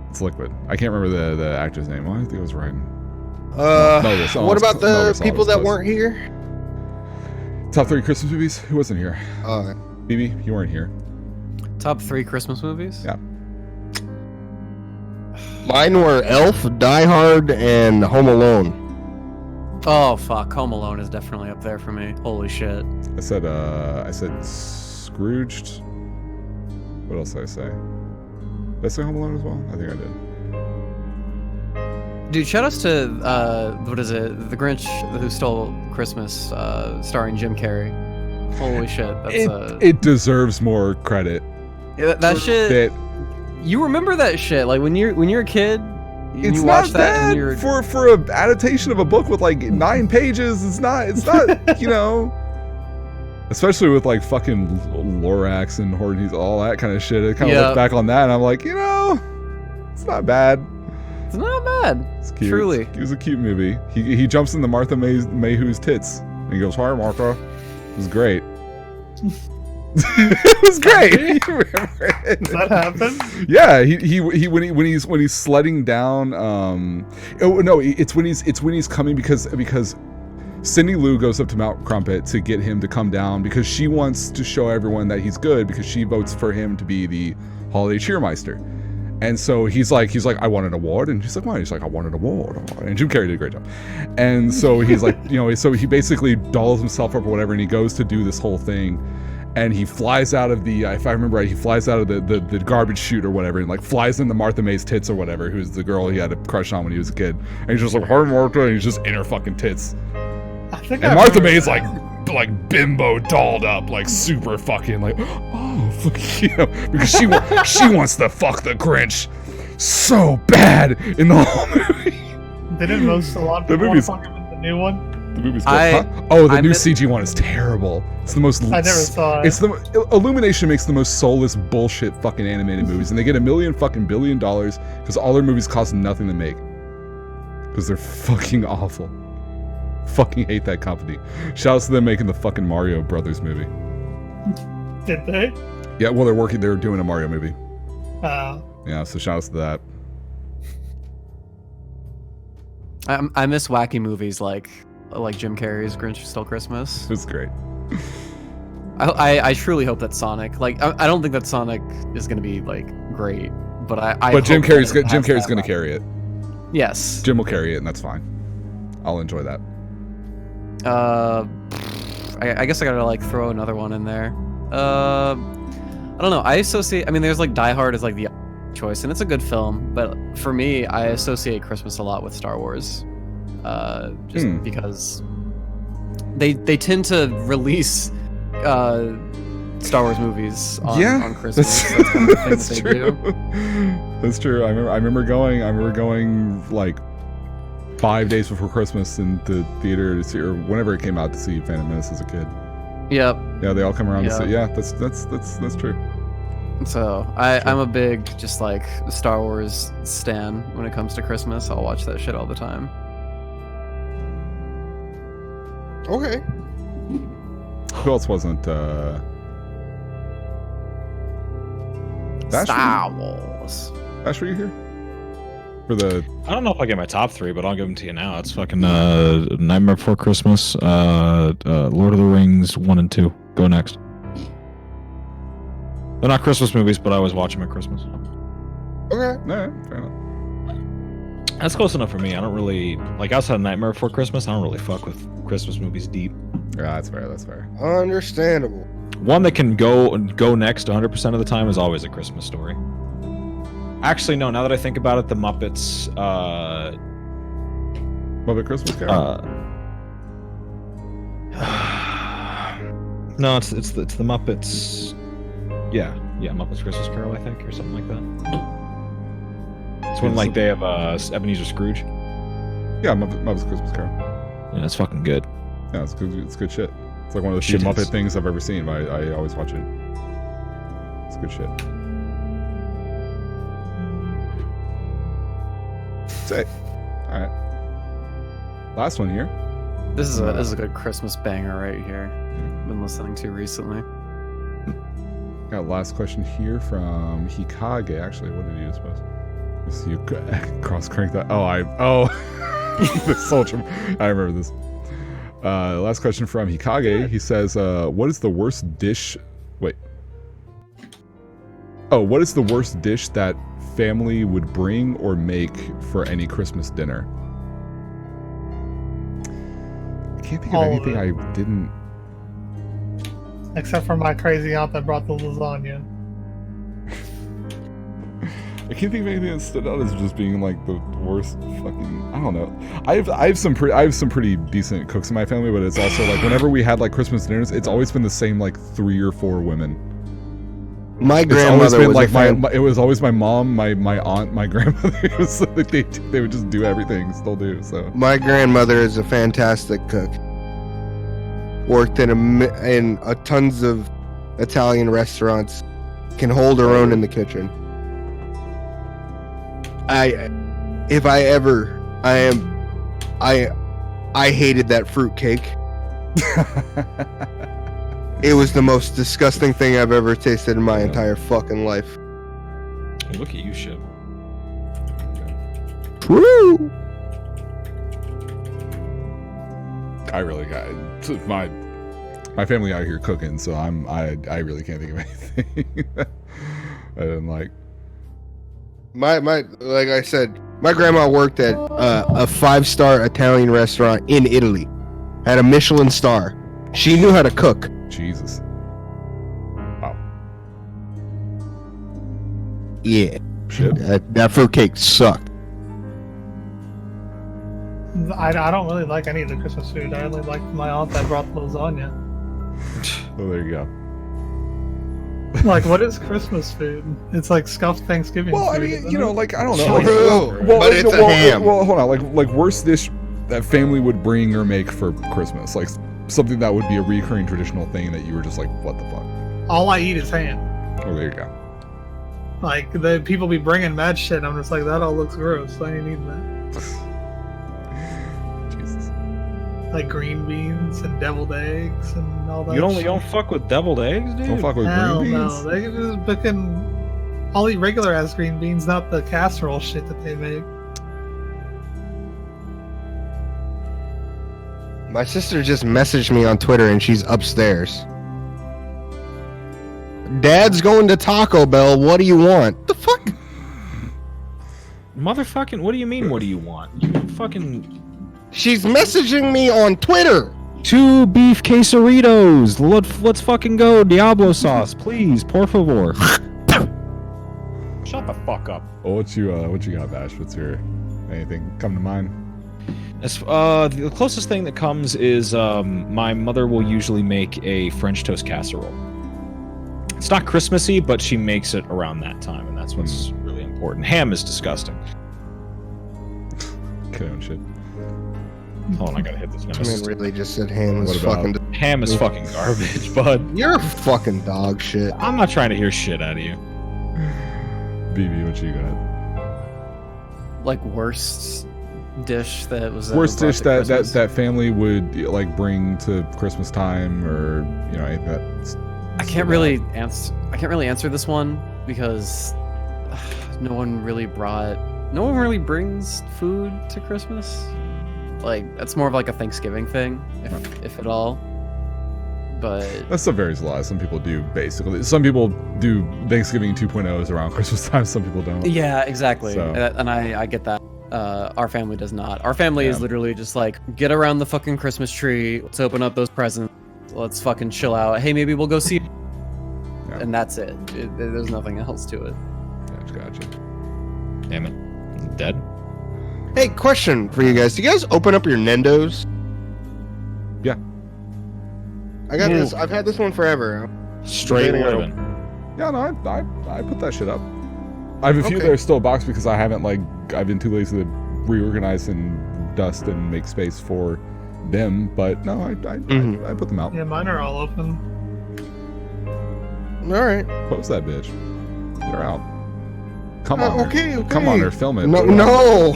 It's Liquid. I can't remember the actor's name. I think it was Raiden. What about the people that weren't here? Top 3 Christmas movies? Who wasn't here? BB, you weren't here. Top 3 Christmas movies? Yeah. Mine were Elf, Die Hard, and Home Alone. Oh fuck, Home Alone is definitely up there for me. Holy shit. I said Scrooged. What else did I say? Did I say Home Alone as well? I think I did. Dude, shout outs to what is it? The Grinch Who Stole Christmas, starring Jim Carrey. Holy shit, that's it deserves more credit. that shit. You remember that shit? Like when you're a kid, It's you not watch that bad and you're for an adaptation of a book with like 9 pages. It's not you know. Especially with like fucking Lorax and Horton, all that kind of shit. I kind of look back on that and I'm like, it's not bad. It's not bad. It's cute. Truly. It was a cute movie. He jumps into Martha Mayhew's tits and he goes, "Hi, Martha." It was great. It was great. You remember it? Does that happen? Yeah, he when he's sledding down. Oh no, it's when he's coming because Cindy Lou goes up to Mount Crumpet to get him to come down because she wants to show everyone that he's good because she votes for him to be the holiday cheermeister. And so he's like, I want an award, and she's like, why? He's like, I want an award. And Jim Carrey did a great job. And so he's like, so he basically dolls himself up or whatever, and he goes to do this whole thing. and he flies out of the, if I remember right, he flies out of the garbage chute or whatever, and like flies into Martha May's tits or whatever, who's the girl he had a crush on when he was a kid. And he's just like, "Hi, Martha," and he's just in her fucking tits. And Martha May's like bimbo dolled up, like super fucking like, oh fuck you, because she wants to fuck the Grinch so bad in the whole movie. Didn't most a lot of people want to fuck him in the new one? The movie's good. The new CG one is terrible. It's the most. I never saw it. It's the Illumination makes the most soulless bullshit fucking animated movies, and they get $1 million fucking billion because all their movies cost nothing to make. Because they're fucking awful. Fucking hate that company. Shout out to them making the fucking Mario Brothers movie. Did they? Yeah, well they're doing a Mario movie. Oh. Yeah, so shout out to that. I miss wacky movies like Jim Carrey's Grinch Stole Christmas. It's great. I truly hope that Sonic, like, I don't think that Sonic is gonna be like great, but I But Jim hope Carrey's that it Jim has Carrey's that gonna vibe. carry it. Yes. Jim will carry it, and that's fine. I'll enjoy that. I guess I gotta like throw another one in there. I don't know. I mean, there's like Die Hard is like the choice, and it's a good film, but for me, I associate Christmas a lot with Star Wars, just because they tend to release Star Wars movies on Christmas. That's kind of the thing That's that they true. do. That's true. I remember going like 5 days before Christmas in the theater to see, or whenever it came out, to see Phantom Menace as a kid. Yep. Yeah, they all come around to Yep. see. Yeah, that's true. So I'm a big just like Star Wars stan when it comes to Christmas. I'll watch that shit all the time. Okay. Who else wasn't? Vash, Star Wars. Vash, were you here? For the I don't know if I get my top 3, but I'll give them to you now. It's fucking Nightmare Before Christmas, Lord of the Rings 1 and 2. Go next. They're not Christmas movies, but I always watch them at Christmas. Okay. no, fair enough. That's close enough for me. I don't really like outside of Nightmare Before Christmas. I don't really fuck with Christmas movies deep. Yeah, that's fair. That's fair. Understandable. One that can go next 100% of the time is always A Christmas Story. Actually, no. Now that I think about it, the Muppets. Muppet Christmas Carol. No, it's the Muppets. Yeah, Muppets Christmas Carol, I think, or something like that. It's when like they have Ebenezer Scrooge. Yeah, Muppet's Christmas Carol. Yeah, it's fucking good. Yeah, it's good. It's good shit. It's like one of the few Shit Muppet is. things I've ever seen, but I always watch it. It's good shit. Sick. All right. Last one here. This is a good Christmas banger right here. Been listening to recently. Got last question here from Hikage. Actually, what did he do, I suppose? Let's see, you cross crank that. The soldier. I remember this. Last question from Hikage. He says, what is the worst dish? Wait. Oh, what is the worst dish that family would bring or make for any Christmas dinner? I can't think of All of anything it. I didn't. Except for my crazy aunt that brought the lasagna. I can't think of anything that stood out as just being like the worst fucking. I don't know. I have some pretty decent cooks in my family, but it's also like whenever we had like Christmas dinners, it's always been the same like 3 or 4 women. My It's always grandmother been was like a fan. it was always my mom, my aunt, my grandmother. It was like they would just do everything, still do. So My grandmother is a fantastic cook. Worked in tons of Italian restaurants. Can hold her own in the kitchen. I hated that fruit cake. It was the most disgusting thing I've ever tasted in my entire fucking life. Look at you, Shib. True. I really got my family out here cooking, so I really can't think of anything I didn't like. My like I said, my grandma worked at a 5-star Italian restaurant in Italy. Had a Michelin star. She knew how to cook. Jesus. Yeah, Shib? that fruitcake sucked. I don't really like any of the Christmas food. I only like my aunt that brought lasagna. Oh, there you go. Like, what is Christmas food? It's like scuffed Thanksgiving Well, food. I mean, isn't you know, it? like, I don't know. True, Like, but it's a ham. Well, hold on. Like worst dish that family would bring or make for Christmas. Like, something that would be a recurring traditional thing that you were just like, what the fuck? All I eat is ham. Oh, there you go. Like, the people be bringing mad shit, and I'm just like, that all looks gross. I ain't eating that. Jesus. Like green beans and deviled eggs and all that. You shit. don't fuck with deviled eggs, dude. Don't fuck with Hell green no. beans. They just fucking. I'll eat regular ass green beans, not the casserole shit that they make. My sister just messaged me on Twitter and she's upstairs. Dad's going to Taco Bell. What do you want? The fuck? Motherfucking, what do you mean, what do you want? You fucking... She's messaging me on Twitter. 2 beef quesaritos. Let's fucking go. Diablo sauce, please, por favor. Shut the fuck up. Oh, what you got, Vash? What's your anything come to mind? The closest thing that comes is my mother will usually make a French toast casserole. It's not Christmassy, but she makes it around that time, and that's what's really important. Ham is disgusting. Okay, shit. Hold on, I gotta hit this I mean, nemesis. really just said ham What is about- fucking... Ham is fucking garbage, bud. You're fucking dog shit. I'm not trying to hear shit out of you. BB, what you got? Like worst dish that was Worst ever dish brought to that Christmas? that family would like bring to Christmas time, or anything that's. I can't really answer this one because no one really brings food to Christmas. Like, that's more of like a Thanksgiving thing, if at all. But That stuff varies a lot. Some people do basically. Some people do Thanksgiving 2.0s around Christmas time. Some people don't. yeah, exactly. So- And I get that. Our family does not. Our family is Yeah. literally just like, get around the fucking Christmas tree. Let's open up those presents. Let's fucking chill out. Hey, maybe we'll go see. Yeah. And that's it. There's nothing else to it. Gotcha. Damn it. Dead? Hey, question for you guys. Do you guys open up your Nendos? Yeah. I got this. I've had this one forever. Straight Debating on- living. Yeah, no, I put that shit up. I have a few Okay. that are still boxed because I've been too lazy to reorganize and dust and make space for them. But no, I put them out. Yeah, mine are all open. All right. Post that bitch. They're out. Come on. Okay. Come on, or film it. No, Put it on- no,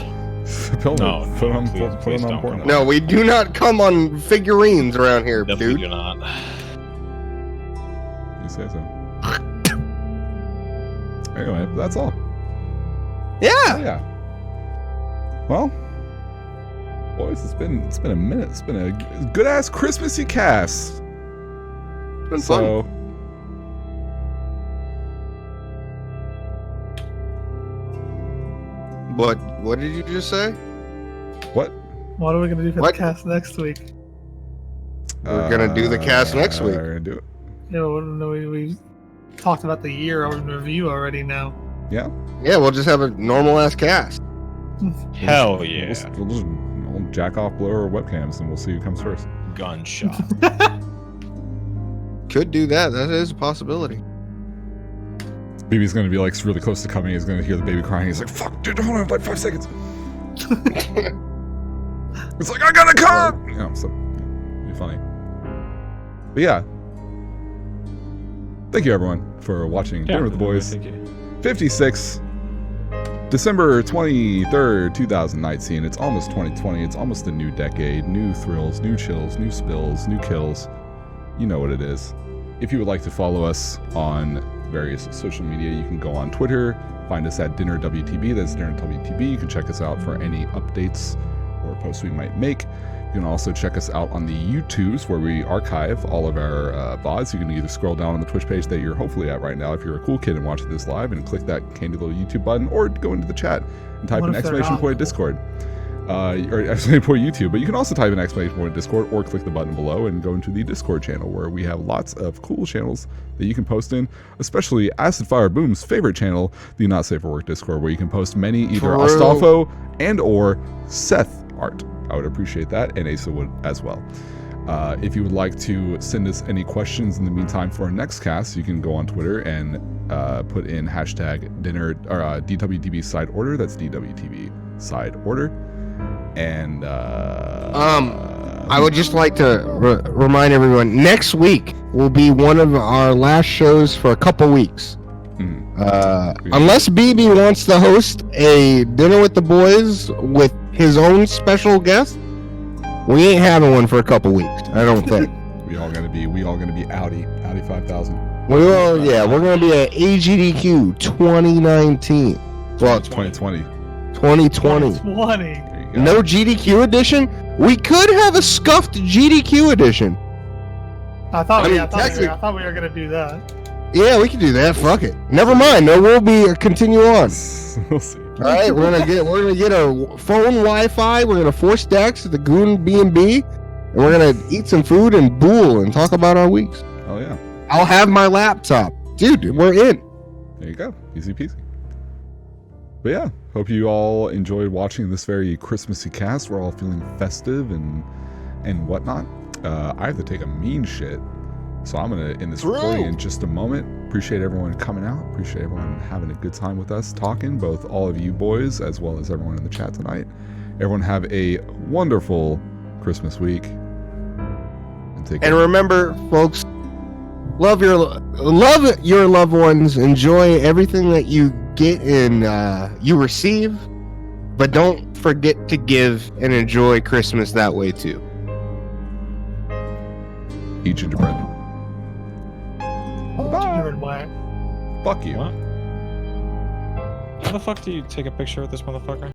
Film No, it. Put it on, please- put it please on don't porno. come no. We do not come on figurines around here, Definitely dude. do not. You say so. Anyway, that's all. Yeah. Oh, yeah. Well, boys, it's been a minute. It's been a good ass Christmassy cast. It's been fun. So, What did you just say? what? What are we gonna do for What? the cast next week? We're gonna do the cast next week. We're gonna do it. Yeah, we talked about the year in review already now. Yeah. Yeah, we'll just have a normal ass cast. Hell yeah. We'll jack off blower webcams and we'll see who comes first. Gunshot. Could do that. That is a possibility. BB's gonna be like really close to coming. He's gonna hear the baby crying. He's like, "Fuck, dude, hold on, like 5 seconds." It's like, I gotta come. So it'll be funny. But yeah, thank you everyone for watching Dinner with the Boys. Thank you. 56, December 23rd, 2019. It's almost 2020. It's almost a new decade. New thrills, new chills, new spills, new kills. You know what it is. If you would like to follow us on various social media, you can go on Twitter, find us at DinnerWTB. That's DinnerWTB. You can check us out for any updates or posts we might make. You can also check us out on the YouTubes where we archive all of our VODs. You can either scroll down on the Twitch page that you're hopefully at right now if you're a cool kid and watching this live and click that handy little YouTube button, or go into the chat and type What an if they're exclamation not point cool? Discord. or exclamation point YouTube, but you can also type in exclamation point Discord or click the button below and go into the Discord channel where we have lots of cool channels that you can post in, especially Acid Fire Boom's favorite channel, the Not Safe for Work Discord, where you can post many either True. Astolfo and or Seth art. I would appreciate that, and Aceuhh would as well. If you would like to send us any questions in the meantime for our next cast, you can go on Twitter and put in hashtag dinner or DWTB side order. That's DWTB side order. And I would just like to remind everyone, next week will be one of our last shows for a couple weeks. Unless BB wants to host a dinner with the boys with his own special guest, we ain't having one for a couple weeks. I don't think. we all gonna be Audi 5000. We're gonna be at AGDQ 2019. Well, 2020. 2020. 20. No GDQ edition. We could have a scuffed GDQ edition. I thought we were gonna do that. Yeah, we can do that. Fuck it. Never mind. No, we'll be continue on. We'll see. All right, we're gonna get a phone Wi-Fi. We're gonna force DAX at the Goon B&B, and we're gonna eat some food and bool and talk about our weeks. Oh yeah. I'll have my laptop, dude. We're in. There you go. Easy peasy. But yeah, hope you all enjoyed watching this very Christmassy cast. We're all feeling festive and whatnot. I have to take a mean shit, so I'm gonna end this recording in just a moment. Appreciate everyone coming out. Appreciate everyone having a good time with us, talking, both all of you boys as well as everyone in the chat tonight. Everyone have a wonderful Christmas week. And remember, folks, love your loved ones. Enjoy everything that you get and you receive, but don't forget to give and enjoy Christmas that way too. Eat gingerbread. Bye. Fuck you. What? How the fuck do you take a picture with this motherfucker?